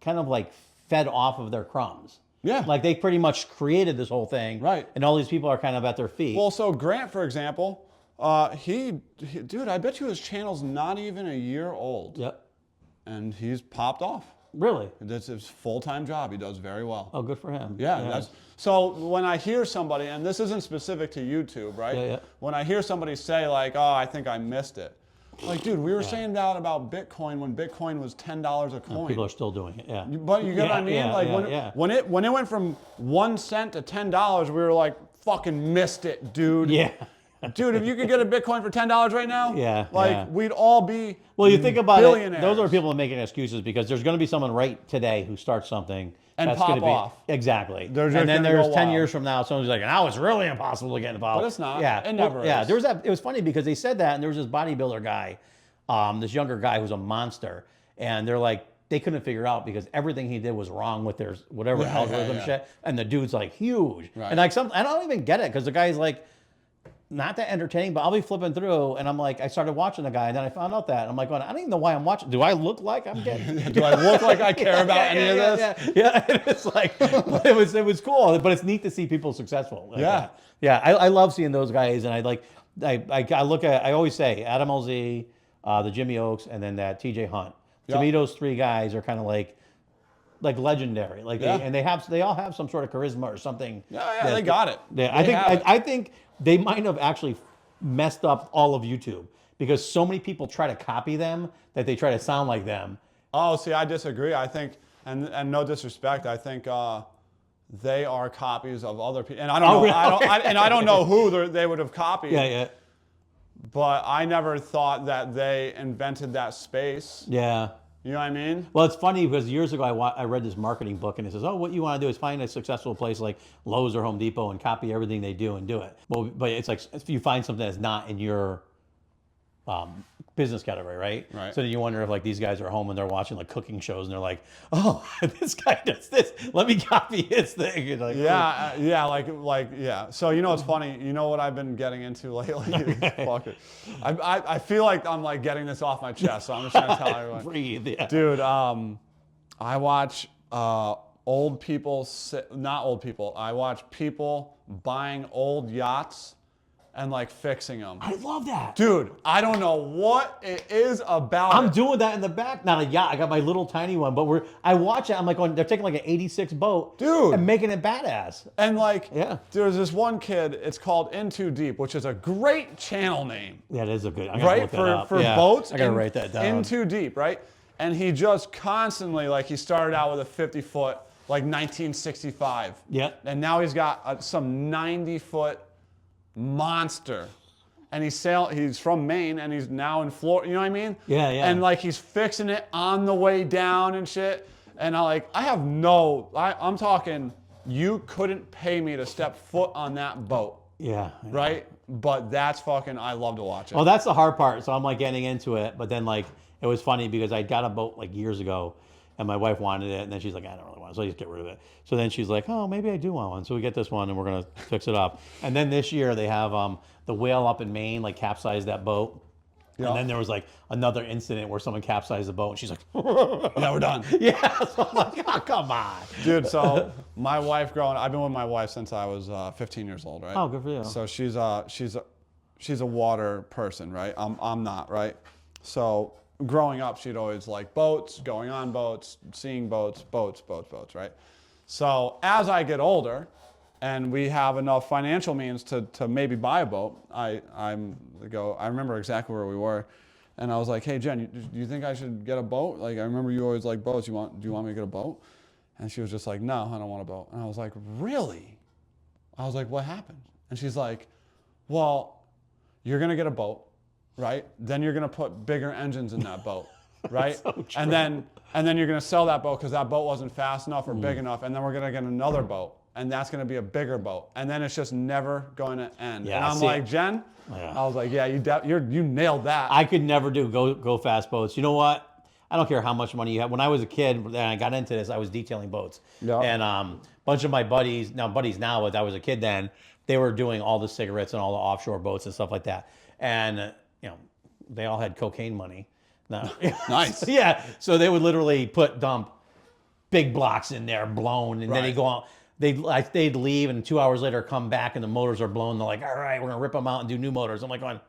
kind of fed off of their crumbs. Yeah. Like they pretty much created this whole thing. Right. And all these people are kind of at their feet. Well, so Grant, for example, dude, I bet you his channel's not even a year old. Yep. And he's popped off. Really? That's his full-time job. He does very well. Oh, good for him. Yeah. So when I hear somebody, and this isn't specific to YouTube, right? Yeah. When I hear somebody say I think I missed it. Like, dude, we were saying that about Bitcoin when Bitcoin was $10 a coin. People are still doing it, yeah. But you get what I mean? When it went from 1 cent to $10, we were like, fucking missed it, dude. Yeah. Dude, if you could get a Bitcoin for $10 right now, we'd all be Well, you think about billionaires. it, those are people making excuses because there's going to be someone right today who starts something and that's pop going to be off. Exactly. And then there's 10 years from now, someone's like, "Oh, it's really impossible to get involved." But it's not. Yeah, It never is. Yeah, there was that. It was funny because they said that, and there was this bodybuilder guy, this younger guy who's a monster, and they're like, they couldn't figure out because everything he did was wrong with their whatever algorithm shit, and the dude's like huge, and like I don't even get it because the guy's like. Not that entertaining, but I'll be flipping through, and I'm like, I started watching the guy, and then I found out that I'm like, going, I don't even know why I'm watching. Do I look like I'm getting? Do I look like I care about any of this? Yeah. It's like, it was cool, but it's neat to see people successful. Like that. I love seeing those guys, and I look at, I always say Adam LZ, the Jimmy Oaks, and then that TJ Hunt. To me, those three guys are kind of like legendary. Like they all have some sort of charisma or something. Yeah, they got it. I think they might have actually messed up all of YouTube because so many people try to copy them that they try to sound like them. Oh, see, I disagree. I think, and no disrespect, I think they are copies of other people. And I don't know, really? I don't know who they would have copied. Yeah. But I never thought that they invented that space. Yeah. You know what I mean? Well, it's funny because years ago I read this marketing book and it says, oh, what you want to do is find a successful place like Lowe's or Home Depot and copy everything they do and do it. Well, but it's like if you find something that's not in your business category, right? So then you wonder if like these guys are home and they're watching like cooking shows and they're like, oh, this guy does this. Let me copy his thing. You're like, yeah. So you know what's funny? You know what I've been getting into lately? Fuck it. I feel like I'm like getting this off my chest, so I'm just gonna tell everyone. Breathe, yeah. Dude, I watch old people, not old people. I watch people buying old yachts and like fixing them. I love that. Dude, I don't know what it is about I'm doing that in the back. Not a yacht. I got my little tiny one, but I watch it. I'm like, they're taking like an 86 boat. Dude. And making it badass. And like, there's this one kid, it's called In Too Deep, which is a great channel name. Yeah, it is a good, I gotta look that up. For boats. I gotta write that down. In Too Deep, right? And he just constantly, like he started out with a 50-foot, like 1965. Yeah. And now he's got some 90-foot monster, and he's from Maine, and he's now in Florida. You know what I mean? Yeah. And like he's fixing it on the way down and shit. And I'm talking, you couldn't pay me to step foot on that boat. Yeah. Right? But that's fucking, I love to watch it. Well, that's the hard part. So I'm like getting into it, but then like it was funny because I got a boat like years ago. And my wife wanted it, and then she's like, I don't really want it, so I just get rid of it. So then she's like, oh, maybe I do want one. So we get this one, and we're going to fix it up. And then this year, they have the whale up in Maine, like, capsized that boat. Yeah. And then there was, like, another incident where someone capsized the boat, and she's like, yeah, we're done. Yeah, so I'm like, oh, come on. Dude, so my wife I've been with my wife since I was 15 years old, right? Oh, good for you. So she's a water person, right? I'm not, right? So growing up, she'd always like boats, going on boats, seeing boats, right? So as I get older and we have enough financial means to maybe buy a boat, I remember exactly where we were, and I was like, hey, Jen, do you think I should get a boat? Like, I remember you always like boats. Do you want me to get a boat? And she was just like, no, I don't want a boat. And I was like, really? I was like, what happened? And she's like, well, you're going to get a boat. Right? Then you're going to put bigger engines in that boat, right? So and then you're going to sell that boat because that boat wasn't fast enough or big enough, and then we're going to get another boat, and that's going to be a bigger boat, and then it's just never going to end. Yeah, and I'm like, Jen, I was like, yeah, you nailed that. I could never do go fast boats. You know what? I don't care how much money you have. When I was a kid and I got into this, I was detailing boats, and a bunch of my buddies now, but I was a kid then. They were doing all the cigarettes and all the offshore boats and stuff like that, and they all had cocaine money. No. Nice. Yeah. So they would literally dump big blocks in there, blown, and then they go out. They'd leave, and 2 hours later come back, and the motors are blown. They're like, all right, we're gonna rip them out and do new motors. I'm like, that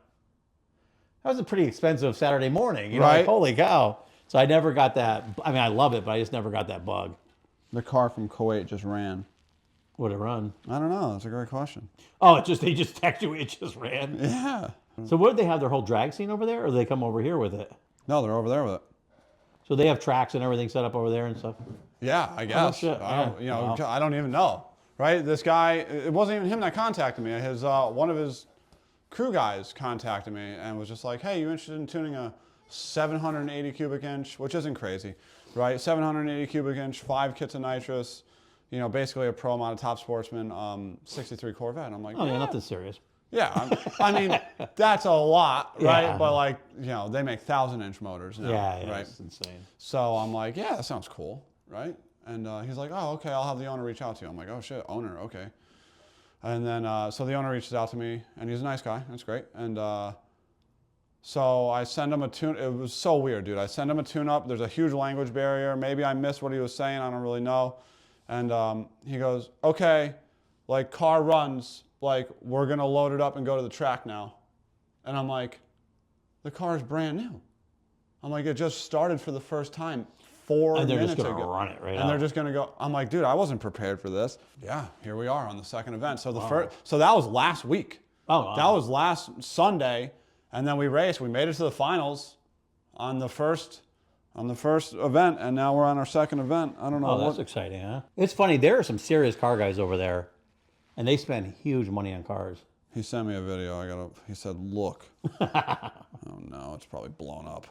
was a pretty expensive Saturday morning. You know, like, holy cow. So I never got that. I mean, I love it, but I just never got that bug. The car from Kuwait just ran. Would it run? I don't know. That's a great question. Oh, they just text you. It just ran. Yeah. So what, do they have their whole drag scene over there, or do they come over here with it? No, they're over there with it. So they have tracks and everything set up over there and stuff? Yeah, I guess. I don't even know. Right? This guy, it wasn't even him that contacted me. One of his crew guys contacted me and was just like, hey, you interested in tuning a 780 cubic inch, which isn't crazy, right? 780 cubic inch, 5 kits of nitrous, you know, basically a pro model top sportsman, 63 Corvette. And I'm like, Oh, yeah, nothing serious. yeah, I mean, that's a lot, right? Yeah. But like, you know, they make 1,000-inch motors now, Yeah, right? it's insane. So I'm like, yeah, that sounds cool, right? And he's like, oh, okay, I'll have the owner reach out to you. I'm like, oh shit, owner, okay. And then, so the owner reaches out to me, and he's a nice guy, that's great. And so I send him a tune, it was so weird, dude. I send him a tune-up, there's a huge language barrier, maybe I missed what he was saying, I don't really know. And he goes, okay, like car runs, like we're gonna load it up and go to the track now. And I'm like, the car's brand new. I'm like, it just started for the first time 4 minutes ago. And they're just gonna run it right And out. they're just gonna go, I'm like, dude, I wasn't prepared for this. Yeah, here we are on the second event. So the first, so that was last week. Oh, wow. That was last Sunday. And then we raced, we made it to the finals on the first event, and now we're on our second event. I don't know. Oh, that's exciting, huh? It's funny, there are some serious car guys over there, and they spend huge money on cars. He sent me a video. He said, look. Oh no, it's probably blown up.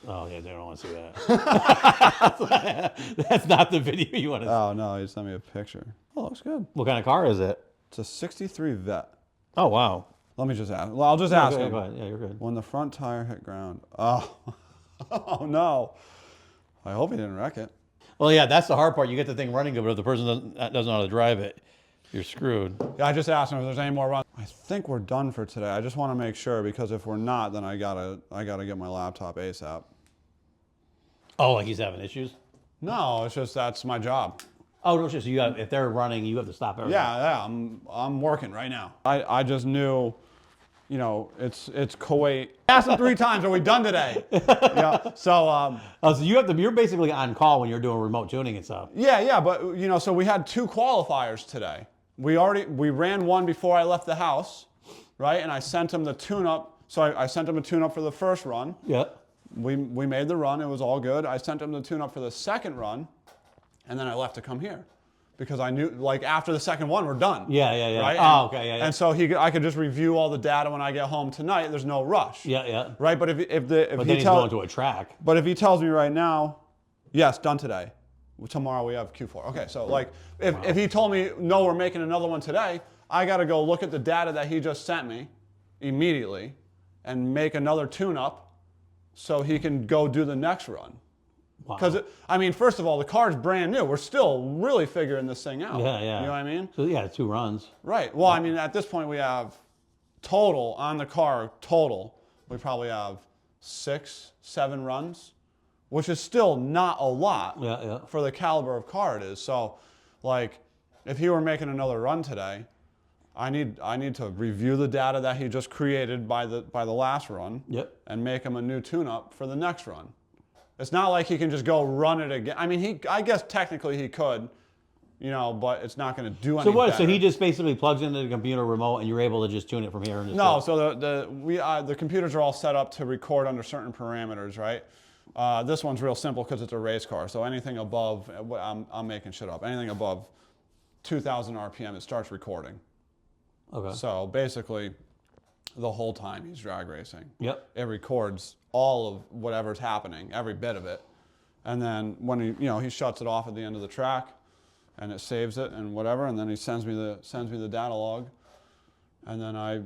Oh, yeah, they don't want to see that. That's not the video you want to see. Oh no, he sent me a picture. Oh, looks good. What kind of car is it? It's a 63 Vet. Oh, wow. Let me just ask. Well, I'll just ask him. Go ahead. Yeah, you're good. When the front tire hit ground. Oh, oh no. I hope he didn't wreck it. Well, yeah, that's the hard part. You get the thing running good, but if the person doesn't know how to drive it, you're screwed. Yeah, I just asked him if there's any more runs. I think we're done for today. I just want to make sure, because if we're not, then I gotta get my laptop ASAP. Oh, like he's having issues? No, it's just that's my job. Oh, no, it's just if they're running, you have to stop everything. Yeah, I'm working right now. I just knew, you know, it's Kuwait. Asked him 3 times, are we done today? Yeah. So Oh, so you're basically on call when you're doing remote tuning and stuff. yeah, but you know, so we had 2 qualifiers today. We ran one before I left the house, right? And I sent him the tune-up. So I sent him a tune-up for the first run. Yeah. We made the run, it was all good. I sent him the tune-up for the second run, and then I left to come here. Because I knew, like, after the second one, we're done. Yeah. Right? Oh, okay, yeah. And so I could just review all the data when I get home tonight. There's no rush. Yeah. Right? But if But then he's going to a track. But if he tells me right now, yes, done today. Tomorrow we have Q4. Okay, so like, if he told me, no, we're making another one today, I got to go look at the data that he just sent me immediately and make another tune-up so he can go do the next run. Wow. Because, I mean, first of all, the car's brand new. We're still really figuring this thing out. Yeah. You know what I mean? So, yeah, 2 runs. Right. Well, I mean, at this point, we have total, on the car, we probably have 6, 7 runs, which is still not a lot for the caliber of car it is. So, like, if he were making another run today, I need to review the data that he just created by the last run and make him a new tune-up for the next run. It's not like he can just go run it again. I mean, I guess technically he could, you know, but it's not going to do anything. So what? Better. So he just basically plugs into the computer remote, and you're able to just tune it from here. And just no. So the computers are all set up to record under certain parameters, right? This one's real simple because it's a race car. So anything above, I'm making shit up. Anything above 2,000 RPM, it starts recording. Okay. So basically, the whole time he's drag racing. Yep. It records all of whatever's happening, every bit of it. And then when he shuts it off at the end of the track, and it saves it and whatever, and then he sends me the data log, and then I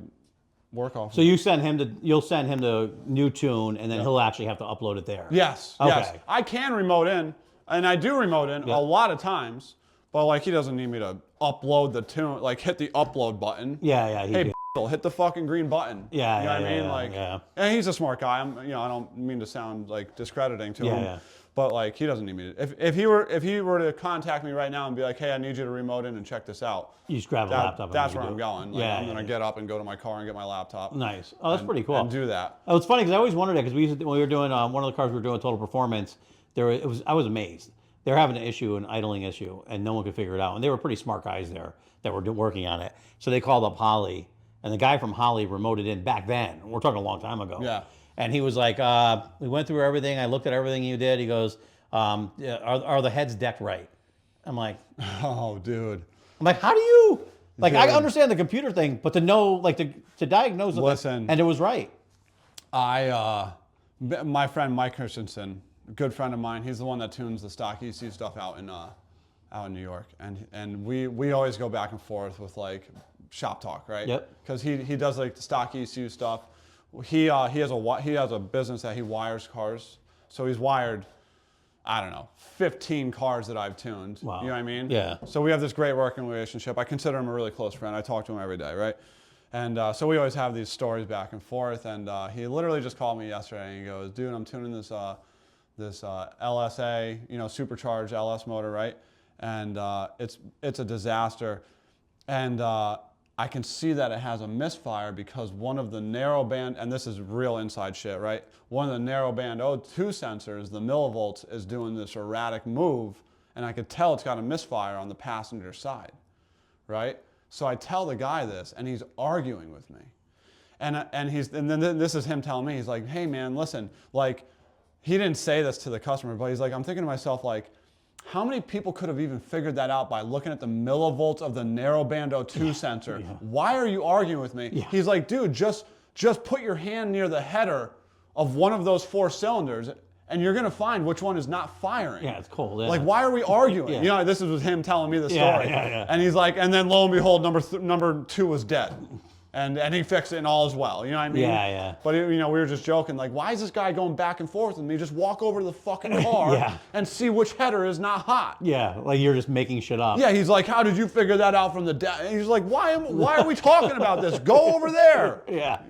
work off. So you'll send him the new tune, and then he'll actually have to upload it there. Yes. Okay. Yes. I can remote in, and I do remote in a lot of times, but like he doesn't need me to upload the tune, like hit the upload button. Yeah. Hey, hit the fucking green button. Yeah, you know what I mean? yeah, like, yeah. And he's a smart guy. I don't mean to sound like discrediting to him. Yeah. But like, he doesn't need me to. If he were to contact me right now and be like, hey, I need you to remote in and check this out. You just grab a laptop. That's where I'm going. Like, Yeah, I'm gonna get up and go to my car and get my laptop. Nice. Oh, that's pretty cool. And do that. Oh, it's funny because I always wondered that because when we were doing one of the cars we were doing Total Performance, I was amazed. They're having an idling issue, and no one could figure it out. And they were pretty smart guys there that were working on it. So they called up Holly, and the guy from Holly remoted in back then. We're talking a long time ago. Yeah. And he was like, we went through everything. I looked at everything you did. He goes, are the heads decked right? I'm like, oh, dude. how do you? Like, I understand the computer thing, but to know, like, to diagnose it, Listen. and it was right. My friend Mike Christensen, a good friend of mine, he's the one that tunes the stock ECU stuff out in New York, and we always go back and forth with like shop talk, right? Yep. Because he does like the stock ECU stuff. He has a business that he wires cars, so he's wired, I don't know, 15 cars that I've tuned. Wow. You know what I mean? Yeah. So we have this great working relationship. I consider him a really close friend. I talk to him every day, right? And so we always have these stories back and forth. And he literally just called me yesterday and he goes, dude, I'm tuning this LSA, supercharged LS motor, right? And it's a disaster. And I can see that it has a misfire because one of the narrow band, and this is real inside shit, right? One of the narrow band O2 sensors, the millivolts, is doing this erratic move, and I could tell it's got a misfire on the passenger side, right? So I tell the guy this, and he's arguing with me. And then this is him telling me, he's like, hey man, listen, like, he didn't say this to the customer, but he's like, I'm thinking to myself, like, how many people could have even figured that out by looking at the millivolts of the narrowband O2 sensor? Yeah. Why are you arguing with me? Yeah. He's like, dude, just put your hand near the header of one of those 4 cylinders and you're gonna find which one is not firing. Yeah, it's cold. Yeah. Like, why are we arguing? Yeah. This was him telling me the story. And he's like, and then lo and behold, number 2 was dead. And he fixed it and all is well. You know what I mean? Yeah. But we were just joking, like, why is this guy going back and forth with me? Just walk over to the fucking car and see which header is not hot. Yeah, like you're just making shit up. Yeah, he's like, how did you figure that out from the and he's like, why are we talking about this? Go over there. Yeah.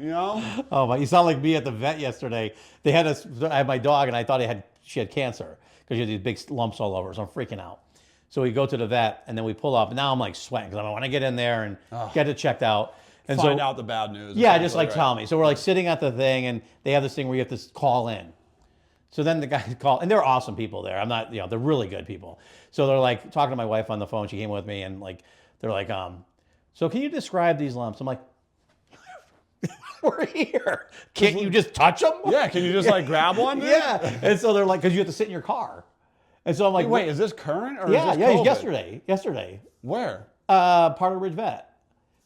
Oh my, you sound like me at the vet yesterday. I had my dog and I thought she had cancer because she had these big lumps all over, so I'm freaking out. So we go to the vet and then we pull up and now I'm like sweating because I want to get in there and get it checked out. And find out the bad news. Yeah, just like tell me. So we're like sitting at the thing, and they have this thing where you have to call in. So then the guy called, and they're awesome people there. I'm not, they're really good people. So they're like talking to my wife on the phone. She came with me, and like they're like, so can you describe these lumps? I'm like, we're here. Can't you just touch them? Yeah, can you just like grab one? Dude? Yeah. And so they're like, because you have to sit in your car. And so I'm like, wait, is this current or yeah, is this COVID? Yesterday. Where? Part of Ridge Vet.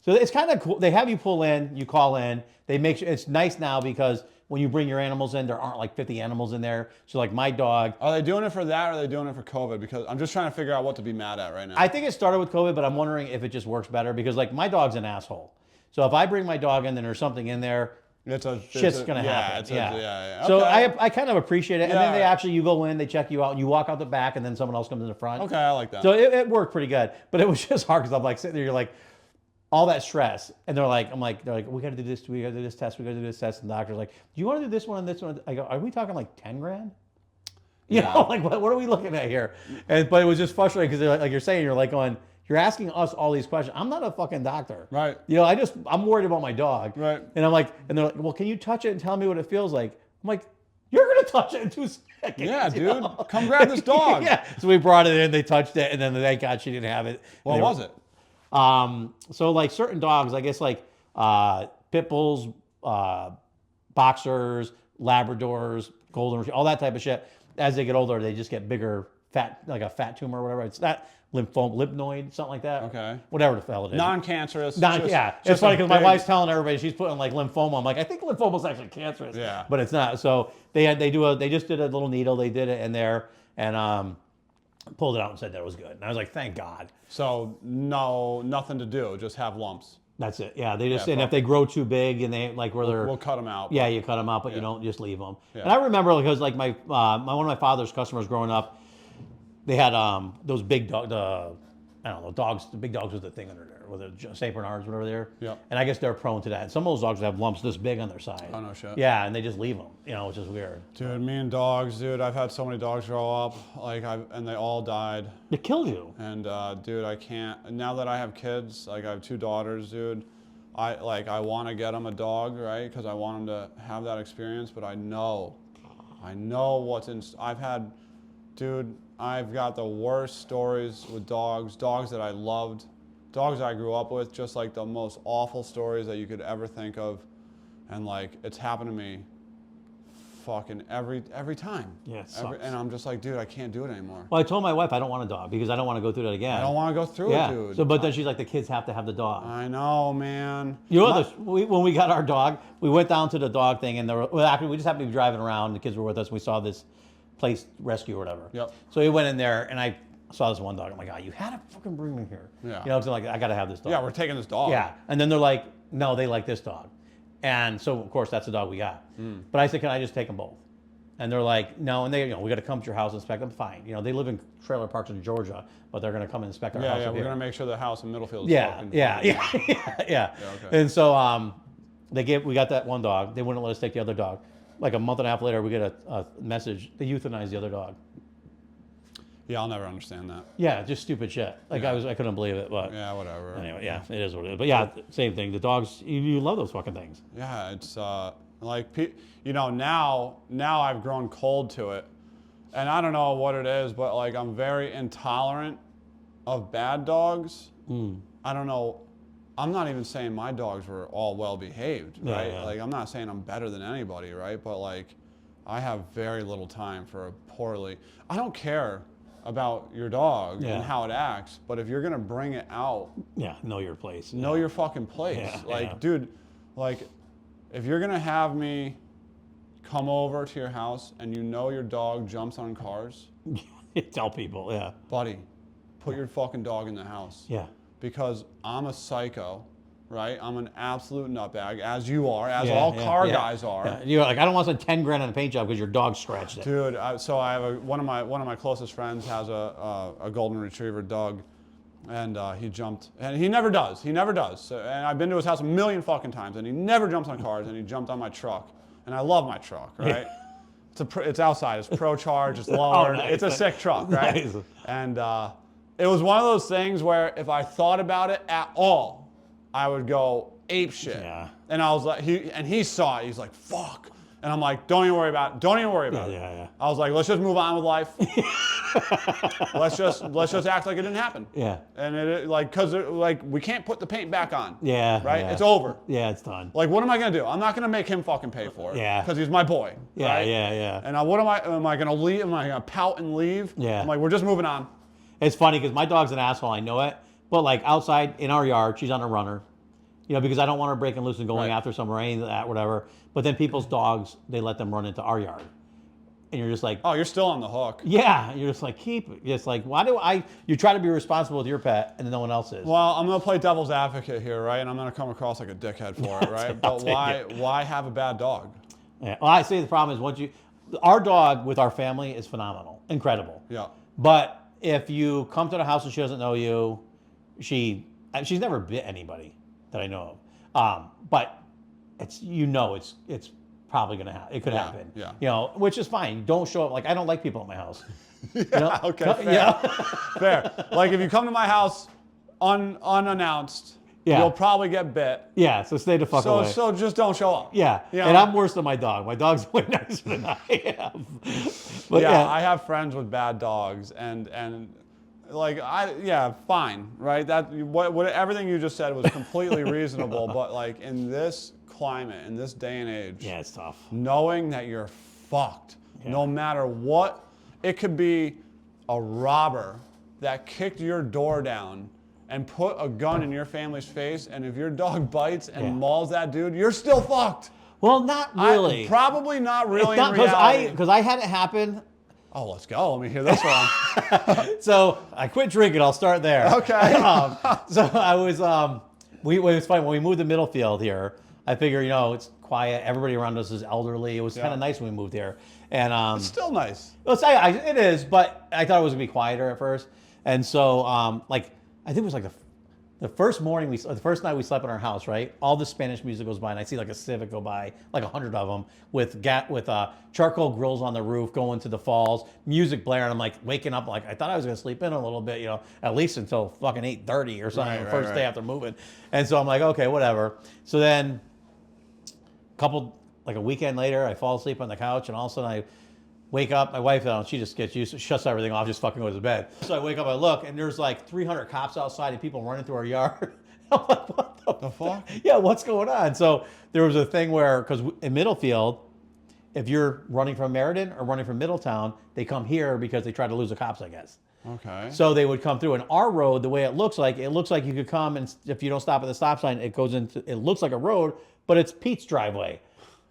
So it's kind of cool. They have you pull in, you call in. They make sure it's nice now because when you bring your animals in, there aren't like 50 animals in there. So like my dog. Are they doing it for that or are they doing it for COVID? Because I'm just trying to figure out what to be mad at right now. I think it started with COVID, but I'm wondering if it just works better because like my dog's an asshole. So if I bring my dog in and there's something in there, shit's going to happen. Yeah. So okay. I kind of appreciate it. And then you go in, they check you out, and you walk out the back, and then someone else comes in the front. Okay, I like that. So it worked pretty good. But it was just hard because I'm like sitting there, you're like, all that stress, and they're like, we got to do this, we got to do this test, we got to do this test, and the doctor's like, do you want to do this one and this one? I go, are we talking like 10 grand? You know, like what are we looking at here? But it was just frustrating because like you're saying, you're like going, you're asking us all these questions. I'm not a fucking doctor, right? I'm worried about my dog, right? And I'm like, and they're like, well, can you touch it and tell me what it feels like? I'm like, you're gonna touch it in 2 seconds. Yeah, dude, come grab this dog. Yeah. So we brought it in, they touched it, and then thank God she didn't have it. What was it? So like certain dogs, I guess like pit bulls, boxers, Labradors, golden, all that type of shit. As they get older, they just get bigger, fat, like a fat tumor or whatever. It's not lymphoid, something like that. Okay. Whatever the hell it is. Non-cancerous. It's funny because my wife's telling everybody she's putting like lymphoma. I'm like, I think lymphoma is actually cancerous. Yeah. But it's not. So they just did a little needle. They did it in there and pulled it out and said that was good. And I was like, thank God. So nothing to do. Just have lumps. That's it. Yeah, they just and if they grow too big and they like where they're we'll cut them out. Yeah, you cut them out, but you don't just leave them. Yeah. And I remember because like my one of my father's customers growing up, they had those big dogs. The big dogs was the thing under there, whether St. Bernards, whatever they're. Yeah. And I guess they're prone to that. And some of those dogs have lumps this big on their side. Oh no shit. Yeah, and they just leave them, which is weird. Dude, me and dogs, dude, I've had so many dogs grow up, and they all died. It kills you. And dude, I can't. Now that I have kids, like I have 2 daughters, dude. I want to get them a dog, right? Because I want them to have that experience. But I know what's in. I've got the worst stories with dogs that I loved, dogs that I grew up with, just like the most awful stories that you could ever think of. And like, it's happened to me fucking every time. Yeah, it sucks. And I'm just like, dude, I can't do it anymore. Well, I told my wife I don't want a dog because I don't want to go through that again. I don't want to go through it, dude. So, but then she's like, the kids have to have the dog. I know, man. You know, when we got our dog, we went down to the dog thing, and actually, we just happened to be driving around. The kids were with us. And we saw this place rescue or whatever. Yep. So we went in there, and I saw this one dog. I'm like, oh, you had to fucking bring me here. Yeah. You know, it's like, I got to have this dog. Yeah, we're taking this dog. Yeah. And then they're like, no, they like this dog. And so, of course, that's the dog we got. But I said, can I just take them both? And they're like, no. And they, we got to come to your house and inspect them. Fine. You know, they live in trailer parks in Georgia, but they're going to come and inspect our house. Yeah, up we're here. going to make sure the house in Middlefield is Yeah. Okay. And so we got that one dog. They wouldn't let us take the other dog. Like a month and a half later, we get a message. They euthanized the other dog. Yeah, I'll never understand that. Yeah, just stupid shit. Like I couldn't believe it, but yeah, whatever. Anyway, yeah, it is what it is. But yeah, same thing. The dogs, you love those fucking things. Yeah, it's like, you know, now I've grown cold to it, and I don't know what it is, but like I'm very intolerant of bad dogs. I don't know. I'm not even saying my dogs were all well behaved, right? Yeah. Like I'm not saying I'm better than anybody, right? But like I have very little time for a poorly. I don't care about your dog and how it acts, but if you're gonna bring it out, know your place. Know your fucking place. Dude, like if you're gonna have me come over to your house and you know your dog jumps on cars, tell people, buddy, put your fucking dog in the house. Yeah. Because I'm a psycho, right? I'm an absolute nutbag, as you are, as all car guys are. Yeah. You're like, I don't want to spend 10 grand on a paint job because your dog scratched it. Dude, so I have one of my closest friends has a golden retriever, Doug, and he jumped, and he never does. So, and I've been to his house a million fucking times, and he never jumps on cars, and he jumped on my truck, and I love my truck, right? It's outside, it's Pro Charge, it's lowered, nice. It's a sick truck, right? Nice. And it was one of those things where if I thought about it at all, I would go ape shit. Yeah. And I was like, he saw it. He's like, fuck. And I'm like, don't even worry about it. Yeah. I was like, let's just move on with life. let's just act like it didn't happen. Yeah. And cause we can't put the paint back on. Yeah. Right? Yeah. It's over. Yeah, it's done. Like, what am I gonna do? I'm not gonna make him fucking pay for it. Yeah. Because he's my boy. Yeah, right? yeah. And what am I gonna leave? Am I gonna pout and leave? Yeah. I'm like, we're just moving on. It's funny because my dog's an asshole. I know it. But like outside in our yard, she's on a runner. You know, because I don't want her breaking loose and going after some or any of that, whatever. But then people's dogs, they let them run into our yard. And you're just like, oh, you're still on the hook. Yeah. You're just like, keep it. Just like, you try to be responsible with your pet and then no one else is. Well, I'm going to play devil's advocate here, right? And I'm going to come across like a dickhead for it, right? But why have a bad dog? Yeah. Well, I say the problem is our dog with our family is phenomenal, incredible. Yeah. But if you come to the house and she doesn't know you, she's never bit anybody that I know of. But it's probably gonna happen. It could happen. Yeah. You know, which is fine. Don't show up. Like I don't like people at my house. Yeah. You know? Okay. Fair. Fair. Like if you come to my house unannounced, you'll probably get bit. Yeah. So stay the fuck away. So just don't show up. Yeah. And I'm worse than my dog. My dog's way nicer than I am. But I have friends with bad dogs, and like fine, right? What everything you just said was completely reasonable, but like in this climate, in this day and age, it's tough. Knowing that you're fucked, no matter what, it could be a robber that kicked your door down and put a gun in your family's face, and if your dog bites and mauls that dude, you're still fucked. Well, not really. Probably not really. It's not because I had it happen. Oh, let's go. Let me hear this one. So I quit drinking. I'll start there. Okay. So I was, it was funny. When we moved to Middlefield here, I figure, it's quiet. Everybody around us is elderly. It was kind of nice when we moved here. And it's still nice. It is, but I thought it was going to be quieter at first. And so, I think it was like the first night we slept in our house, right? All the Spanish music goes by, and I see like a Civic go by, like 100 of them, with charcoal grills on the roof going to the falls, music blaring. I'm like waking up, like I thought I was gonna sleep in a little bit, at least until fucking 8:30 or something, the first day after moving. And so I'm like, okay, whatever. So then, a weekend later, I fall asleep on the couch, and all of a sudden I wake up, my wife, she just gets used to, shuts everything off, just fucking goes to bed. So I wake up, I look, and there's like 300 cops outside and people running through our yard. I'm like, what the fuck? Yeah, what's going on? So there was a thing where, because in Middlefield, if you're running from Meriden or running from Middletown, they come here because they try to lose the cops, I guess. Okay. So they would come through. And our road, the way it looks like you could come, and if you don't stop at the stop sign, it looks like a road, but it's Pete's driveway.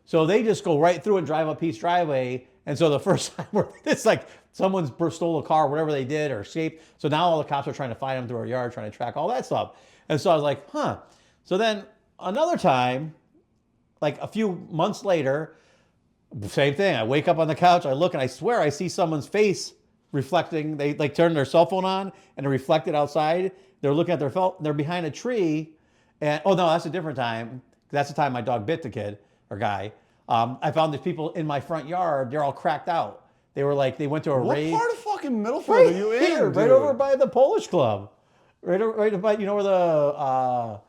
So they just go right through and drive up Pete's driveway. And so the first time it's like someone's stole a car, whatever they did, or escaped. So now all the cops are trying to find them through our yard, trying to track all that stuff. And so I was like, huh. So then another time, like a few months later, same thing. I wake up on the couch, I look, and I swear I see someone's face reflecting. They like turn their cell phone on and it reflected outside. They're looking at their phone. They're behind a tree. And oh no, that's a different time. That's the time my dog bit the kid or guy. I found these people in my front yard. They're all cracked out. They were like, they went to a rave. What part of fucking Middlefield are you in? Right over by the Polish Club. Right by, you know where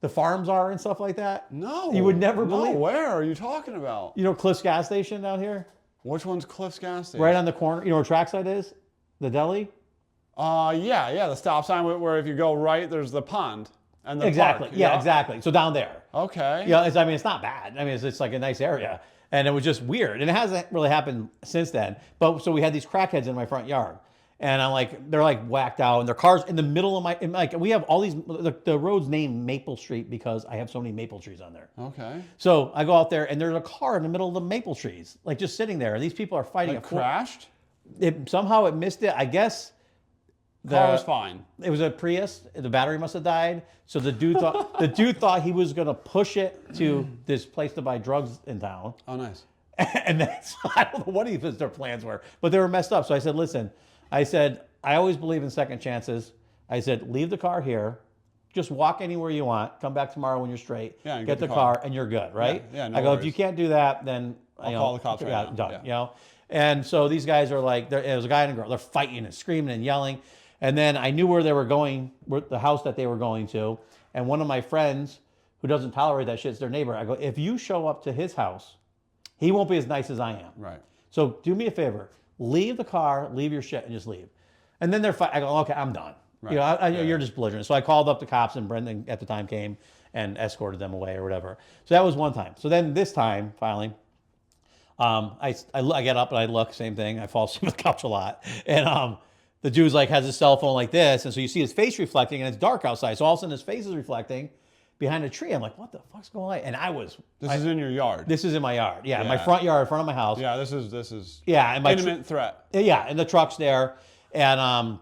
the farms are and stuff like that? No. You would never believe. Where are you talking about? You know Cliff's gas station down here? Which one's Cliff's gas station? Right on the corner. You know where Trackside is? The deli? Yeah. The stop sign where if you go right, there's the pond and the exactly. park. Yeah, exactly. So down there. Okay. Yeah, it's not bad. I mean, it's like a nice area. And it was just weird. And it hasn't really happened since then. But so we had these crackheads in my front yard. And I'm like, they're like whacked out, and their cars in the middle of like we have all these, the road's named Maple Street because I have so many maple trees on there. Okay. So I go out there and there's a car in the middle of the maple trees, like just sitting there. And these people are fighting. Like crashed? Somehow it missed it. I guess The car was fine. It was a Prius. The battery must have died. So the dude thought he was gonna push it to this place to buy drugs in town. Oh, nice. And that's, I don't know what their plans were, but they were messed up. So I said, listen, I always believe in second chances. I said, leave the car here. Just walk anywhere you want. Come back tomorrow when you're straight. Yeah, and get the car and you're good, right? Yeah, no I go, worries. if you can't do that, then I'll call the cops right now. done, Yeah. you know? And so these guys are like, there was a guy and a girl. They're fighting and screaming and yelling. And then I knew where they were going, the house that they were going to. And one of my friends who doesn't tolerate that shit is their neighbor. I go, if you show up to his house, he won't be as nice as I am. Right. So do me a favor, leave the car, leave your shit, and just leave. And then they're fighting. I go, okay, I'm done. Right. You know, you're just belligerent. So I called up the cops, and Brendan at the time came and escorted them away or whatever. So that was one time. So then this time, finally, I get up and I look, same thing. I fall asleep on the couch a lot. And the dude's like has his cell phone like this. And so you see his face reflecting, and it's dark outside. So all of a sudden his face is reflecting behind a tree. I'm like, what the fuck's going on? And This is in your yard. This is in my yard. Yeah, my front yard, in front of my house. Yeah, this is yeah, and imminent threat. Yeah, and the truck's there. And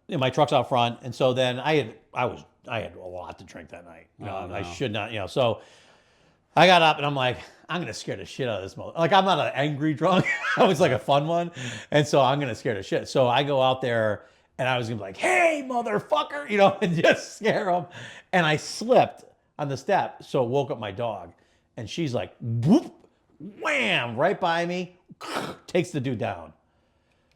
my truck's out front. And so then I had a lot to drink that night. You know, no. I should not, you know. So I got up and I'm like, I'm gonna scare the shit out of this mother. Like, I'm not an angry drunk. I was like a fun one. And so I'm gonna scare the shit. So I go out there and I was gonna be like, hey, motherfucker, you know, and just scare him. And I slipped on the step. So it woke up my dog. And she's like, whoop, wham, right by me, takes the dude down.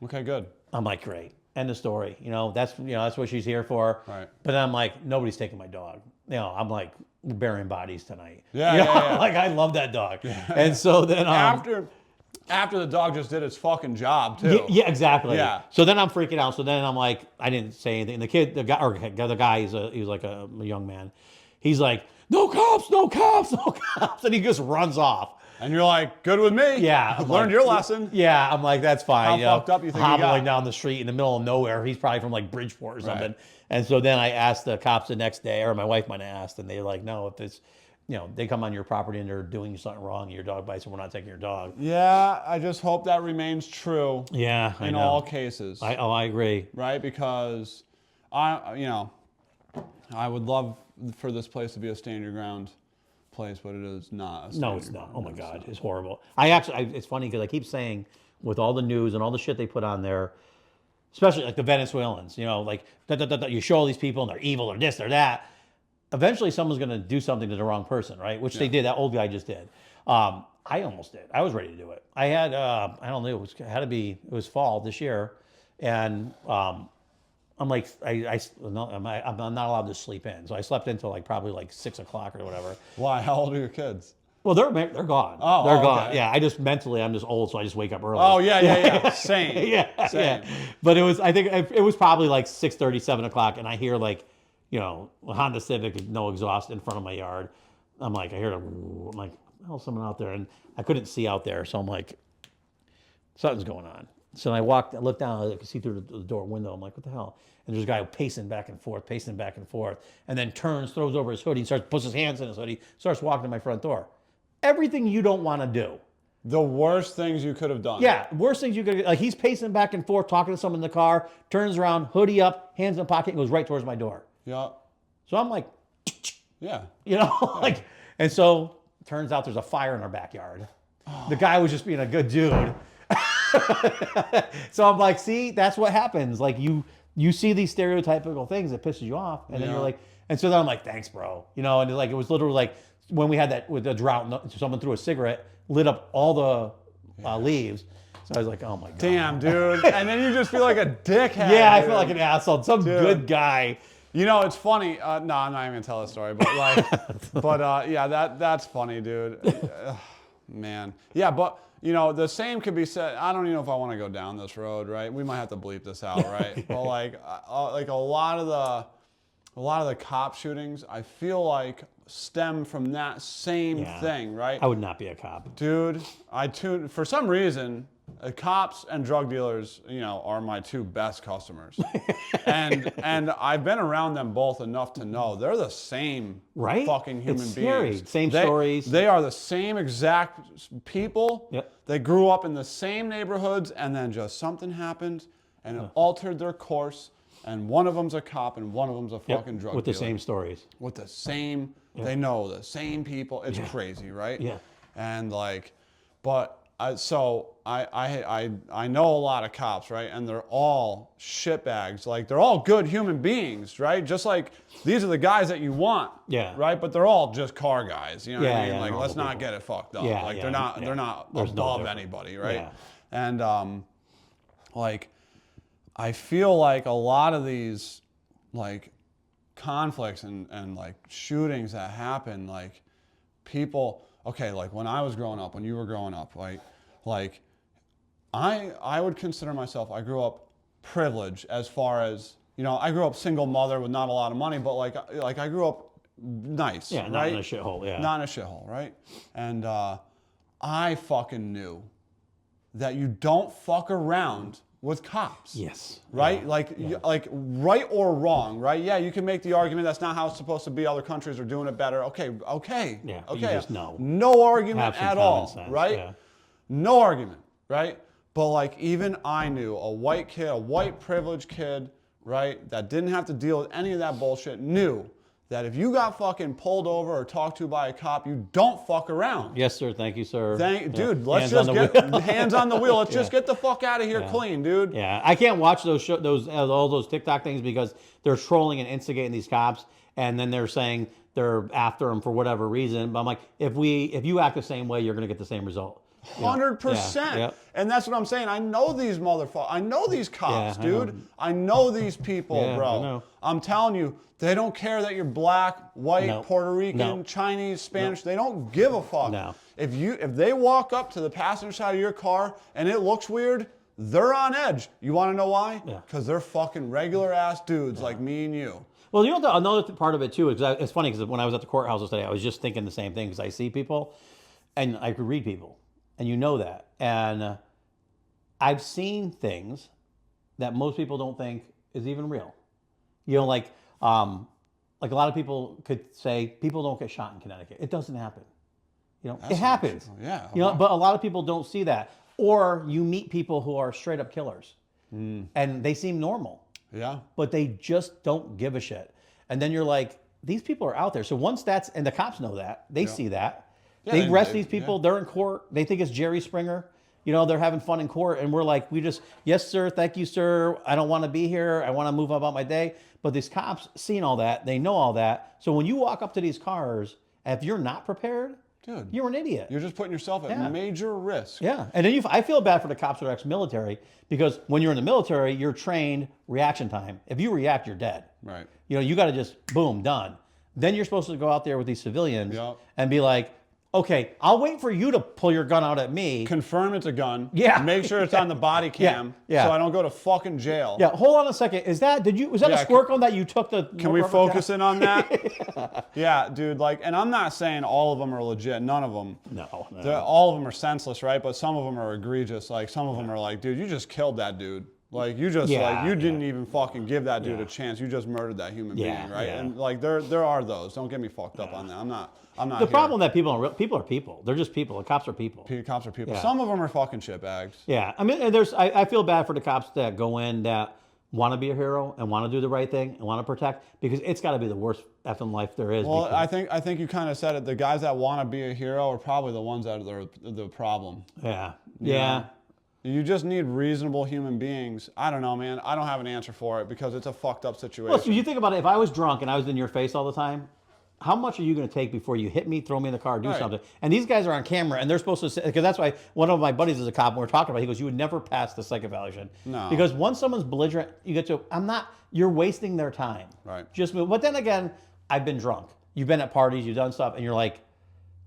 Okay, good. I'm like, great. End of story. You know, that's what she's here for. Right. But I'm like, nobody's taking my dog. You know, I'm like, we're burying bodies tonight. Yeah, you know? yeah. Like, I love that dog. And so then after the dog just did its fucking job too. Yeah, exactly. Yeah. So then I'm freaking out. So then I'm like, I didn't say anything. The guy, he was like a young man. He's like, no cops, no cops, no cops. And he just runs off. And you're like, good with me. Yeah. I've learned your lesson. Yeah, I'm like, that's fine. How fucked up you think he hobbling got? down the street in the middle of nowhere. He's probably from like Bridgeport or something. Right. And so then I asked the cops the next day, or my wife might have asked, and they're like, no, if it's, you know, they come on your property and they're doing something wrong, and your dog bites, and we're not taking your dog. Yeah, I just hope that remains true. Yeah, I in know. all cases. I agree. Right, because I would love for this place to be a stand your ground place, but it is not. No, it's not. Oh my God, it's horrible. It's funny because I keep saying with all the news and all the shit they put on there, especially like the Venezuelans, you know, like you show all these people and they're evil or this or that. Eventually, someone's going to do something to the wrong person, right? Which they did. That old guy just did. I almost did. I was ready to do it. I had, I don't know, it was fall this year, and I'm like, I'm not allowed to sleep in, so I slept until like probably like 6 o'clock or whatever. Why? How old are your kids? Well, they're gone. Oh, they're gone. okay. Yeah, I'm just old, so I just wake up early. Oh yeah. Same. Yeah, Same. yeah. But I think it was probably like 6:30, 7 o'clock, and I hear like, you know, a Honda Civic with no exhaust in front of my yard. I'm like, I hear I'm like, what hell's someone out there? And I couldn't see out there, so I'm like, something's going on. So I looked down, I could see through the door window. I'm like, what the hell? And there's a guy pacing back and forth, and then turns, throws over his hoodie, puts his hands in his hoodie, starts walking to my front door. Everything you don't want to do. The worst things you could have done. Yeah, worst things you could, like, he's pacing back and forth, talking to someone in the car, turns around, hoodie up, hands in the pocket, and goes right towards my door. Yeah. So I'm like, yeah. You know, like, and so turns out there's a fire in our backyard. The guy was just being a good dude. So I'm like, see, that's what happens. Like, you see these stereotypical things that pisses you off, and then you're like, and so then I'm like, thanks, bro. You know, and like, it was literally like when we had that with the drought, someone threw a cigarette, lit up all the leaves. So I was like, oh my God. Damn, dude. And then you just feel like a dickhead. Yeah, I dude. feel like an asshole. Some good guy. You know, it's funny. No, I'm not even gonna tell the story, but like, yeah, that's funny, dude. Man, yeah, but you know, the same could be said. I don't even know if I want to go down this road, right? We might have to bleep this out, right? But like a lot of the cop shootings, I feel like stem from that same thing, right? I would not be a cop, dude. For some reason. Cops and drug dealers, you know, are my two best customers, and I've been around them both enough to know they're the same fucking human beings. Scary. Same stories. They are the same exact people. Yep. They grew up in the same neighborhoods, and then just something happened, and it altered their course. And one of them's a cop, and one of them's a fucking drug dealer. With the same stories. With the same, they know the same people. It's crazy, right? Yeah. And like, but. So I know a lot of cops, right? And they're all shitbags. Like, they're all good human beings, right? Just like, these are the guys that you want, right? But they're all just car guys, you know what I mean? Like, let's not get it fucked up. Like, they're not above anybody, right? Yeah. And like, I feel like a lot of these like conflicts and like shootings that happen, like people. Okay, like when I was growing up, when you were growing up, like I would consider myself, I grew up privileged as far as, you know, I grew up single mother with not a lot of money, but like I grew up nice, right? Not in a shithole, Not in a shithole, right? And I fucking knew that you don't fuck around with cops. Yes. Right? Like right or wrong, right? Yeah, you can make the argument that's not how it's supposed to be. Other countries are doing it better. Okay. Yeah, okay. you just know. No argument at all, sense, right? Yeah. No argument, right? But like, even I knew a white kid, a white privileged kid, right, that didn't have to deal with any of that bullshit, knew that if you got fucking pulled over or talked to by a cop, you don't fuck around. Yes, sir. Thank you, sir. Dude, let's just get hands on the wheel. Let's just get the fuck out of here clean, dude. Yeah, I can't watch all those TikTok things because they're trolling and instigating these cops, and then they're saying they're after them for whatever reason. But I'm like, if you act the same way, you're gonna get the same result. 100%. And that's what I'm saying. I know these motherfuckers. I know these cops, dude. I know these people, bro. I'm telling you, they don't care that you're black, white, Puerto Rican, Chinese, Spanish. They don't give a fuck. No. If they walk up to the passenger side of your car and it looks weird, they're on edge. You want to know why? Because they're fucking regular ass dudes like me and you. Well, you know, another part of it too is it's funny because when I was at the courthouse today, I was just thinking the same thing because I see people and I could read people. And you know that. And I've seen things that most people don't think is even real. You know, like a lot of people could say people don't get shot in Connecticut. It doesn't happen. You know, it happens. Yeah. You know, but a lot of people don't see that. Or you meet people who are straight up killers. And they seem normal. Yeah. But they just don't give a shit. And then you're like, these people are out there. So once and the cops know that, they see that. Yeah, they arrest these people. They're in court. They think it's Jerry Springer. You know, they're having fun in court. And we're like, yes, sir. Thank you, sir. I don't want to be here. I want to move about my day. But these cops seen all that. They know all that. So when you walk up to these cars, if you're not prepared, dude, you're an idiot. You're just putting yourself at major risk. Yeah. And then I feel bad for the cops that are ex-military because when you're in the military, you're trained reaction time. If you react, you're dead. Right. You know, you got to just boom, done. Then you're supposed to go out there with these civilians and be like, Okay, I'll wait for you to pull your gun out at me. Confirm it's a gun. Yeah. Make sure it's on the body cam. Yeah. So I don't go to fucking jail. Yeah, hold on a second. Was that a squirt gun that you took the... Can we focus in on that? Yeah, dude, like, and I'm not saying all of them are legit. None of them. No. All of them are senseless, right? But some of them are egregious. Like, some of them are like, dude, you just killed that dude. Like, you just, you didn't even fucking give that dude a chance. You just murdered that human being, right? Yeah. And, like, there are those. Don't get me fucked up on that. I'm not The problem that people are people. They're just people. The cops are people. Cops are people. Yeah. Some of them are fucking shitbags. Yeah. I mean, and I feel bad for the cops that go in that want to be a hero and want to do the right thing and want to protect, because it's got to be the worst effing life there is. Well, I think you kind of said it. The guys that want to be a hero are probably the ones that are the problem. Yeah. You Yeah. know? You just need reasonable human beings. I don't know, man. I don't have an answer for it because it's a fucked up situation. Well, so you think about it. If I was drunk and I was in your face all the time, how much are you going to take before you hit me, throw me in the car, do something? And these guys are on camera, and they're supposed to say, because that's why one of my buddies is a cop, and we're talking about, he goes, you would never pass the psych evaluation. No. Because once someone's belligerent, you get to, you're wasting their time. Right. Just move. But then again, I've been drunk. You've been at parties, you've done stuff, and you're like,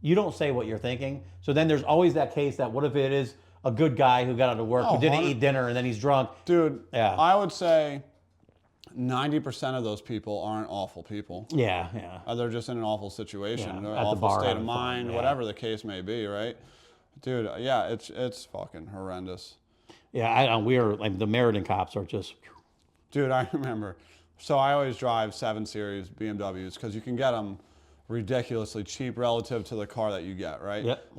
you don't say what you're thinking. So then there's always that case that what if it is a good guy who got out of work, who didn't eat dinner, and then he's drunk. Dude, yeah. I would say 90% of those people aren't awful people. Yeah. They're just in an awful situation. Yeah, They're at the awful bar state of having mind, fun, whatever the case may be, right? Dude, yeah, it's fucking horrendous. Yeah, we are, like, the Meriden cops are just... Dude, I remember. So I always drive 7 Series BMWs because you can get them ridiculously cheap relative to the car that you get, right? Yep.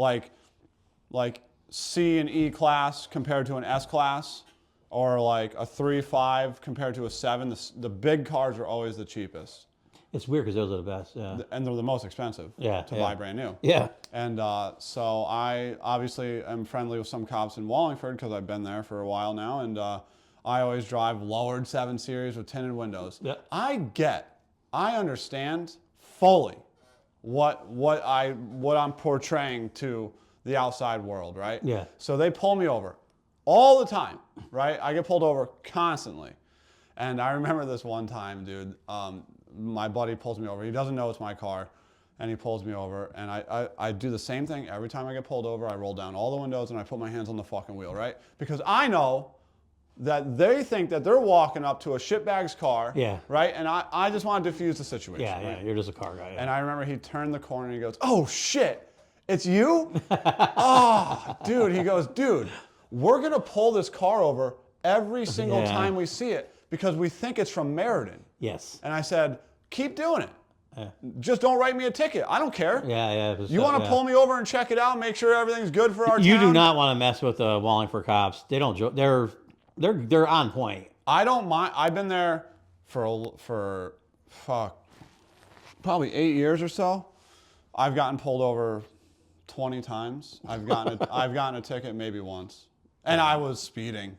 Like C and E class compared to an S class, or like a 3.5 compared to a 7. The big cars are always the cheapest. It's weird because those are the best, yeah. And they're the most expensive to buy brand new. Yeah. And so I obviously am friendly with some cops in Wallingford because I've been there for a while now. And I always drive lowered 7 Series with tinted windows. Yeah. I understand fully what I'm portraying to the outside world, right? Yeah. So they pull me over all the time, right? I get pulled over constantly. And I remember this one time, dude, my buddy pulls me over. He doesn't know it's my car, and he pulls me over. And I do the same thing every time I get pulled over. I roll down all the windows, and I put my hands on the fucking wheel, right? Because I know that they think that they're walking up to a shitbag's car, right? And I just want to diffuse the situation. Yeah, right? you're just a car guy. Yeah. And I remember he turned the corner, and he goes, oh, shit, it's you? Oh, dude. He goes, dude, we're going to pull this car over every single time we see it because we think it's from Meriden. Yes. And I said, keep doing it. Just don't write me a ticket. I don't care. Yeah. You want to pull me over and check it out, make sure everything's good for our town? You do not want to mess with the Wallingford cops. They don't joke. They're on point. I don't mind. I've been there for probably 8 years or so. I've gotten pulled over 20 times. I've gotten a ticket maybe once. And I was speeding.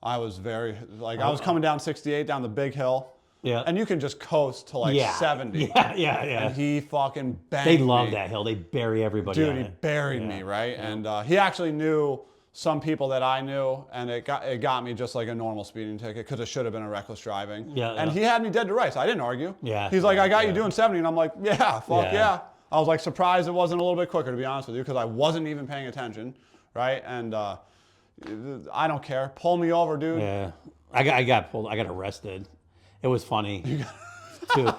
I was I was coming down 68 down the big hill. Yeah. And you can just coast to like 70. Yeah. And he fucking banged me. They love me. that hill. They bury everybody. Dude, he buried me, right? Yeah. And he actually knew some people that I knew, and it got me just like a normal speeding ticket because it should have been a reckless driving. Yeah. And he had me dead to rights. I didn't argue. Yeah. He's like, I got you doing 70, and I'm like, fuck yeah. I was like surprised it wasn't a little bit quicker, to be honest with you, because I wasn't even paying attention, right? And I don't care. Pull me over, dude. Yeah. I got pulled. I got arrested. It was funny. Too.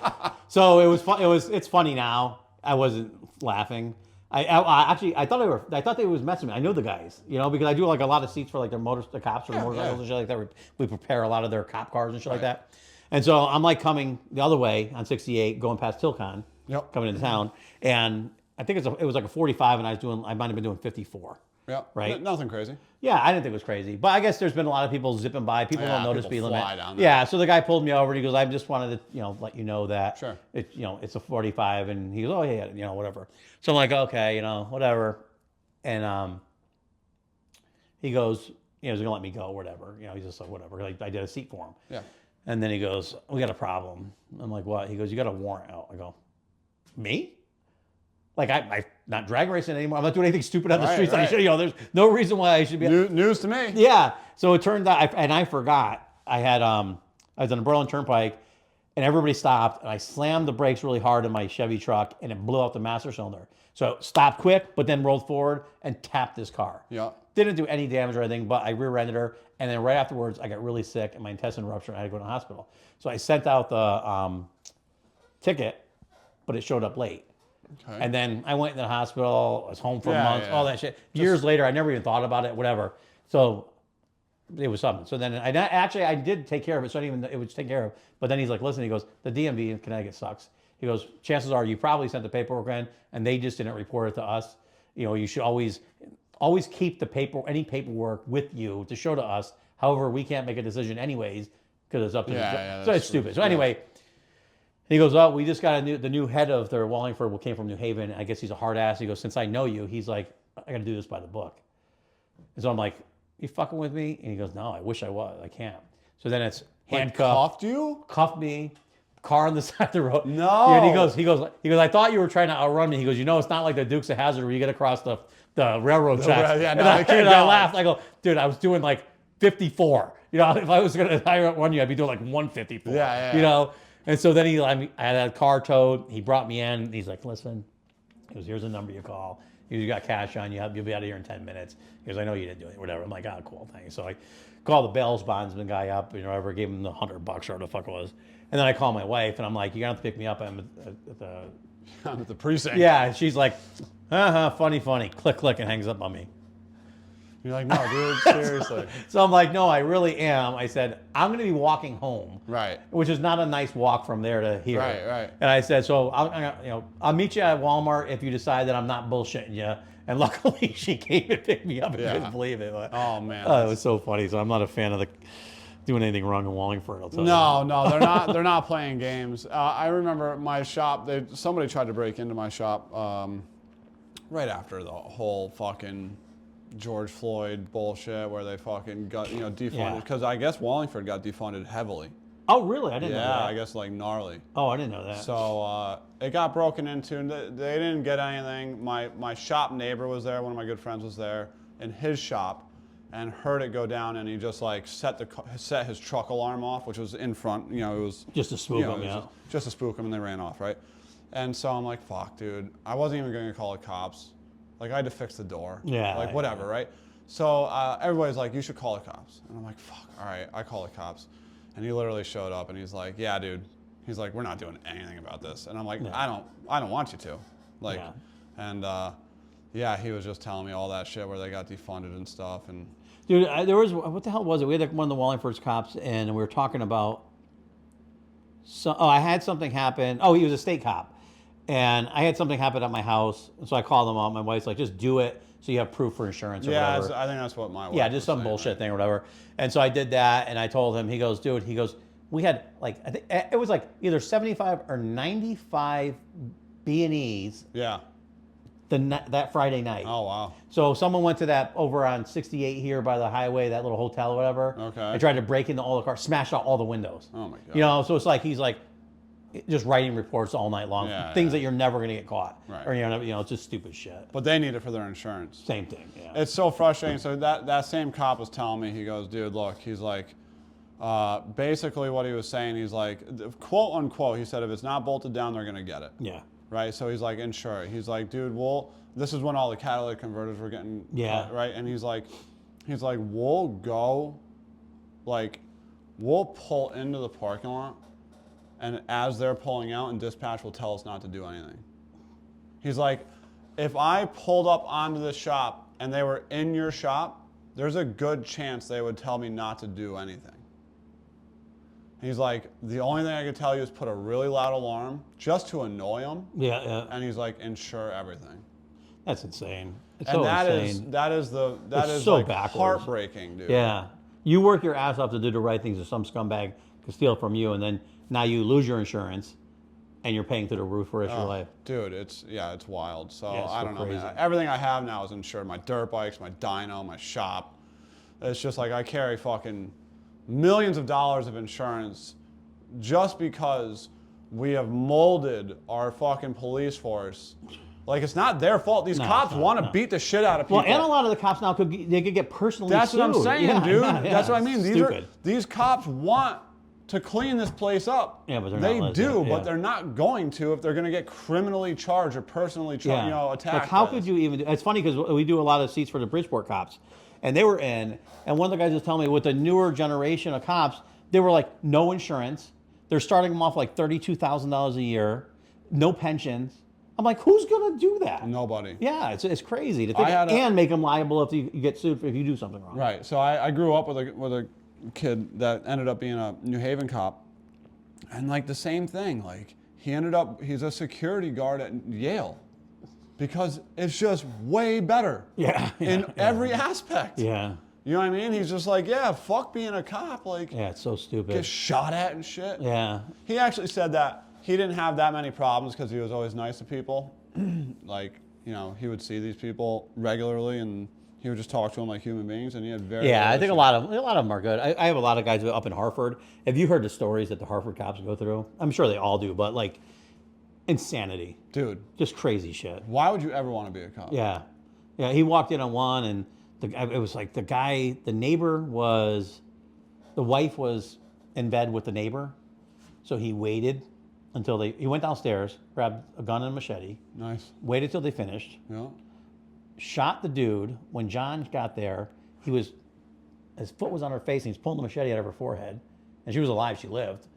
So it was fun. It's funny now. I wasn't laughing. I thought they was messing with me. I know the guys, because I do like a lot of seats for like the cops or the motorcycles and shit like that. We prepare a lot of their cop cars and shit like that. And so I'm like coming the other way on 68, going past Tilcon, coming into town, and I think it was like a 45, and I might have been doing 54. Yeah. Right. Nothing crazy. Yeah, I didn't think it was crazy, but I guess there's been a lot of people zipping by. People don't notice speed limit. Down there. Yeah. So the guy pulled me over. And he goes, "I just wanted to, let you know that it's a 45." And he goes, "Oh yeah, whatever." So I'm like, "Okay, whatever." And he goes, he's gonna let me go, whatever. He's just like, whatever. Like I did a seat for him. Yeah. And then he goes, "We got a problem." I'm like, "What?" He goes, "You got a warrant out." I go, "Me?" Like I'm not drag racing anymore. I'm not doing anything stupid on the streets. Right. There's no reason why I should be. News to me. Yeah. So it turned out, I forgot. I had I was on the Berlin Turnpike, and everybody stopped, and I slammed the brakes really hard in my Chevy truck, and it blew out the master cylinder. So stopped quick, but then rolled forward and tapped this car. Yeah. Didn't do any damage or anything, but I rear-ended her. And then right afterwards, I got really sick and my intestine ruptured and I had to go to the hospital. So I sent out the ticket, but it showed up late. Okay. And then I went to the hospital, I was home for months, yeah. all that shit. Years later, I never even thought about it, whatever. So it was something. So then I did take care of it, so I didn't even, it was taken care of. But then he's like, listen, he goes, the DMV in Connecticut sucks. He goes, chances are you probably sent the paperwork in and they just didn't report it to us. You know, you should always keep any paperwork with you to show to us. However, we can't make a decision anyways because it's up to the judge. Yeah, so it's stupid. So anyway, he goes, oh, we just got the new head of their Wallingford came from New Haven. I guess he's a hard ass. He goes, since I know you, he's like, I got to do this by the book. And so I'm like, you fucking with me? And he goes, no, I wish I was. I can't. So then it's handcuffed. Cuffed you? Cuffed me. Car on the side of the road. No. Yeah, and he goes, I thought you were trying to outrun me. He goes, you know, it's not like the Dukes of Hazzard where you get across the railroad tracks. Yeah, and, no, I laughed. I go, dude, I was doing like 54. You know, if I was going to outrun you, I'd be doing like 154. Yeah. You know? And so then I had a car towed. He brought me in. He's like, listen, he goes, here's a number you call. You got cash on you. You'll be out of here in 10 minutes. He goes, I know you didn't do it. Whatever. I'm like, oh, cool, thanks. So I called the Bell's bondsman guy up. You know, I gave him the $100 or whatever the fuck it was. And then I call my wife, and I'm like, you're going to have to pick me up. I'm at the precinct. Yeah, and she's like, funny. Click, and hangs up on me. You're like, no, dude, seriously. So I'm like, no, I really am. I said, I'm going to be walking home. Right. Which is not a nice walk from there to here. Right. And I said, so I'll meet you at Walmart if you decide that I'm not bullshitting you. And luckily, she came and picked me up. I couldn't believe it. But, oh, man. It was so funny. So I'm not a fan of doing anything wrong in Wallingford, I'll tell you. No, they're not playing games. I remember my shop. Somebody tried to break into my shop right after the whole fucking George Floyd bullshit, where they fucking got defunded because I guess Wallingford got defunded heavily. Oh, really? I didn't know that. Yeah, I guess like gnarly. Oh, I didn't know that. So it got broken into, and they didn't get anything. My shop neighbor was there. One of my good friends was there in his shop, and heard it go down, and he just like set his truck alarm off, which was in front. You know, it was just to spook him, just to spook him, and they ran off, right? And so I'm like, fuck, dude. I wasn't even going to call the cops. Like, I had to fix the door. Yeah. Like, whatever, right? So everybody's like, you should call the cops. And I'm like, fuck, all right, I call the cops. And he literally showed up, and he's like, yeah, dude. He's like, we're not doing anything about this. And I'm like, I don't want you to. Like, and he was just telling me all that shit where they got defunded and stuff. And dude, there was, what the hell was it? We had one of the Wallingford's cops, and we were talking about, I had something happen. Oh, he was a state cop. And I had something happen at my house, so I called him up. My wife's like, just do it so you have proof for insurance or whatever. I think that's what my wife Yeah, just some bullshit thing or whatever. And so I did that, and I told him, he goes, dude, we had like, I think it was like either 75 or 95 B&Es. Yeah. That Friday night. Oh, wow. So someone went to that over on 68 here by the highway, that little hotel or whatever. Okay. And tried to break into all the cars, smashed out all the windows. Oh, my God. You know, so it's like he's like just writing reports all night long, things that you're never going to get caught. Right. Or, it's just stupid shit. But they need it for their insurance. Same thing, yeah. It's so frustrating. So that same cop was telling me, he goes, dude, look, he's like, basically what he was saying, he's like, quote unquote, he said, if it's not bolted down, they're going to get it. Yeah. Right? So he's like, insure it. He's like, dude, this is when all the catalytic converters were getting, right? And he's like, we'll go, like, we'll pull into the parking lot, and as they're pulling out, and dispatch will tell us not to do anything. He's like, if I pulled up onto the shop and they were in your shop, there's a good chance they would tell me not to do anything. He's like, the only thing I could tell you is put a really loud alarm just to annoy them. Yeah. And he's like, insure everything. That's insane. It's and so that insane. that is so like backwards. Heartbreaking, dude. Yeah. You work your ass off to do the right things, and some scumbag can steal from you, and then now you lose your insurance, and you're paying through the roof for the rest of your life. Dude, it's wild. So Yeah, it's I so don't know, crazy. man. Everything I have now is insured. My dirt bikes, my dyno, my shop. It's just like I carry fucking millions of dollars of insurance just because we have molded our fucking police force. Like, it's not their fault. These cops want to beat the shit out of people. Well, and a lot of the cops now could get personally That's sued. what I'm saying, dude. Yeah, That's what I mean. Stupid. These cops want to clean this place up. Yeah, but they do, yeah. but they're not going to if they're going to get criminally charged or personally charged, attacked. Like, how could you even do? It's funny because we do a lot of seats for the Bridgeport cops, and they were in, and one of the guys was telling me with the newer generation of cops, they were like no insurance. They're starting them off like $32,000 a year, no pensions. I'm like, who's gonna do that? Nobody. Yeah, it's crazy to think, and make them liable if you get sued if you do something wrong. Right. So I grew up with a kid that ended up being a New Haven cop, and like the same thing. Like he's a security guard at Yale, because it's just way better. In every aspect. Yeah. You know what I mean? He's just like, yeah, fuck being a cop. Like, yeah, it's so stupid. Get shot at and shit. Yeah. He actually said that he didn't have that many problems because he was always nice to people. Like, he would see these people regularly and he would just talk to them like human beings, and he had very. Yeah, I think a lot of them are good. I have a lot of guys up in Hartford. Have you heard the stories that the Hartford cops go through? I'm sure they all do, but like, insanity, dude, just crazy shit. Why would you ever want to be a cop? Yeah, yeah. He walked in on one, and it was like the neighbor was, the wife was in bed with the neighbor, so he waited until he went downstairs, grabbed a gun and a machete. Nice. Waited till they finished. Yeah. Shot the dude. When John got there, his foot was on her face and he's pulling the machete out of her forehead. And she was alive, she lived.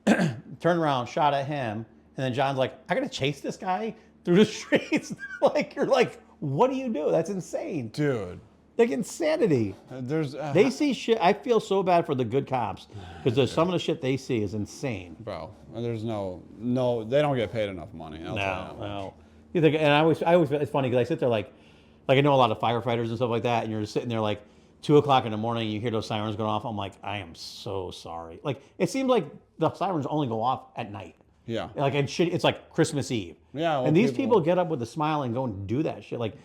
Turned around, shot at him, and then John's like, I gotta chase this guy through the streets. Like, you're like, what do you do? That's insane. Dude. Like, insanity. They see shit. I feel so bad for the good cops because some of the shit they see is insane. Bro, there's no, they don't get paid enough money. No. You think, and I always, it's funny because I sit there like I know a lot of firefighters and stuff like that, and you're just sitting there like 2:00 in the morning, and you hear those sirens going off. I'm like, I am so sorry. Like, it seems like the sirens only go off at night. Yeah. Like, and shit, it's like Christmas Eve. Yeah. And these people get up with a smile and go and do that shit. Like,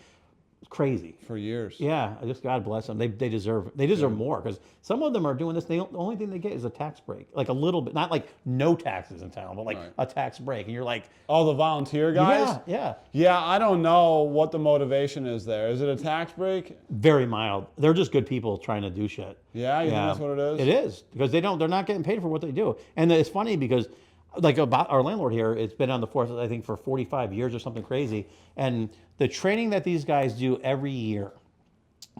it's crazy. For years. Yeah. I just, God bless them. They deserve more because some of them are doing this. The only thing they get is a tax break. Like a little bit, not like no taxes in town, but like a tax break. And you're like, oh, the volunteer guys? Yeah. Yeah, I don't know what the motivation is there. Is it a tax break? Very mild. They're just good people trying to do shit. Yeah, you think that's what it is? It is, because they're not getting paid for what they do. And it's funny because, like, about our landlord here, it's been on the force, I think, for 45 years or something crazy. And the training that these guys do every year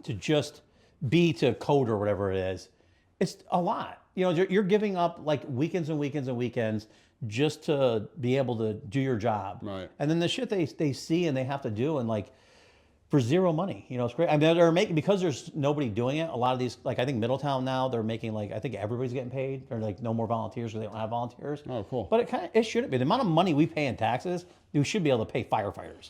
to just be to code or whatever it is, it's a lot. You're giving up like weekends and weekends and weekends just to be able to do your job. Right. And then the shit they see and they have to do, and like, for zero money, it's great. I mean, they're making, because there's nobody doing it. A lot of these, like I think Middletown now, they're making like, I think everybody's getting paid. They're like no more volunteers because they don't have volunteers. Oh, cool. But it shouldn't be. The amount of money we pay in taxes, we should be able to pay firefighters.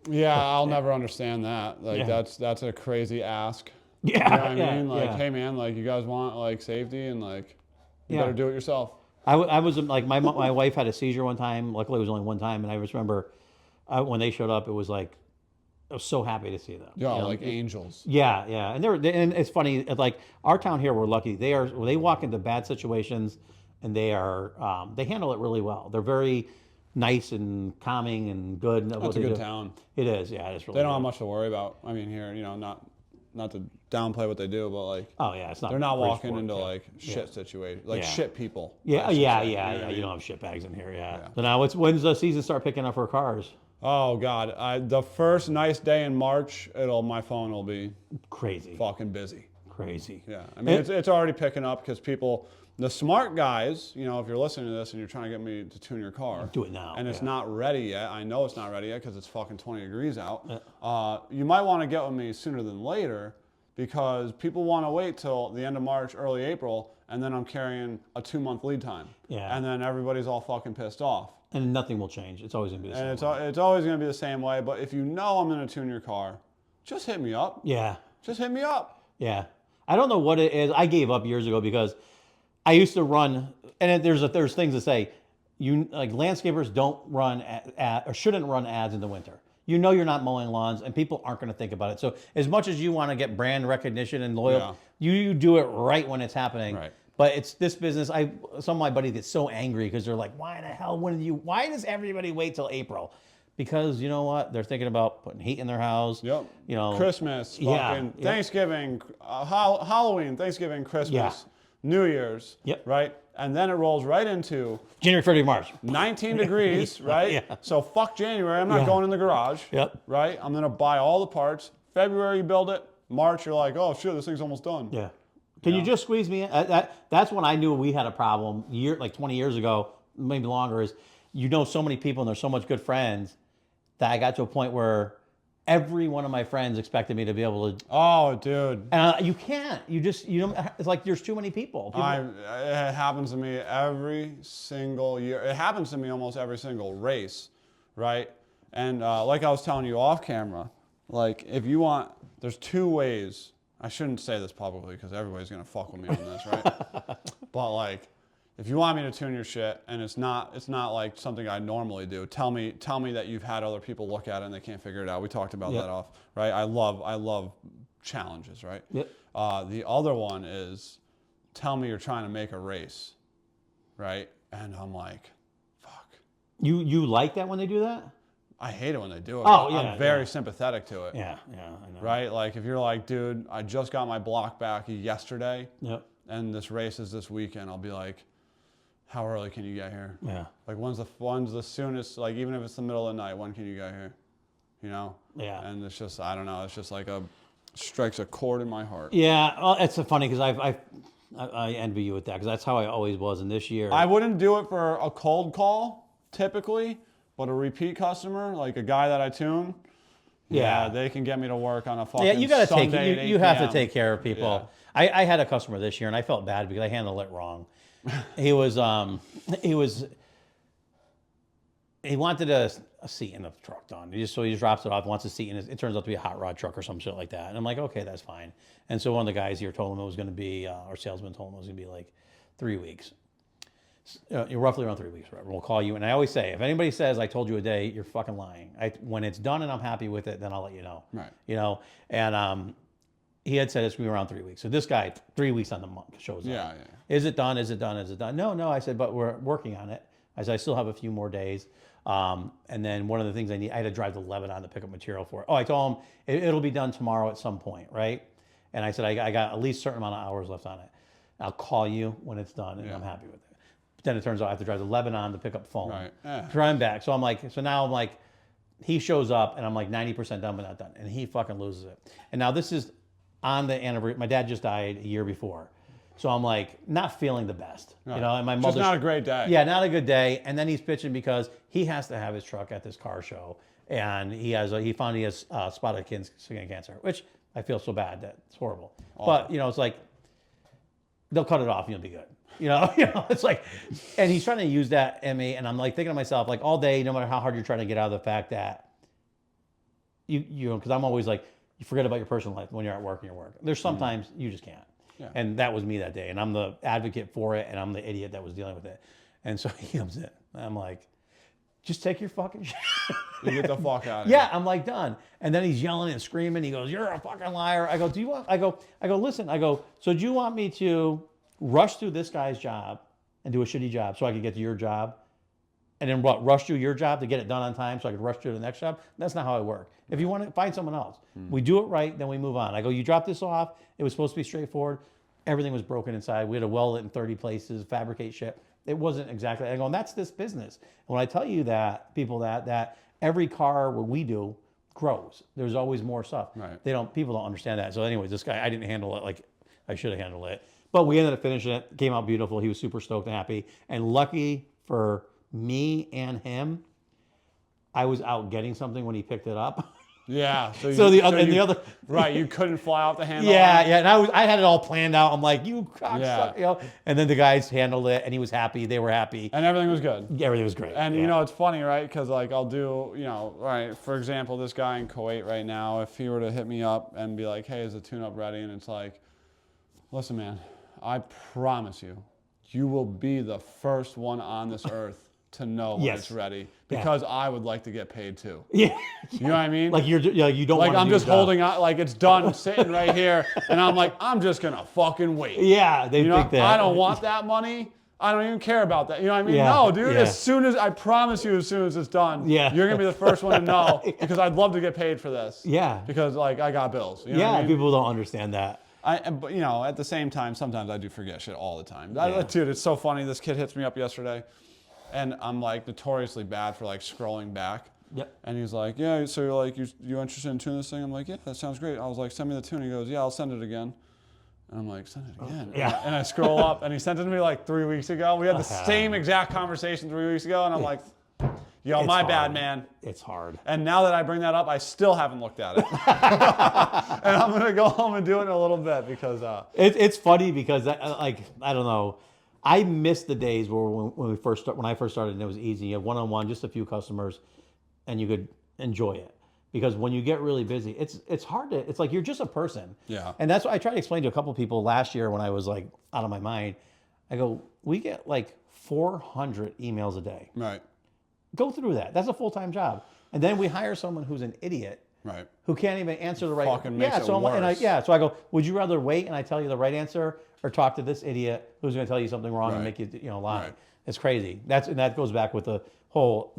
Yeah, I'll never understand that. Like that's a crazy ask. Yeah, you know what I mean? Like, hey man, like you guys want like safety and like you better do it yourself. I was like my wife had a seizure one time. Luckily, it was only one time, and I just remember when they showed up, it was like, I was so happy to see them. Yeah, like angels. Yeah, and and it's funny. Like our town here, we're lucky. They walk into bad situations, and they handle it really well. They're very nice and calming and good. It's a good town. It is. Yeah, it's really. They don't have much to worry about. I mean, here, not to downplay what they do, but like. Oh yeah, it's not. They're not walking into like shit situations, like shit people. Yeah. You don't have shit bags in here. Yeah. So now, when's the season start picking up for cars? Oh God! The first nice day in March, my phone will be crazy, fucking busy. Crazy. Yeah, I mean it's already picking up because people, the smart guys, if you're listening to this and you're trying to get me to tune your car, do it now. And it's not ready yet. I know it's not ready yet because it's fucking 20 degrees out. You might want to get with me sooner than later because people want to wait till the end of March, early April, and then I'm carrying a 2-month lead time. Yeah. And then everybody's all fucking pissed off. And nothing will change. It's always going to be the same way. It's always going to be the same way. But if you know I'm going to tune your car, just hit me up. Yeah. Just hit me up. Yeah. I don't know what it is. I gave up years ago because I used to run, and there's things to say. Like landscapers don't run or shouldn't run ads in the winter. You're not mowing lawns, and people aren't going to think about it. So as much as you want to get brand recognition and loyal, you do it right when it's happening. Right. But it's this business. Some of my buddies get so angry because they're like, why the hell why does everybody wait till April? Because you know what? They're thinking about putting heat in their house. Yep. Christmas, Thanksgiving, Halloween, Thanksgiving, Christmas, New Year's. Yep. Right? And then it rolls right into January, February, March. 19 degrees, right? Yeah. So fuck January. I'm not going in the garage. Yep. Right? I'm going to buy all the parts. February, you build it. March, you're like, oh, shit, this thing's almost done. Yeah. Can you just squeeze me in? That's when I knew we had a problem, like 20 years ago, maybe longer, is so many people and there's so much good friends that I got to a point where every one of my friends expected me to be able to. Oh, dude. And you can't. You don't. It's like there's too many people. It happens to me every single year. It happens to me almost every single race, right? And like I was telling you off camera, like if you want, there's two ways. I shouldn't say this publicly because everybody's gonna fuck with me on this, right? But like, if you want me to tune your shit and it's not like something I normally do, tell me that you've had other people look at it and they can't figure it out. We talked about that off, right? I love challenges, right? Yep. The other one is tell me you're trying to make a race, right? And I'm like, fuck. You like that when they do that? I hate it when they do it. Oh, yeah, I'm very sympathetic to it. Yeah, I know. Right? Like if you're like, dude, I just got my block back yesterday. Yep. And this race is this weekend. I'll be like, how early can you get here? Yeah. Like when's the soonest, like even if it's the middle of the night, when can you get here? You know? Yeah. And it's just, I don't know, it's just like strikes a chord in my heart. Yeah, well, it's so funny because I envy you with that because that's how I always was. And this year, I wouldn't do it for a cold call typically, but a repeat customer, like a guy that I tune, yeah, they can get me to work on a fucking you got to take Sunday at you 8 have to p.m. take care of people. Yeah. I had a customer this year and I felt bad because I handled it wrong. He wanted a seat in the truck done. So he just drops it off, wants a seat, and it turns out to be a hot rod truck or some shit like that. And I'm like, okay, that's fine. And so one of the guys here told him it was going to be, our salesman told him it was going to be like 3 weeks. Roughly around 3 weeks, right? We'll call you. And I always say, if anybody says I told you a day, you're fucking lying. When it's done and I'm happy with it, then I'll let you know. Right. You know, and he had said it's going to be around 3 weeks. So this guy, 3 weeks on the month, shows up. Yeah. Is it done? Is it done? Is it done? No. I said, but we're working on it. I said, I still have a few more days. And then one of the things I had to drive to Lebanon to pick up material for it. Oh, I told him it'll be done tomorrow at some point, right? And I said, I got at least a certain amount of hours left on it. I'll call you when it's done and I'm happy with it. But then it turns out I have to drive to Lebanon to pick up foam. Right. Yeah. Drive back. So now I'm like, he shows up and I'm like 90% done, but not done. And he fucking loses it. And now this is on the anniversary. My dad just died a year before. So I'm like not feeling the best, you know, and my mother's just not a great day. Yeah, not a good day. And then he's bitching because he has to have his truck at this car show. And he found he has spotted skin cancer, which I feel so bad that it's horrible. Awful. But, you know, it's like, they'll cut it off and you'll be good. You know, it's like, and he's trying to use that in me. And I'm like thinking to myself, like all day, no matter how hard you're trying to get out of the fact that you know, because I'm always like, you forget about your personal life when you're at work and you're working. There's sometimes you just can't. Yeah. And that was me that day. And I'm the advocate for it and I'm the idiot that was dealing with it. And so he comes in. And I'm like, just take your fucking shit. You get the fuck out of here. Yeah, I'm like done. And then he's yelling and screaming. He goes, you're a fucking liar. I go, listen, so do you want me to rush through this guy's job and do a shitty job so I can get to your job? And then rush through your job to get it done on time so I could rush through the next job? That's not how I work. If you want to find someone else, we do it right, then we move on. I go, you drop this off. It was supposed to be straightforward. Everything was broken inside. We had to weld it in 30 places, fabricate shit. It wasn't exactly, I go, and that's this business. And when I tell you that, people, that every car where we do grows. There's always more stuff. Right. People don't understand that. So anyways, this guy, I didn't handle it like I should have handled it. But we ended up finishing it. Came out beautiful. He was super stoked and happy. And lucky for me and him, I was out getting something when he picked it up. Yeah. The other right, you couldn't fly off the handle. Yeah. And I had it all planned out. I'm like, you cocksucker, you know. And then the guys handled it, and he was happy. They were happy, and everything was good. Everything was great. And you know, it's funny, right? Because like I'll do, you know, right. For example, this guy in Kuwait right now, if he were to hit me up and be like, hey, is the tune-up ready? And it's like, listen, man, I promise you, you will be the first one on this earth to know when it's ready, because I would like to get paid too. Yeah. You know what I mean? Like you don't like want to I'm just holding on, like it's done sitting right here, and I'm like, I'm just gonna fucking wait. Yeah, they think that. I don't want that money. I don't even care about that. You know what I mean? Yeah, no, dude. As soon as it's done, you're gonna be the first one to know, because I'd love to get paid for this. Yeah. Because like I got bills. You know what I mean? People don't understand that. But you know, at the same time, sometimes I do forget shit all the time. Yeah. Dude, it's so funny. This kid hits me up yesterday, and I'm like notoriously bad for like scrolling back. Yep. And he's like, yeah, so you're like, you interested in tuning this thing? I'm like, yeah, that sounds great. I was like, send me the tune. He goes, yeah, I'll send it again. And I'm like, send it again. Yeah. And I scroll up, and he sent it to me like 3 weeks ago. We had the same exact conversation 3 weeks ago, and I'm like, yo, my bad, man. It's hard. And now that I bring that up, I still haven't looked at it. And I'm gonna go home and do it in a little bit because It's funny because I don't know. I miss the days where when I first started and it was easy. You had one-on-one, just a few customers, and you could enjoy it. Because when you get really busy, it's hard to. It's like you're just a person. Yeah. And that's what I tried to explain to a couple of people last year when I was like out of my mind. I go, we get like 400 emails a day. right, Go through that. That's a full-time job. And then we hire someone who's an idiot right. who can't even answer the right. Fucking makes it so worse. so I go, would you rather wait and I tell you the right answer, or talk to this idiot who's going to tell you something wrong and Right. make you lie? Right. It's crazy. That goes back with the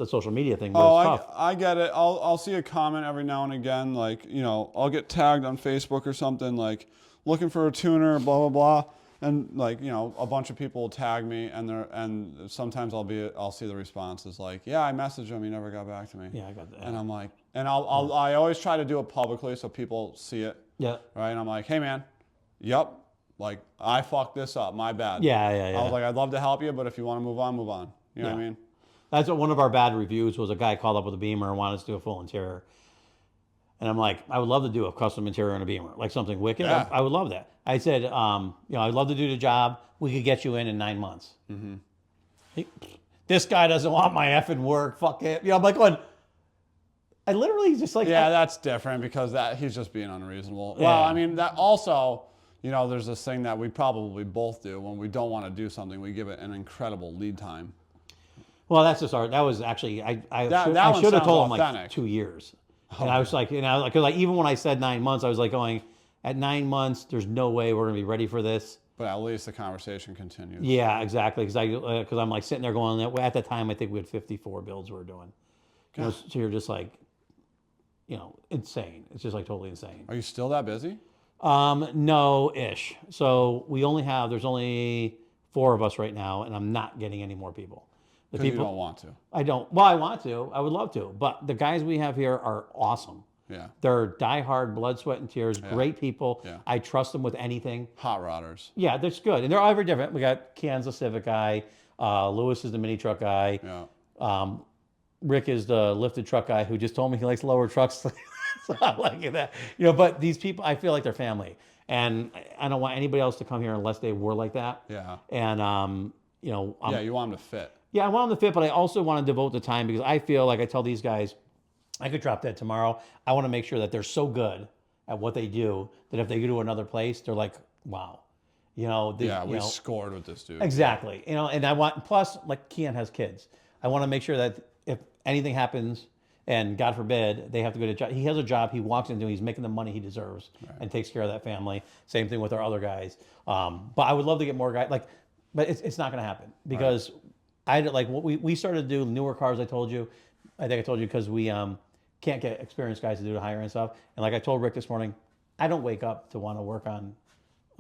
social media thing. Where Oh, it's tough. I get it. I'll see a comment every now and again, like, you know, I'll get tagged on Facebook or something, like, looking for a tuner, blah, blah, blah. And, like, you know, a bunch of people will tag me, and sometimes I'll see the responses, like, yeah, I messaged him, he never got back to me. Yeah, I got that. And I'm like, and I always try to do it publicly so people see it. Yeah. Right? And I'm like, hey, man, yep, like, I fucked this up, my bad. Yeah. I was like, I'd love to help you, but if you want to move on, move on. You know what I mean? That's what one of our bad reviews was. A guy called up with a Beamer and wanted us to do a full interior. And I'm like, I would love to do a custom interior on a Beamer, like something wicked. Yeah. I would love that. I said, I'd love to do the job. We could get you in 9 months. Mm-hmm. This guy doesn't want my effing work. Fuck it. I'm like going, I literally just like. Yeah, that's different because he's just being unreasonable. Yeah. Well, I mean, that also, you know, there's this thing that we probably both do when we don't want to do something, we give it an incredible lead time. Well, that's just that was actually, I That one should have sounds told him authentic. like 2 years. And I was like, because like even when I said 9 months, I was like going, at 9 months, there's no way we're gonna be ready for this. But at least the conversation continues. Yeah, exactly. Because I'm like sitting there going, at the time I think we had 54 builds we were doing. You know, so you're just like, insane. It's just like totally insane. Are you still that busy? No-ish. So there's only 4 of us right now, and I'm not getting any more people. The Because you don't want to. I don't. Well, I want to. I would love to. But the guys we have here are awesome. Yeah. They're diehard, blood, sweat, and tears. Great people. Yeah. I trust them with anything. Hot rodders. Yeah, that's good. And they're all very different. We got Ken's the Civic guy. Lewis is the mini truck guy. Yeah. Rick is the lifted truck guy who just told me he likes lower trucks. So I like that. But these people, I feel like they're family. And I don't want anybody else to come here unless they were like that. Yeah. And, you want them to fit. Yeah, I want them to fit, but I also want to devote the time because I feel like I tell these guys, I could drop dead tomorrow. I want to make sure that they're so good at what they do that if they go to another place, they're like, wow. We scored with this dude. Exactly. And I want, plus, like Kian has kids. I want to make sure that if anything happens, and God forbid, they have to go to job. He has a job he walks into, he's making the money he deserves and takes care of that family. Same thing with our other guys. But I would love to get more guys. But it's not going to happen because what we started to do newer cars. I think I told you because we can't get experienced guys to do the higher end stuff. And like I told Rick this morning, I don't wake up to want to work on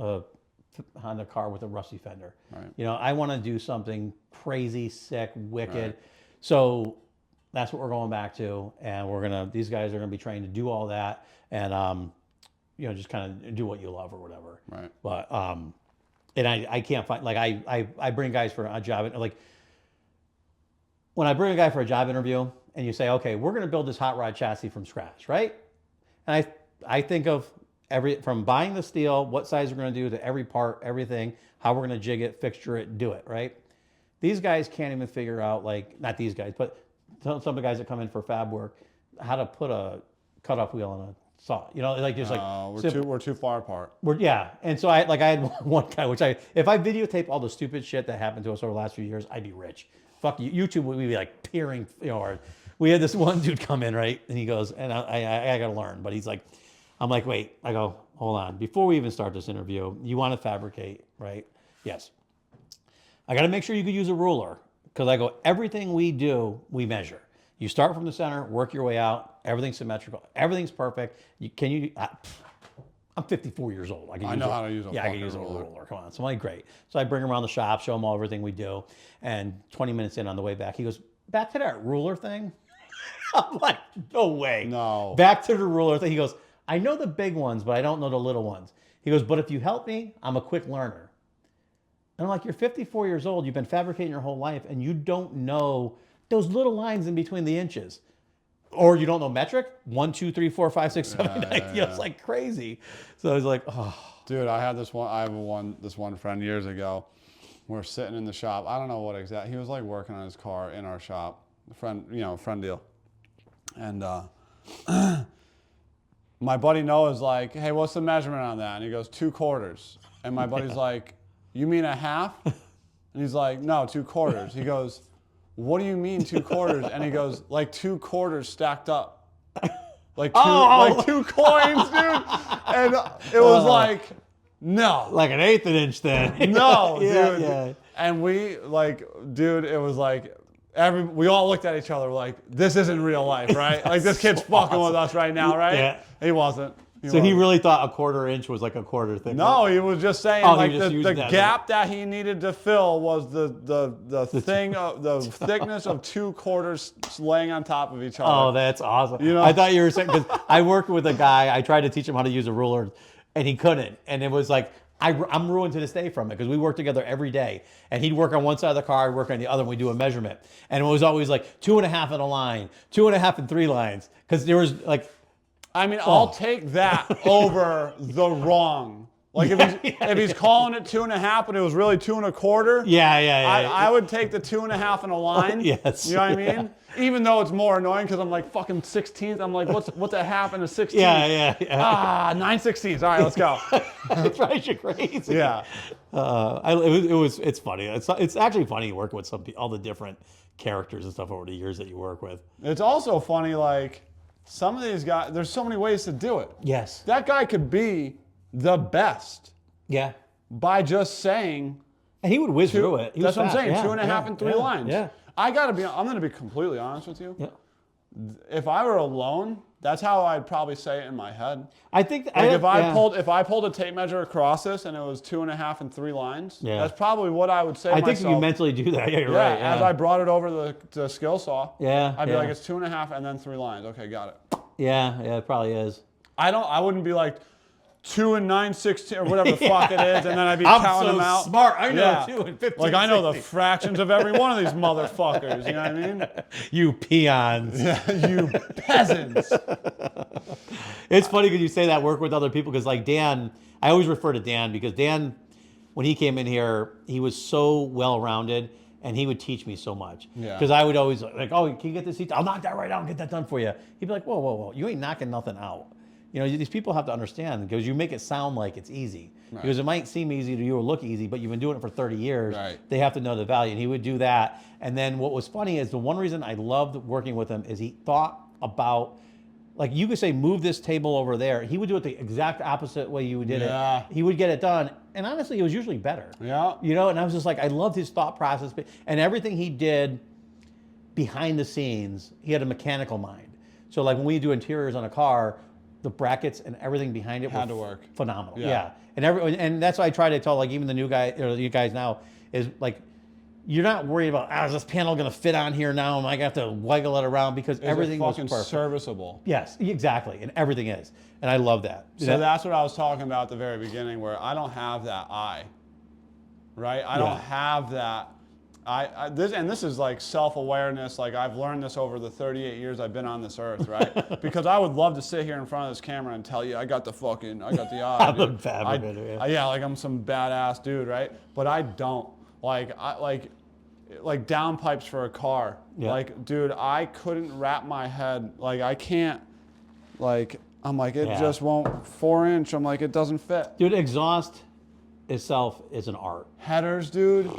a car with a rusty fender. Right. I want to do something crazy, sick, wicked. Right. So that's what we're going back to, and these guys are gonna be trained to do all that, and just kind of do what you love or whatever. Right. But and I can't find I bring guys for a job, like when I bring a guy for a job interview, and you say, okay, we're gonna build this hot rod chassis from scratch, right? And I think of from buying the steel, what size we're gonna do to every part, everything, how we're gonna jig it, fixture it, do it, right? These guys can't even figure out, not these guys, but some of the guys that come in for fab work, how to put a cut-off wheel on a saw. We're too far apart. And so I had one guy, if I videotape all the stupid shit that happened to us over the last few years, I'd be rich. Fuck you, YouTube would be like peering, or we had this one dude come in, right? And he goes, and I got to learn, but he's like, I'm like, wait, I go, hold on. Before we even start this interview, you want to fabricate, right? Yes. I got to make sure you could use a ruler. Because I go, everything we do, we measure. You start from the center, work your way out. Everything's symmetrical. Everything's perfect. I'm 54 years old. I know how to use a I can use a ruler. Come on. So I'm like, great. So I bring him around the shop, show him all everything we do. And 20 minutes in on the way back, he goes, back to that ruler thing? I'm like, no way. No. Back to the ruler thing. He goes, I know the big ones, but I don't know the little ones. He goes, but if you help me, I'm a quick learner. And I'm like, you're 54 years old. You've been fabricating your whole life, and you don't know those little lines in between the inches. Or you don't know metric? 1, 2, 3, 4, 5, 6, 7, 8. You know, it's like crazy. So I was like, oh. Dude, I had this one friend years ago. We're sitting in the shop. I don't know what exactly. He was like working on his car in our shop. Friend deal. And my buddy Noah's like, hey, what's the measurement on that? And he goes, 2 quarters. And my buddy's like, you mean a half? And he's like, no, 2 quarters. He goes, what do you mean 2 quarters? And he goes, like 2 quarters stacked up. Like two coins, dude. And it was like, no. Like an 1/8 inch then. No, yeah, dude. Yeah. And we it was like, we all looked at each other like, this isn't real life, right? Like this kid's fucking with us right now, right? Yeah. He wasn't. He really thought a 1/4 inch was like a quarter thing. No, he was just saying the gap that he needed to fill was the thickness of 2 quarters laying on top of each other. Oh, that's awesome. You know? I thought you were saying, because I worked with a guy, I tried to teach him how to use a ruler, and he couldn't. And it was like, I'm ruined to this day from it, because we work together every day. And he'd work on one side of the car, I'd work on the other, and we do a measurement. And it was always like 2.5 in a line, 2.5 in 3 lines. Because there was like, I mean, I'll take that over the wrong. Like if he's calling it 2.5, but it was really 2 1/4. Yeah. I would take the 2.5 in a line. Yes. You know what I mean? Even though it's more annoying because I'm like fucking 16th. I'm like, what's a half in a 16th? Yeah. 9/16. All right, let's go. It drives you crazy. Yeah. It's funny. It's actually funny working with all the different characters and stuff over the years that you work with. It's also funny, like, some of these guys, there's so many ways to do it. Yes. That guy could be the best. Yeah. By just saying. And he would whiz through it. That's what I'm saying. 2.5 and 3 lines. Yeah. I'm going to be completely honest with you. Yeah. If I were alone, that's how I'd probably say it in my head. I think if I pulled a tape measure across this and it was 2.5 and 3 lines, that's probably what I would say. I think you mentally do that. Yeah, you're right. As I brought it over the skill saw, I'd be like, it's 2.5 and then 3 lines. Okay, got it. Yeah, it probably is. I wouldn't be like 2 and 9/16 or whatever the fuck it is, and then I'd be counting them out. Smart. I know 2 and 15. Like I know the fractions of every one of these motherfuckers. You know what I mean? You peons. Yeah, you peasants. It's funny because you say that, work with other people, because like Dan, I always refer to Dan because Dan, when he came in here, he was so well-rounded and he would teach me so much. Yeah. Because I would always like, oh, can you get this? I'll knock that right out and get that done for you. He'd be like, whoa, you ain't knocking nothing out. You know, these people have to understand, because you make it sound like it's easy. Right. Because it might seem easy to you or look easy, but you've been doing it for 30 years. Right. They have to know the value. And he would do that. And then what was funny is the one reason I loved working with him is he thought about, like you could say, move this table over there. He would do it the exact opposite way you did it. He would get it done. And honestly, it was usually better. Yeah. You know, and I was just like, I loved his thought process. And everything he did behind the scenes, he had a mechanical mind. So like when we do interiors on a car, the brackets and everything behind it had to work phenomenal. Yeah. And that's why I try to tell, like, even the new guy, or you guys now, is like, you're not worried about, is this panel going to fit on here now? Am I going to have to wiggle it around? Because everything was perfect. Serviceable. Yes, exactly. And everything is. And I love that. So that's what I was talking about at the very beginning, where I don't have that eye, right? I don't have that. This is like self-awareness. Like I've learned this over the 38 years I've been on this earth, right? Because I would love to sit here in front of this camera and tell you I got the eye. I'm a fabricator. Like I'm some badass dude, right? But I don't. Like downpipes for a car. Yeah. Like, dude, I couldn't wrap my head. Like I can't. Like I'm like it just won't 4-inch. I'm like it doesn't fit. Dude, exhaust itself is an art. Headers, dude.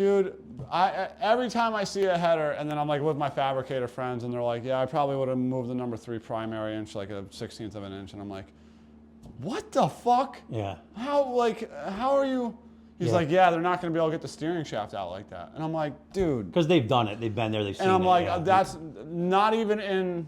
Every time I see a header, and then I'm like with my fabricator friends, and they're like, yeah, I probably would have moved the number 3 primary inch like a 1/16 of an inch, and I'm like, what the fuck? Yeah. How are you? He's like, yeah, they're not going to be able to get the steering shaft out like that, and I'm like, dude. Because they've done it, they've been there, they've seen it. And I'm like, that's not even in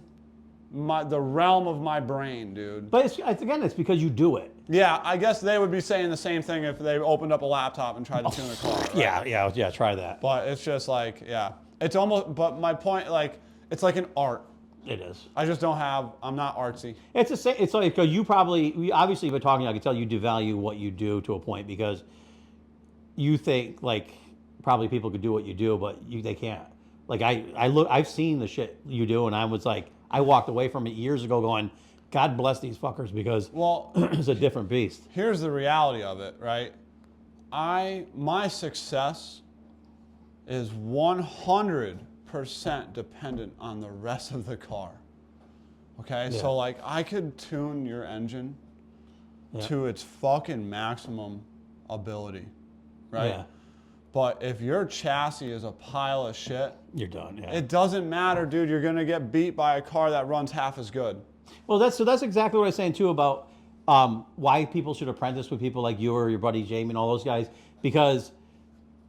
the realm of my brain, dude. But it's because you do it. Yeah, I guess they would be saying the same thing if they opened up a laptop and tried to tune a car. Right? Yeah, try that. But it's just like, yeah. It's almost, but my point, like, it's like an art. It is. I'm not artsy. It's the same. It's like, because you obviously, been talking, I can tell you devalue what you do to a point, because you think, like, probably people could do what you do, but they can't. Like, I've seen the shit you do, and I was like, I walked away from it years ago going, God bless these fuckers, because it's a different beast. Here's the reality of it, right? My success is 100% dependent on the rest of the car. Okay? Yeah. So, like, I could tune your engine to its fucking maximum ability, right? Yeah. But if your chassis is a pile of shit, You're done. Yeah. it doesn't matter, dude. You're gonna get beat by a car that runs half as good. Well, that's exactly what I was saying too about why people should apprentice with people like you or your buddy Jamie and all those guys, because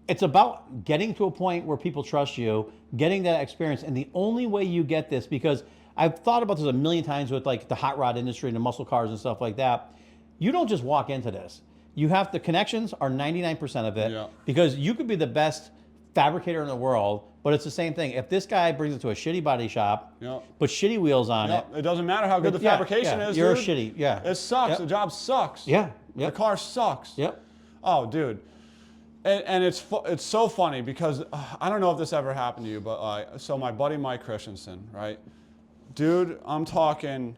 it's about getting to a point where people trust you, getting that experience, and the only way you get this, because I've thought about this a million times with like the hot rod industry and the muscle cars and stuff like that. You don't just walk into this. You have the connections are 99% of it, because you could be the best fabricator in the world, but it's the same thing. If this guy brings it to a shitty body shop, put shitty wheels on it, it doesn't matter how good the fabrication is. You're dude. shitty. Yeah, it sucks. The job sucks. Yeah, the car sucks. Yep. Oh, dude, and it's so funny because I don't know if this ever happened to you, but so my buddy Mike Christensen, right, dude, I'm talking.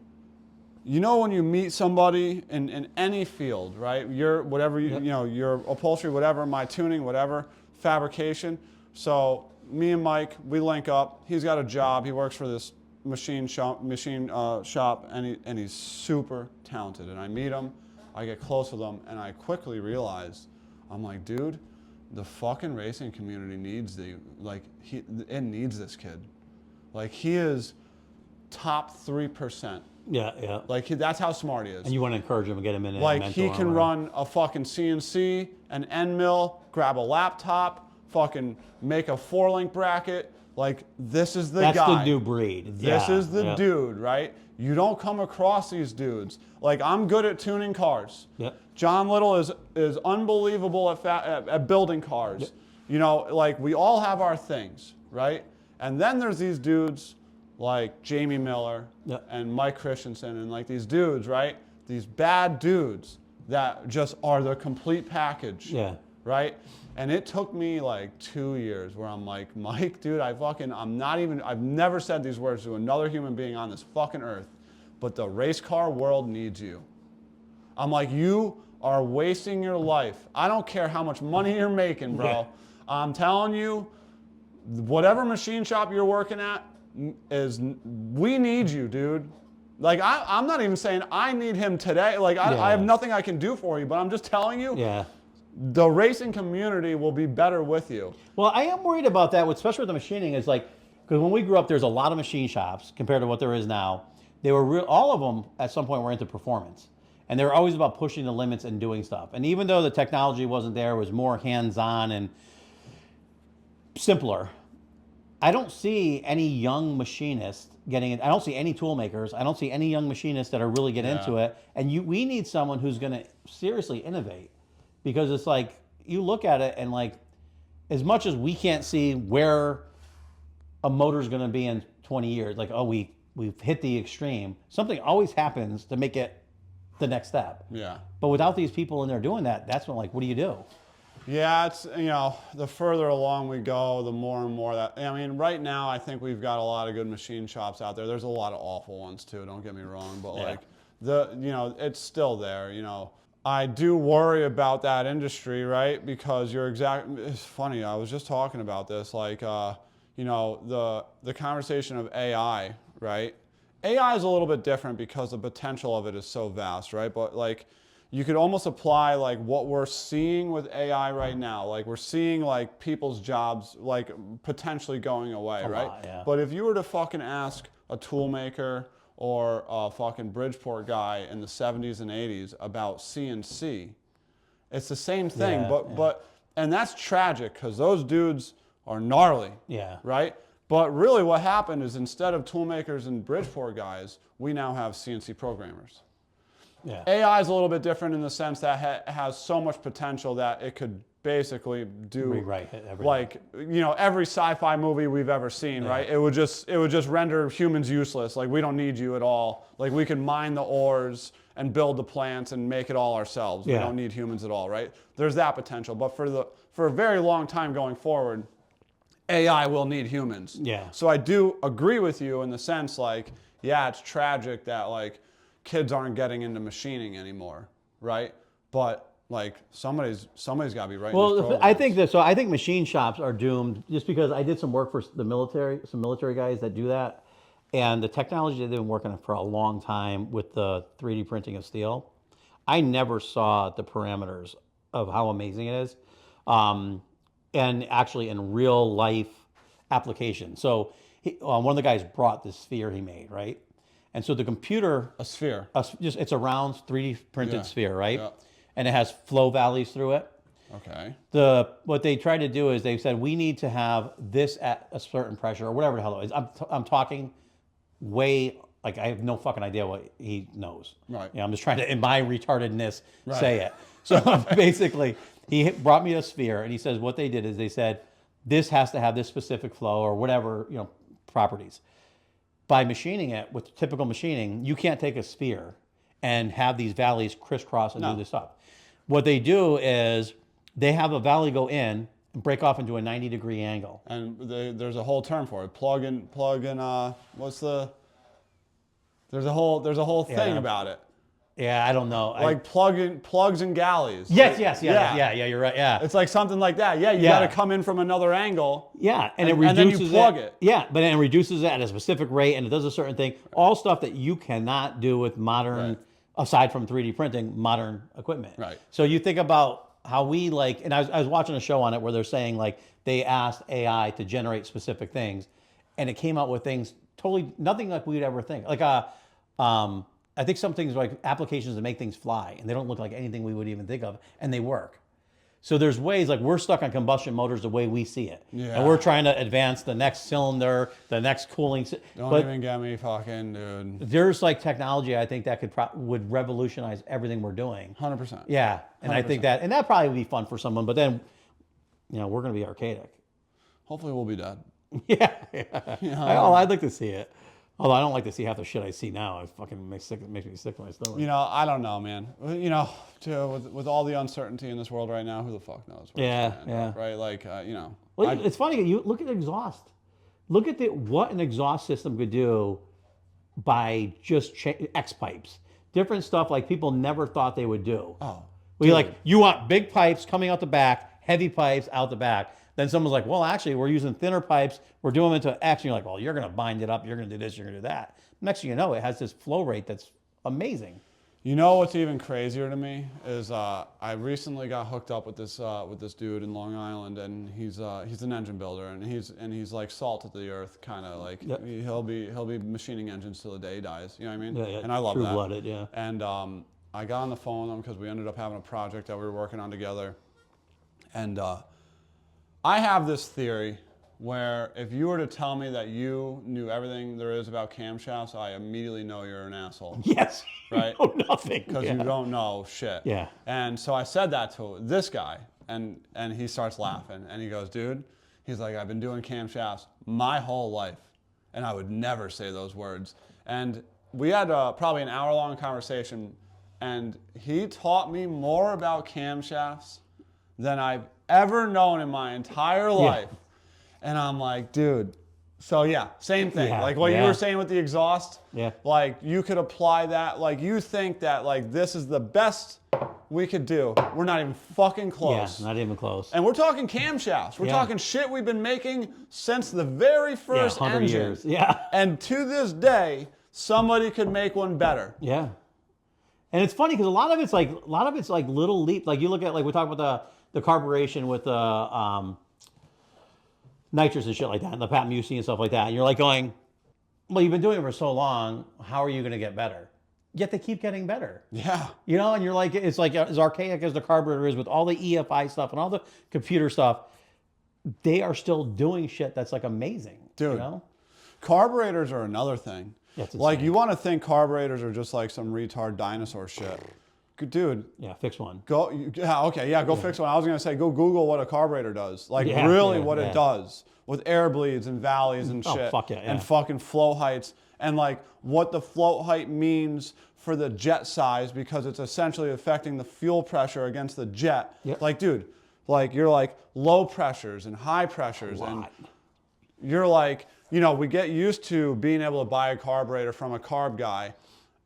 You know, when you meet somebody in any field, right? You're whatever you know, your upholstery, whatever, my tuning, whatever, fabrication. So me and Mike, we link up. He's got a job. He works for this machine shop, and he's super talented. And I meet him, I get close with him, and I quickly realize, I'm like, dude, the fucking racing community needs it needs this kid. Like, he is top 3%. Yeah. Like, that's how smart he is. And you want to encourage him and get him in. Like, he can run a fucking CNC, an end mill, grab a laptop, fucking make a 4-link bracket. Like, this is the guy. That's the new breed. This is the dude, right? You don't come across these dudes. Like, I'm good at tuning cars. Yep. John Little is unbelievable at building cars. Yep. You know, like, we all have our things, right? And then there's these dudes like Jamie Miller and Mike Christensen, and like these dudes, right? These bad dudes that just are the complete package. Yeah. Right? And it took me like 2 years where I'm like, Mike, dude, I've never said these words to another human being on this fucking earth, but the race car world needs you. I'm like, you are wasting your life. I don't care how much money you're making, bro. Yeah. I'm telling you, whatever machine shop you're working at, we need you, dude. Like, I'm not even saying I need him today. Like, I have nothing I can do for you, but I'm just telling you, the racing community will be better with you. Well, I am worried about that, especially with the machining. Is like, because when we grew up, there's a lot of machine shops compared to what there is now. They were all of them at some point were into performance, and they were always about pushing the limits and doing stuff. And even though the technology wasn't there, it was more hands-on and simpler. I don't see any young machinists getting it. I don't see any tool makers. I don't see any young machinists that are really getting into it. And we need someone who's going to seriously innovate, because it's like, you look at it and like, as much as we can't see where a motor's going to be in 20 years, like, oh, we've hit the extreme. Something always happens to make it the next step. Yeah. But without these people in there doing that, that's when, like, what do you do? Yeah, it's, you know, the further along we go, the more and more that, I mean, right now I think we've got a lot of good machine shops out there. There's a lot of awful ones too, don't get me wrong, but like, you know, it's still there, you know. I do worry about that industry, right? Because it's funny, I was just talking about this, like, you know, the conversation of AI, right? AI is a little bit different because the potential of it is so vast, right? But like, you could almost apply like what we're seeing with AI right now. Like, we're seeing like people's jobs like potentially going away, right? But if you were to fucking ask a tool maker or a fucking Bridgeport guy in the 70s and 80s about CNC, it's the same thing. And that's tragic because those dudes are gnarly, right? But really what happened is instead of tool makers and Bridgeport guys, we now have CNC programmers. Yeah. AI is a little bit different in the sense that has so much potential that it could basically do Rewrite everything. like, you know, every sci-fi movie we've ever seen, right? It would just render humans useless. Like, we don't need you at all. Like, we can mine the ores and build the plants and make it all ourselves. We don't need humans at all, right? There's that potential. But for a very long time going forward, AI will need humans. Yeah. So I do agree with you in the sense, like, yeah, it's tragic that, like, kids aren't getting into machining anymore, right? But, like, somebody's got to be writing these programs. I think that, so I think machine shops are doomed just because I did some work for the military, some military guys that do that. And the technology that they've been working on for a long time with the 3D printing of steel, I never saw the parameters of how amazing it is. And actually in real life application. So one of the guys brought this sphere he made, right? And so the computer, A sphere. it's a round 3D printed sphere, right? Yeah. And it has flow valleys through it. Okay. What they tried to do is they said, we need to have this at a certain pressure or whatever the hell it is. I'm talking way, like, I have no fucking idea what he knows. Right. You know, I'm just trying to, in my retardedness, say it. So basically, he brought me a sphere and he says what they did is they said, this has to have this specific flow or whatever, you know, properties. By machining it with typical machining, you can't take a sphere and have these valleys crisscross and do this stuff. What they do is they have a valley go in and break off into a 90-degree angle. And there's a whole term for it. Plug in, there's a whole thing about it. Yeah, I don't know. Like plugs and galleys. Yes, you're right. Yeah. It's like something like that. Yeah, you got to come in from another angle. Yeah, and it reduces and then you plug it. Yeah, but then it reduces it at a specific rate, and it does a certain thing. All stuff that you cannot do with modern, aside from 3D printing, modern equipment. Right. So you think about how we like, and I was watching a show on it where they're saying like they asked AI to generate specific things, and it came out with things totally nothing like we'd ever think. Like I think some things like applications that make things fly, and they don't look like anything we would even think of, and they work. So there's ways, like we're stuck on combustion motors the way we see it. Yeah. And we're trying to advance the next cylinder, the next cooling. Don't even get me fucking, dude. There's like technology I think that would revolutionize everything we're doing. 100%. Yeah, and 100%. I think that probably would be fun for someone, but then, you know, we're going to be archaic. Hopefully we'll be dead. Yeah. I'd like to see it. Although I don't like to see half the shit I see now. It fucking makes me sick to my stomach. You know, I don't know, man. You know, with all the uncertainty in this world right now, who the fuck knows? Yeah. Right? Like, you know. Well, it's funny. You look at exhaust. Look at what an exhaust system could do by just X pipes. Different stuff like people never thought they would do. Oh. You want big pipes coming out the back, heavy pipes out the back. Then someone's like, well, actually, we're using thinner pipes. We're doing them into X. And you're like, well, you're going to bind it up. You're going to do this. You're going to do that. Next thing you know, it has this flow rate that's amazing. You know what's even crazier to me is I recently got hooked up with this dude in Long Island, and he's an engine builder, and he's like salt of the earth, kind of like he'll be machining engines till the day he dies. You know what I mean? Yeah. And I love that. True-blooded, yeah. And I got on the phone with him because we ended up having a project that we were working on together, and I have this theory where if you were to tell me that you knew everything there is about camshafts, I immediately know you're an asshole. Yes. Right? You know nothing. Because you don't know shit. Yeah. And so I said that to this guy, and he starts laughing, and he goes, dude, he's like, I've been doing camshafts my whole life, and I would never say those words. And we had probably an hour-long conversation, and he taught me more about camshafts than I've ever known in my entire life. Yeah. And I'm like, dude, so yeah, same thing. Yeah, like what you were saying with the exhaust, like you could apply that, like you think that like this is the best we could do. We're not even fucking close. Yeah, not even close. And we're talking camshafts. We're talking shit we've been making since the very first 100 engine. years. Yeah. And to this day, somebody could make one better. Yeah. And it's funny because a lot of it's like little leap. Like you look at, like we talk about the carburation with the nitrous and shit like that, and the Pat Musey and stuff like that. And you're like going, well, you've been doing it for so long. How are you going to get better? Yet they keep getting better. Yeah. You know, and you're like, it's like as archaic as the carburetor is with all the EFI stuff and all the computer stuff, they are still doing shit that's like amazing. Dude, You know? carburetors are another thing. Yeah, it's Like, insane. you want to think carburetors are just like some retard dinosaur shit. Dude, Yeah, fix one. go fix one. I was going to say, go Google what a carburetor does. Like, Yeah, really yeah, what yeah. it does with air bleeds and valleys and Oh, shit. fuck yeah, yeah. And fucking flow heights. And, like, what the float height means for the jet size, because it's essentially affecting the fuel pressure against the jet. Yep. Like, dude, like, you're like low pressures and high pressures. And you're like, you know, we get used to being able to buy a carburetor from a carb guy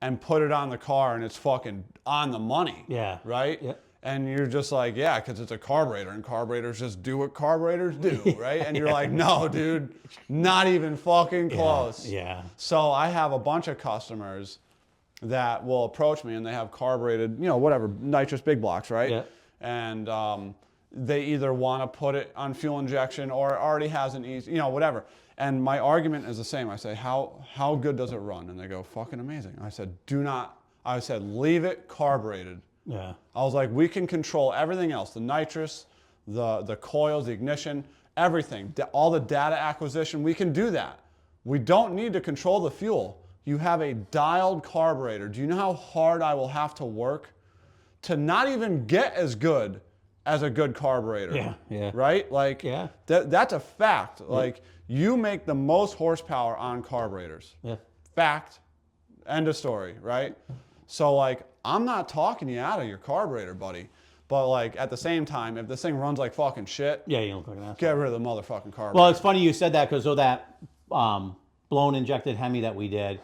and put it on the car and it's fucking on the money. Yeah. Right? Yep. And you're just like, yeah, because it's a carburetor and carburetors just do what carburetors do, right? And you're like, no, dude, not even fucking close. Yeah. So I have a bunch of customers that will approach me and they have carbureted, you know, whatever, nitrous big blocks, right? Yeah. And they either want to put it on fuel injection or it already has an easy, you know, whatever. And my argument is the same. I say, how good does it run? And they go, fucking amazing. I said, leave it carbureted. Yeah. I was like, we can control everything else, the nitrous, the coils, the ignition, everything, all the data acquisition, we can do that. We don't need to control the fuel. You have a dialed carburetor. Do you know how hard I will have to work to not even get as good as a good carburetor? Yeah, yeah. Right? Like, Yeah. That's a fact. Like, you make the most horsepower on carburetors. Yeah. Fact. End of story, right? So, like, I'm not talking you out of your carburetor, buddy. But, like, at the same time, if this thing runs like fucking shit, Yeah, you look like an asshole. get rid of the motherfucking carburetor. Well, it's funny you said that because of that blown injected Hemi that we did.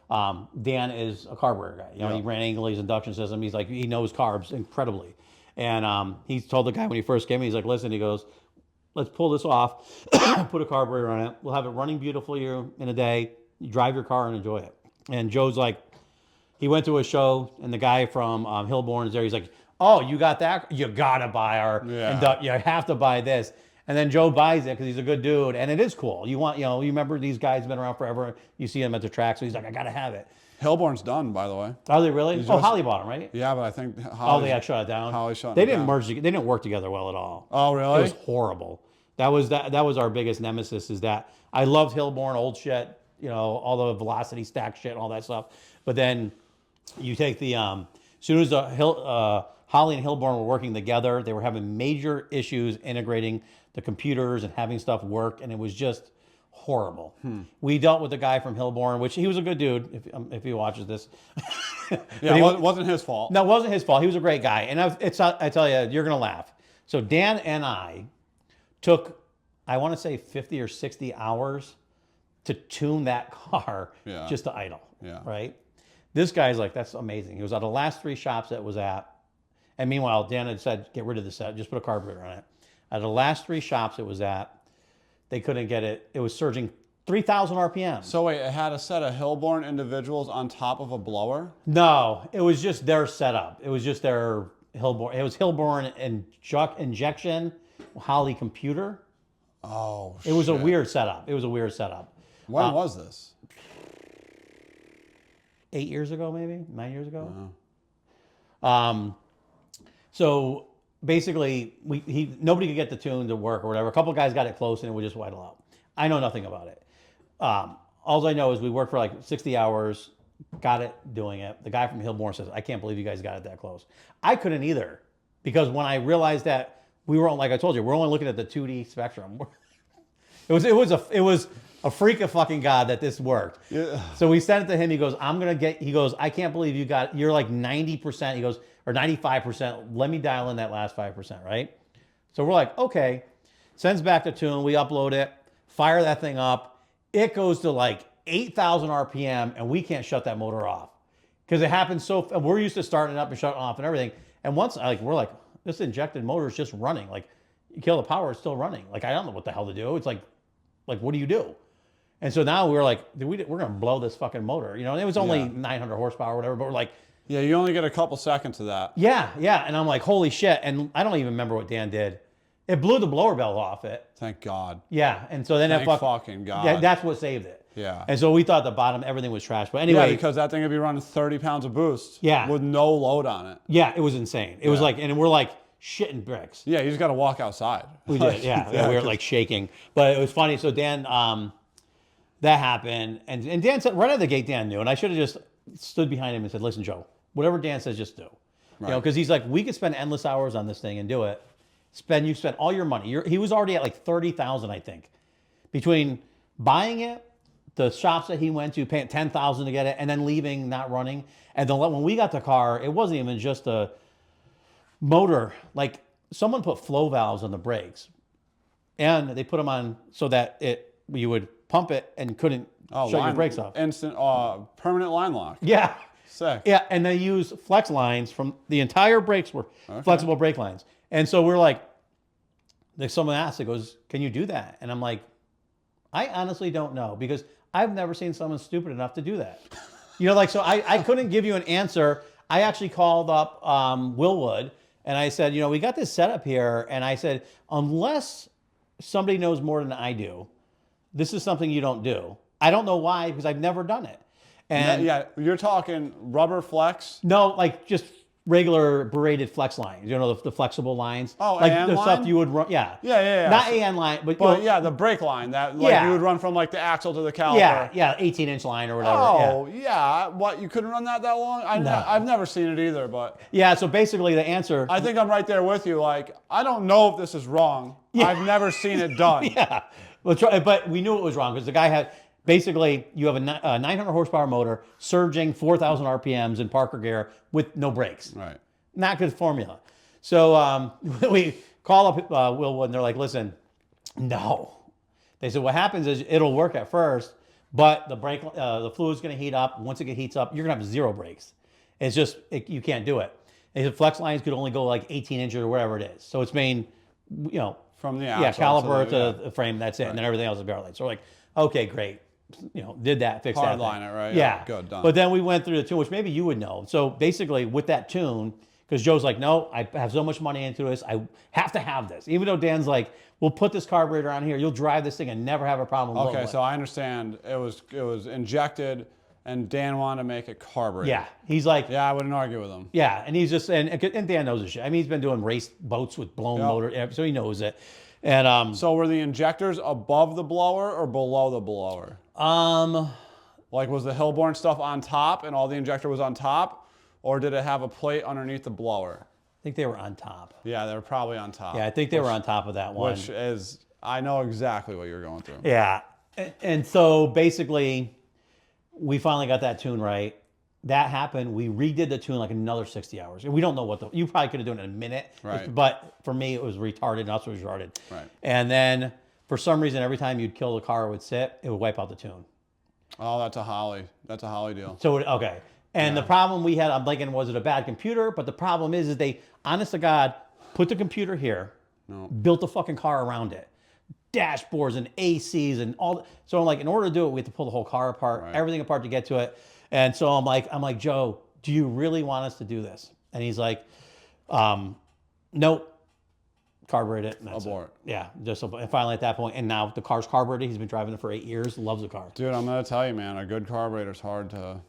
Dan is a carburetor guy. You know, he ran Angley's induction system. He's like, he knows carbs incredibly. And he told the guy when he first came in, he's like, listen, he goes, let's pull this off, put a carburetor on it. We'll have it running beautifully in a day. You drive your car and enjoy it. And Joe's like, he went to a show and the guy from Hillborn is there. He's like, oh, you got that? You gotta buy our, you have to buy this. And then Joe buys it because he's a good dude, and it is cool. You want, you know, you remember these guys have been around forever. You see them at the track, so he's like, I gotta have it. Hillborn's done, by the way. Are they really? Holly bought them, right? Yeah, but I think They had shut it down. Holly shut They it didn't down. merge. They didn't work together well at all. Oh, really? It was horrible. That was our biggest nemesis. Is that I loved Hillborn, old shit, you know, all the velocity stack shit, and all that stuff. But then you take the as soon as the Holly and Hillborn were working together, they were having major issues integrating the computers and having stuff work, and it was just horrible. We dealt with the guy from Hillborn, which he was a good dude, if he watches this. Yeah, it wasn't his fault. No, it wasn't his fault. He was a great guy. And I tell you, you're going to laugh. So Dan and I took, I want to say 50 or 60 hours to tune that car just to idle. Yeah. Right? This guy's like, that's amazing. He was at the last 3 shops that was at. And meanwhile, Dan had said, get rid of the set, just put a carburetor on it. At the last 3 shops it was at, they couldn't get it. It was surging 3,000 RPM. So wait, it had a set of Hillborn individuals on top of a blower? No, it was just their setup. It was just their Hillborn. It was Hillborn and injection, Holly computer. Oh, It was a weird setup. When was this? 8 years ago, maybe 9 years ago. So basically, nobody could get the tune to work or whatever. A couple of guys got it close and it would just white out. I know nothing about it. All I know is we worked for like 60 hours, got it doing it. The guy from Hillborn says, I can't believe you guys got it that close. I couldn't either, because when I realized that we were, like I told you, we're only looking at the 2D spectrum. It was a freak of fucking God that this worked. Yeah. So we sent it to him. He goes, I can't believe you're like 90%. He goes, or 95%. Let me dial in that last 5%, right? So we're like, okay. Sends back the tune. We upload it, fire that thing up. It goes to like 8,000 RPM, and we can't shut that motor off because it happens we're used to starting it up and shutting off and everything. And once we're like, this injected motor is just running. Like, you kill the power, it's still running. Like, I don't know what the hell to do. It's like what do you do? And so now we're like, we're going to blow this fucking motor. You know, and it was only 900 horsepower or whatever, but we're like, yeah, you only get a couple seconds of that. yeah. And I'm like, holy shit. And I don't even remember what Dan did. It blew the blower belt off it. Thank God. Yeah. And so then Thank fucking God. Yeah, that's what saved it. Yeah. And so we thought the bottom, everything was trash. But anyway. Yeah, because that thing would be running 30 pounds of boost. Yeah. With no load on it. Yeah, it was insane. It was like, and we're like shitting bricks. Yeah, you just got to walk outside. We did, yeah. We were like shaking. But it was funny. So Dan, that happened. And Dan said, right out of the gate, Dan knew. And I should have just stood behind him and said, listen, Joe, whatever Dan says, just do. Right. You know, because he's like, we could spend endless hours on this thing and do it. You spend all your money. He was already at like 30,000, I think, between buying it, the shops that he went to, paying 10,000 to get it, and then leaving, not running. And then when we got the car, it wasn't even just a motor. Like someone put flow valves on the brakes, and they put them on so that you would pump it and couldn't shut your brakes off. Instant permanent line lock. Yeah. Sick. Yeah, and they use flex lines from the entire brakes were flexible brake lines. And so we're like, someone asked, it goes, can you do that? And I'm like, I honestly don't know, because I've never seen someone stupid enough to do that. You know, like, so I couldn't give you an answer. I actually called up Willwood, and I said, you know, we got this setup here. And I said, unless somebody knows more than I do, this is something you don't do. I don't know why, because I've never done it. And yeah, you're talking rubber flex? No, like just regular braided flex lines. You know, the flexible lines. Oh, like AN the line? stuff you would run. Yeah. Yeah. Not AN line, but yeah, the brake line that you would run from like the axle to the caliper. Yeah, 18-inch line or whatever. Oh, yeah. What, you couldn't run that long? I've never seen it either, but yeah. So basically, the answer. I think I'm right there with you. Like, I don't know if this is wrong. Yeah. I've never seen it done. Yeah, but we knew it was wrong because the guy had. Basically, you have a 900 horsepower motor surging 4,000 RPMs in Parker gear with no brakes. Right. Not good formula. So we call up Willwood, and they're like, listen, no. They said, what happens is it'll work at first, but the fluid's going to heat up. Once it heats up, you're going to have zero brakes. It's just, you can't do it. They said flex lines could only go like 18 inches or whatever it is. So it's main, you know. From the axle. Caliper to the frame, that's it. Right. And then everything else is barrel line. So we're like, okay, great. You know, did that, fixed that. Hardline it, right? Yeah. Good, done. But then we went through the tune, which maybe you would know. So basically, with that tune, because Joe's like, no, I have so much money into this, I have to have this. Even though Dan's like, we'll put this carburetor on here, you'll drive this thing and never have a problem. Okay, so I understand. It was injected, and Dan wanted to make it carburetor. Yeah, he's like, yeah, I wouldn't argue with him. Yeah, and he's just and Dan knows his shit. I mean, he's been doing race boats with blown motor, so he knows it. And so were the injectors above the blower or below the blower? Like, was the Hillborn stuff on top and all the injector was on top, or did it have a plate underneath the blower? I think they were on top. Yeah, they were probably on top. Yeah, I think they were on top of that one. Which is, I know exactly what you're going through. Yeah, and so basically, we finally got that tune right. That happened. We redid the tune like another 60 hours. We don't know what you probably could have done it in a minute. Right. But for me, it was retarded, and also retarded. Right. And then for some reason, every time you'd kill the car, it would sit, it would wipe out the tune. Oh, that's a Holly. That's a Holly deal. So, okay. And the problem we had, I'm thinking, was it a bad computer? But the problem is they, honest to God, put the computer here, built the fucking car around it. Dashboards and ACs and all. So I'm like, in order to do it, we have to pull the whole car apart, everything apart to get to it. And so I'm like, Joe, do you really want us to do this? And he's like, nope. Carburet it. And that's abort. It. Yeah. And finally at that point, and now the car's carbureted. He's been driving it for 8 years. Loves the car. Dude, I'm gonna tell you, man, a good carburetor's hard to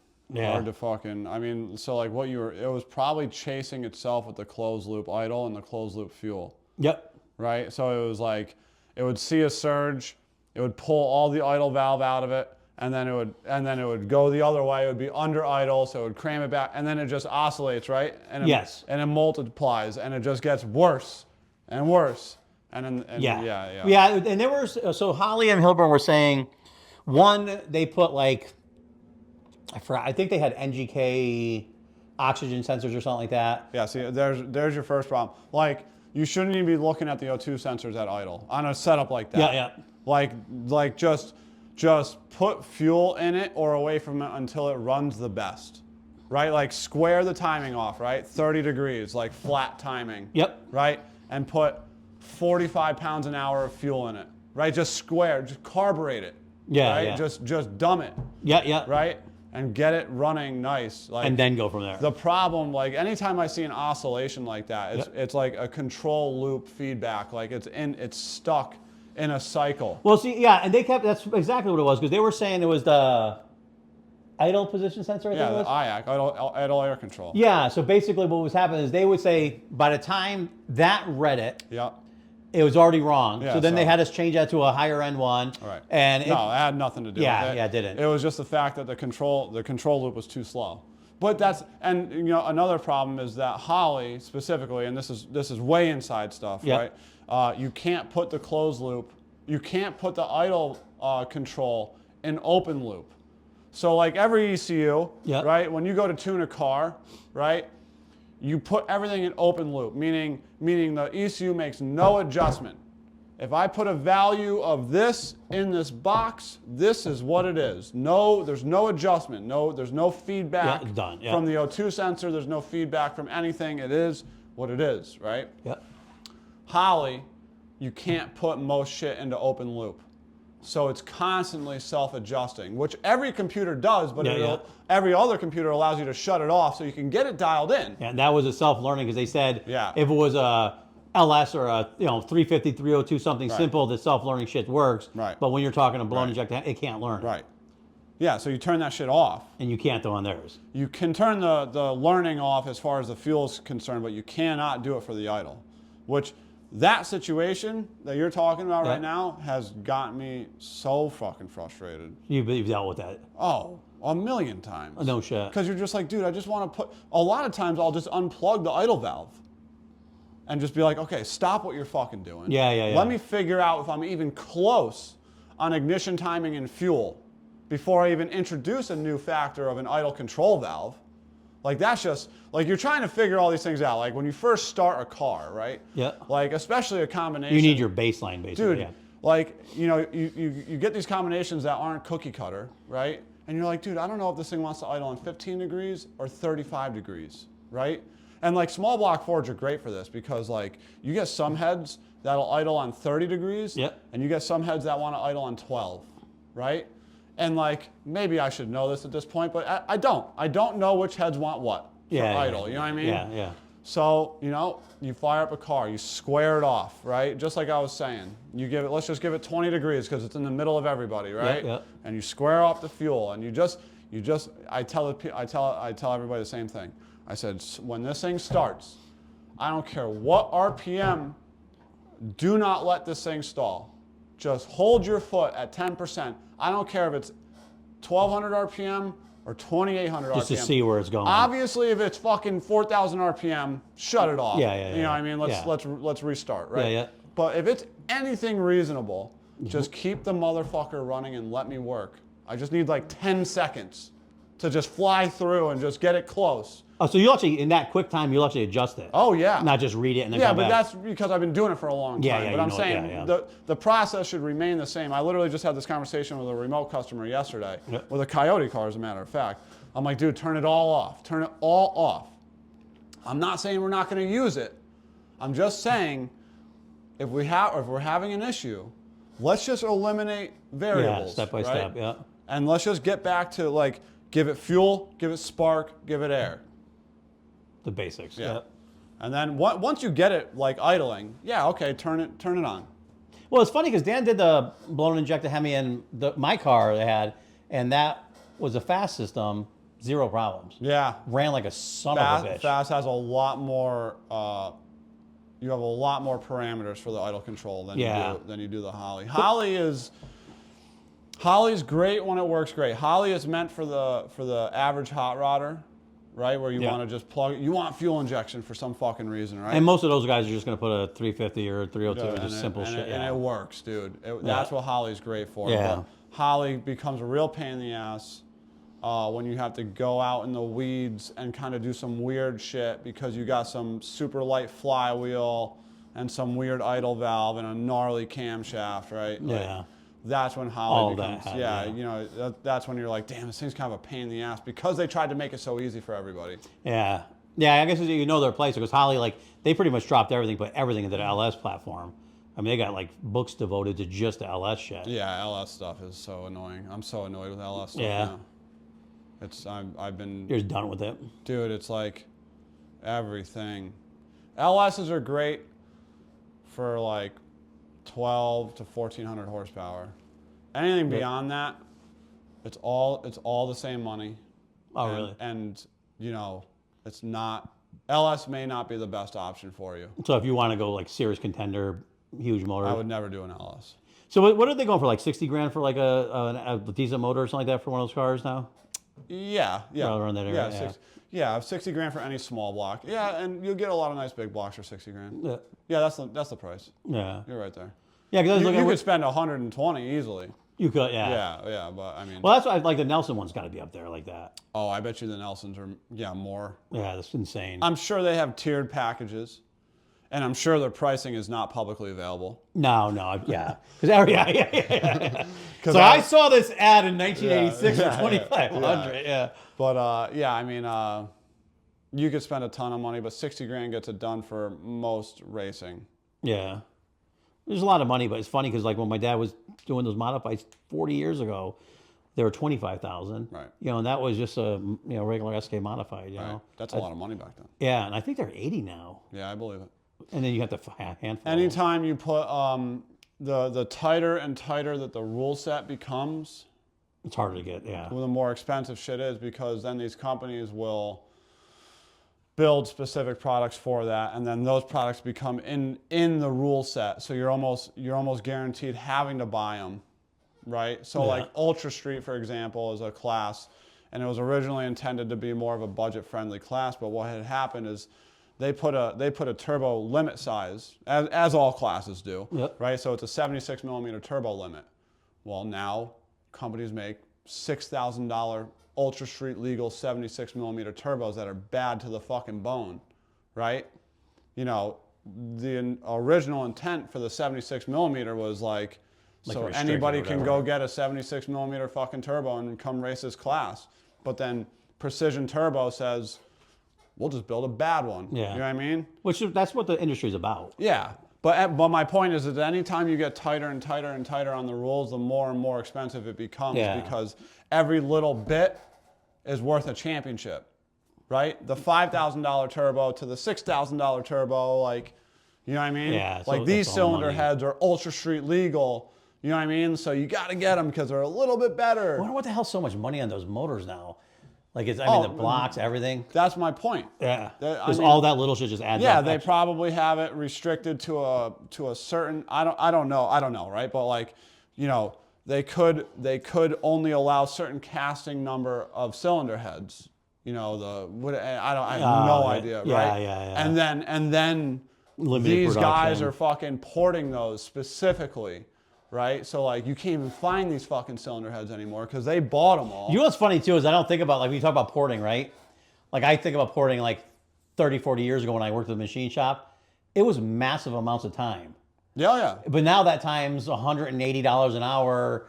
fucking. I mean, so like it was probably chasing itself with the closed loop idle and the closed loop fuel. Yep. Right. So it was like, it would see a surge, it would pull all the idle valve out of it, and then it would go the other way. It would be under idle, so it would cram it back, and then it just oscillates, right? And and it multiplies, and it just gets worse and worse. And And there were, so Holly and Hillburn were saying, one, they put like, I forgot, I think they had NGK oxygen sensors or something like that. Yeah, see, there's your first problem. Like, you shouldn't even be looking at the O2 sensors at idle on a setup like that. Yeah. Like just put fuel in it or away from it until it runs the best, right? Like, square the timing off, right? 30 degrees, like flat timing. Yep. Right? And put 45 pounds an hour of fuel in it, right? Just carburate it. Yeah, right? yeah. Just dumb it. Yeah. Right? And get it running nice. Like, and then go from there. The problem, like, anytime I see an oscillation like that, it's like a control loop feedback. Like, it's stuck in a cycle. Well, see, yeah, and that's exactly what it was, because they were saying it was the idle position sensor, I think it was? Yeah, the IAC, idle air control. Yeah, so basically what was happening is they would say by the time that read it, It was already wrong. Yeah, so then so- they had us change that to a higher end one. Right. And No, it had nothing to do with it. Yeah, it didn't. It was just the fact that the control loop was too slow. But and you know, another problem is that Holley specifically, and this is way inside stuff, Yep. right? You can't put the closed loop, you can't put the idle control in open loop. So like every ECU, Yep. right? When you go to tune a car, right? You put everything in open loop, meaning the ECU makes no adjustment. If I put a value of this in this box, this is what it is. No, there's no adjustment. There's no feedback Yeah, done. Yeah. from the O2 sensor. There's no feedback from anything. It is what it is, right? Yep. Holley, you can't put most shit into open loop. So it's constantly self-adjusting, which every computer does, but every other computer allows you to shut it off so you can get it dialed in. And that was a self-learning because they said Yeah. if it was a LS or a 350, 302, something Right. simple, the self-learning shit works. Right. But when you're talking a blown Right. injector, it can't learn. Right. Yeah, so you turn that shit off. And you can't do on theirs. You can turn the learning off as far as the fuel's concerned, but you cannot do it for the idle. Which, that situation that you're talking about right now has gotten me so fucking frustrated. You've dealt with that. Oh, a million times. No shit. Because you're just like, dude, I just want to put... A lot of times I'll just unplug the idle valve and just be like, okay, stop what you're fucking doing. Yeah. Let me figure out if I'm even close on ignition timing and fuel before I even introduce a new factor of an idle control valve. Like that's just, like you're trying to figure all these things out. Like when you first start a car, right? Yeah. Like especially a combination. You need your baseline, basically. Dude, Yeah. like, you know, you get these combinations that aren't cookie cutter, right? And you're like, dude, I don't know if this thing wants to idle on 15 degrees or 35 degrees, right? And like small block Fords are great for this because like you get some heads that'll idle on 30 degrees Yep. and you get some heads that want to idle on 12, right? And like, maybe I should know this at this point, but I don't. I don't know which heads want what for idle, you know what I mean? Yeah. So, you know, you fire up a car, you square it off, right? Just like I was saying. You give it, let's just give it 20 degrees because it's in the middle of everybody, right? Yeah. And you square off the fuel and I tell everybody the same thing. I said, when this thing starts, I don't care what RPM, do not let this thing stall. Just hold your foot at 10%. I don't care if it's 1200 RPM or 2800 RPM. Just to see where it's going. Obviously, if it's fucking 4000 RPM, shut it off. Yeah. You know what I mean? Let's restart, right? Yeah. But if it's anything reasonable, just keep the motherfucker running and let me work. I just need like 10 seconds to just fly through and just get it close. Oh, so you actually, in that quick time, you'll actually adjust it. Oh, yeah. Not just read it and then Yeah, come but back. that's because I've been doing it for a long time. Yeah, but I'm know it, saying yeah. the process should remain the same. I literally just had this conversation with a remote customer yesterday, Yep. with a Coyote car, as a matter of fact. I'm like, dude, turn it all off. Turn it all off. I'm not saying we're not going to use it. I'm just saying if we're having an issue, let's just eliminate variables. Yeah, step by right? step, yeah. And let's just get back to like, give it fuel, give it spark, give it air. The basics. Yeah. Yep. And then once you get it like idling, yeah, okay, turn it on. Well, it's funny because Dan did the blown injector Hemi in my car they had, and that was a fast system, zero problems. Yeah. Ran like a son of a bitch. Fast has a lot more. You have a lot more parameters for the idle control than you do the Holley. Holley's great when it works great. Holley is meant for the average hot rodder, right? Where you want to just plug. You want fuel injection for some fucking reason, right? And most of those guys are just going to put a 350 or a 302, just simple shit. And it works, dude. That's what Holley's great for. Yeah. But Holley becomes a real pain in the ass when you have to go out in the weeds and kind of do some weird shit because you got some super light flywheel and some weird idle valve and a gnarly camshaft, right? Yeah. That's when Holley All becomes, that, you know, that's when you're like, damn, this thing's kind of a pain in the ass because they tried to make it so easy for everybody. Yeah. Yeah, I guess you know their place because Holley, like, they pretty much dropped everything, put everything into the LS platform. I mean, they got like books devoted to just the LS shit. Yeah, LS stuff is so annoying. I'm so annoyed with LS stuff now. I've been... You're just done with it. Dude, it's like everything. LSs are great for like 12 to 1400 horsepower. Anything beyond that, it's all the same money. Oh, really? And, you know, it's not... LS may not be the best option for you. So if you want to go like serious contender, Huge motor. I would never do an LS. So what are they going for? Like 60 grand for like a decent motor or something like that for one of those cars now? Yeah. Around that area. Yeah, 60 grand for any small block. Yeah, and you'll get a lot of nice big blocks for 60 grand. Yeah. Yeah, that's the price. Yeah. You're right there. Yeah, because you could spend 120 easily. You could, Yeah, but I mean. Well, that's why like the Nelson one's got to be up there like that. Oh, I bet you the Nelsons are more. Yeah, that's insane. I'm sure they have tiered packages, and I'm sure their pricing is not publicly available. No, yeah. So I saw this ad in 1986 for 2,500. Yeah. But yeah, I mean, you could spend a ton of money, but 60 grand gets it done for most racing. Yeah. There's a lot of money, but it's funny because like when my dad was doing those modifieds 40 years ago, they were 25,000. Right. You know, and that was just a regular SK modified. You know, that's a lot of money back then. Yeah, and I think they're 80 now. Yeah, I believe it. And then you have the handful. Anytime you put the tighter and tighter that the rule set becomes, it's harder to get. Yeah. Well, the more expensive shit is, because then these companies will build specific products for that, and then those products become in the rule set. So you're almost guaranteed having to buy them, right? So like Ultra Street, for example, is a class, and it was originally intended to be more of a budget-friendly class. But what had happened is they put a turbo limit size, as all classes do, right? So it's a 76 millimeter turbo limit. Well, now companies make $6,000 Ultra Street legal 76 millimeter turbos that are bad to the fucking bone, right? You know, the original intent for the 76 millimeter was like so anybody can go get a 76 millimeter fucking turbo and come race this class. But then Precision Turbo says, we'll just build a bad one. Yeah. You know what I mean? That's what the industry's about. Yeah. But my point is that anytime you get tighter and tighter and tighter on the rules, the more and more expensive it becomes, because every little bit is worth a championship, right? The $5,000 turbo to the $6,000 turbo, like, you know what I mean? Yeah. Like these cylinder heads are Ultra Street legal, you know what I mean? So you got to get them because they're a little bit better. I wonder what the hell's so much money on those motors now. Like, the blocks, everything. That's my point. Yeah. Because all that little shit just adds up. Yeah, they probably have it restricted to a certain, I don't know, right? But like, you know, they could only allow certain casting number of cylinder heads. You know, I have no idea, right? Yeah. And then limited these production. guys are fucking porting those specifically. Right? So like you can't even find these fucking cylinder heads anymore because they bought them all. You know what's funny too is I don't think about, like, when you talk about porting, right? Like I think about porting like 30, 40 years ago when I worked at the machine shop. It was massive amounts of time. Yeah. But now that time's $180 an hour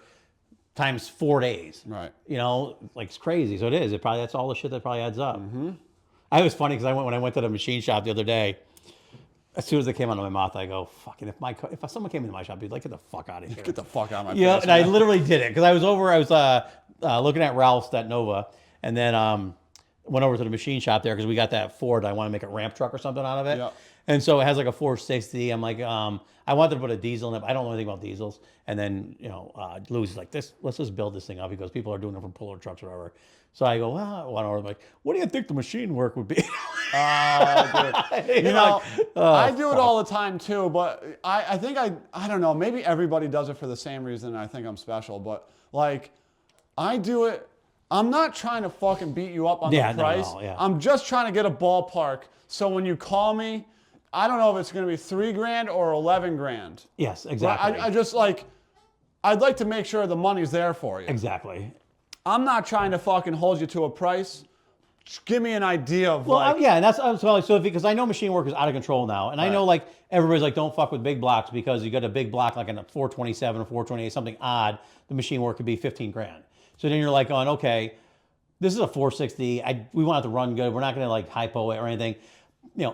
times 4 days. Right. You know, like it's crazy. So it is. That's all the shit that probably adds up. Mm-hmm. I was funny because when I went to the machine shop the other day, as soon as they came out of my mouth, I go, fucking, if someone came into my shop, I'd be like, get the fuck out of here. Get the fuck out of my face. Yeah, and I literally did it because I was looking at Ralph's, that Nova, and then went over to the machine shop there because we got that Ford. I want to make a ramp truck or something out of it. Yeah. And so it has like a 460. I'm like, I wanted to put a diesel in it. I don't know anything about diesels. And then, Louis is like, let's just build this thing up. He goes, people are doing it for puller trucks or whatever. So I go, well, I'm like, what do you think the machine work would be? Dude. I do it all the time too, but I think I don't know, maybe everybody does it for the same reason and I think I'm special, but like I do it, I'm not trying to fucking beat you up on the price. No, I'm just trying to get a ballpark. So when you call me, I don't know if it's going to be $3,000 or $11,000. Yes, exactly. I just like, I'd like to make sure the money's there for you. Exactly. I'm not trying to fucking hold you to a price. Just give me an idea of and that's so because I know machine work is out of control now, and I know like everybody's like, don't fuck with big blocks because you got a big block like in a 427 or 428, something odd. The machine work could be $15,000. So then you're like going, okay, this is a 460. We want it to run good. We're not going to like hypo it or anything.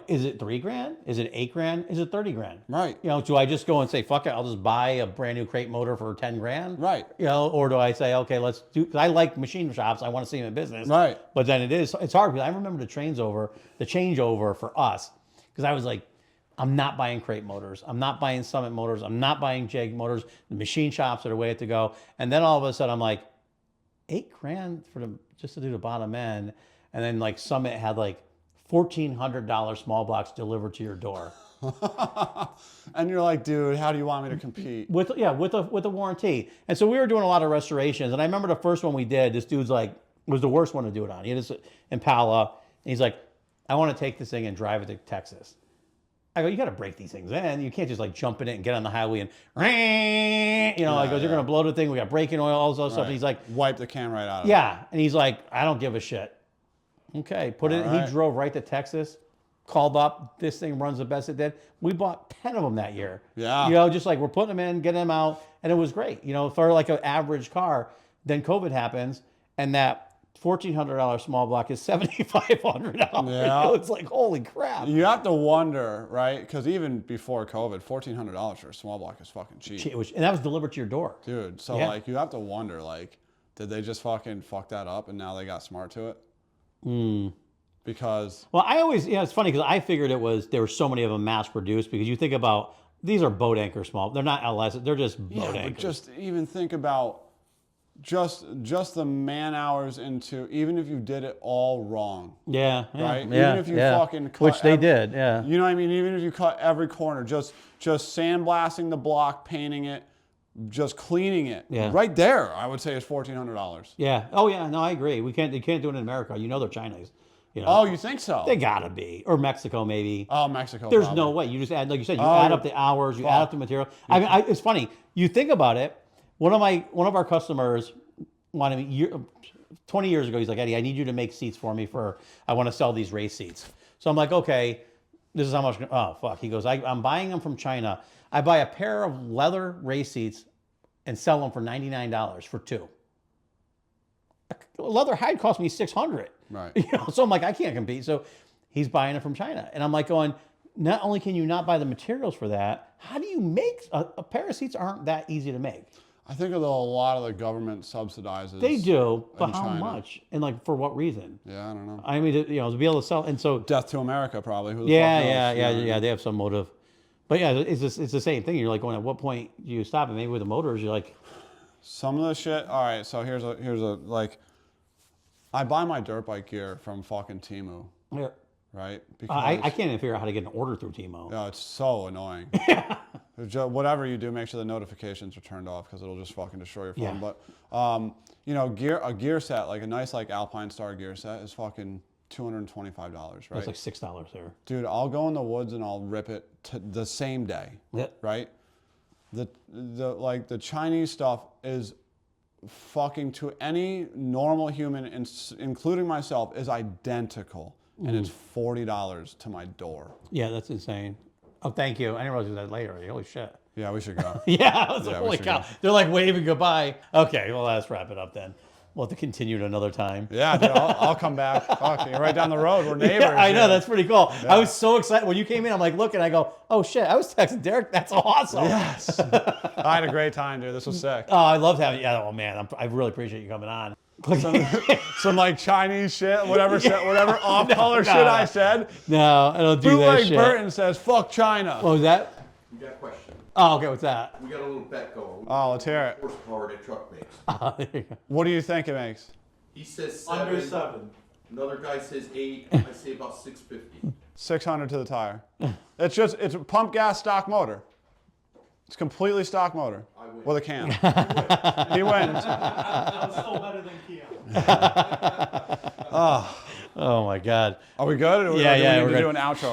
Is it $3,000? Is it $8,000? Is it $30,000? Right. Do I just go and say, fuck it, I'll just buy a brand new crate motor for $10,000? Right. Or do I say, okay, let's do, because I like machine shops, I want to see them in business. Right. But then it's hard because I remember the changeover for us, because I was like, I'm not buying crate motors. I'm not buying Summit motors. I'm not buying Jag motors. The machine shops are the way to go. And then all of a sudden I'm like, $8,000 just to do the bottom end. And then like Summit had like $1,400 small blocks delivered to your door. And you're like, dude, how do you want me to compete? With a warranty. And so we were doing a lot of restorations. And I remember the first one we did, this dude's like, was the worst one to do it on. He had this Impala. And he's like, I want to take this thing and drive it to Texas. I go, you got to break these things in. You can't just like jump in it and get on the highway and, I go, you're going to blow the thing. We got braking oil, all this other stuff. And he's like, wipe the can right out of it. yeah. And he's like, I don't give a shit. Okay. He drove right to Texas, called up. This thing runs the best it did. We bought 10 of them that year. Yeah. Just like we're putting them in, getting them out. And it was great. For like an average car. Then COVID happens and that $1,400 small block is $7,500. Yeah. It's like, holy crap. You have to wonder, right? Because even before COVID, $1,400 for a small block is fucking cheap. And that was delivered to your door. Dude, so like you have to wonder, like, did they just fucking fuck that up and now they got smart to it? Because... Well, I always, it's funny because I figured there were so many of them mass produced because you think about, these are boat anchor small. They're not LS, they're just boat anchors. But just even think about just the man hours into, even if you did it all wrong. Yeah. Right? Yeah, even if you fucking cut which they did, yeah. You know what I mean? Even if you cut every corner, just sandblasting the block, painting it, just cleaning it. Yeah. Right there, I would say is $1,400. Yeah. Oh yeah, no, I agree. They can't do it in America. They're Chinese. Oh, you think so? They gotta be. Or Mexico maybe. Oh, Mexico. There's probably. no way. You just add, like you said, add up the hours, you add up the material. I mean, it's funny. You think about it. One of our customers wanted me 20 years ago. He's like, Eddie, I need you to make seats for me I want to sell these race seats. So I'm like, okay, this is how much. Oh fuck. He goes, I'm buying them from China. I buy a pair of leather race seats and sell them for $99 for two. Leather hide cost me $600. Right. So I'm like, I can't compete. So he's buying it from China, and I'm like going, not only can you not buy the materials for that, how do you make a pair of seats? Aren't that easy to make? I think although a lot of the government subsidizes. They do, but how China. much? And like for what reason? Yeah, I don't know. I mean, to be able to sell, and so Death to America, probably. Who the fuck knows? Yeah. They have some motive, but yeah, it's the same thing. You're like going, at what point do you stop? And maybe with the motors, you're like, some of the shit. All right, so here's a like, I buy my dirt bike gear from fucking Temu. Yeah. Right? Because I can't even figure out how to get an order through Temu. Yeah, it's so annoying. Whatever you do, make sure the notifications are turned off because it'll just fucking destroy your phone. Yeah. But a gear set, like a nice like Alpine Star gear set, is fucking $225, right? That's like $6 there. Dude, I'll go in the woods and I'll rip it the same day. Yeah. Right? The Chinese stuff is fucking, to any normal human, including myself, is identical. And it's $40 to my door. Yeah, that's insane. Oh, thank you. I didn't realize you did that later. Holy shit. Yeah, we should go. Yeah, I was like, holy cow. They're like waving goodbye. Okay, well, let's wrap it up then. We'll have to continue at another time. Yeah, dude, I'll come back. Fuck, you're right down the road. We're neighbors. Yeah, I know. That's pretty cool. Yeah. I was so excited. When you came in, I'm like, looking, I go, oh, shit. I was texting Derek. That's awesome. Yes. I had a great time, dude. This was sick. Oh, I loved having you. Yeah, oh, man. I really appreciate you coming on. Some like Chinese shit, whatever off-color shit I said. No, I don't do that Bootleg shit. Burton says, fuck China. What was that? We got a question. Oh, okay. What's that? We got a little bet going. Oh, let's hear it. Horsepower that truck makes. There you go. What do you think it makes? He says 7. Under 7. Another guy says 8. I say about 650. 600 to the tire. It's a pump gas stock motor. It's completely stock motor I win. with a can. He wins. I'm still better than Keon. Oh, my God. Are we good? Or Yeah, do we yeah, need we're to good. do an outro?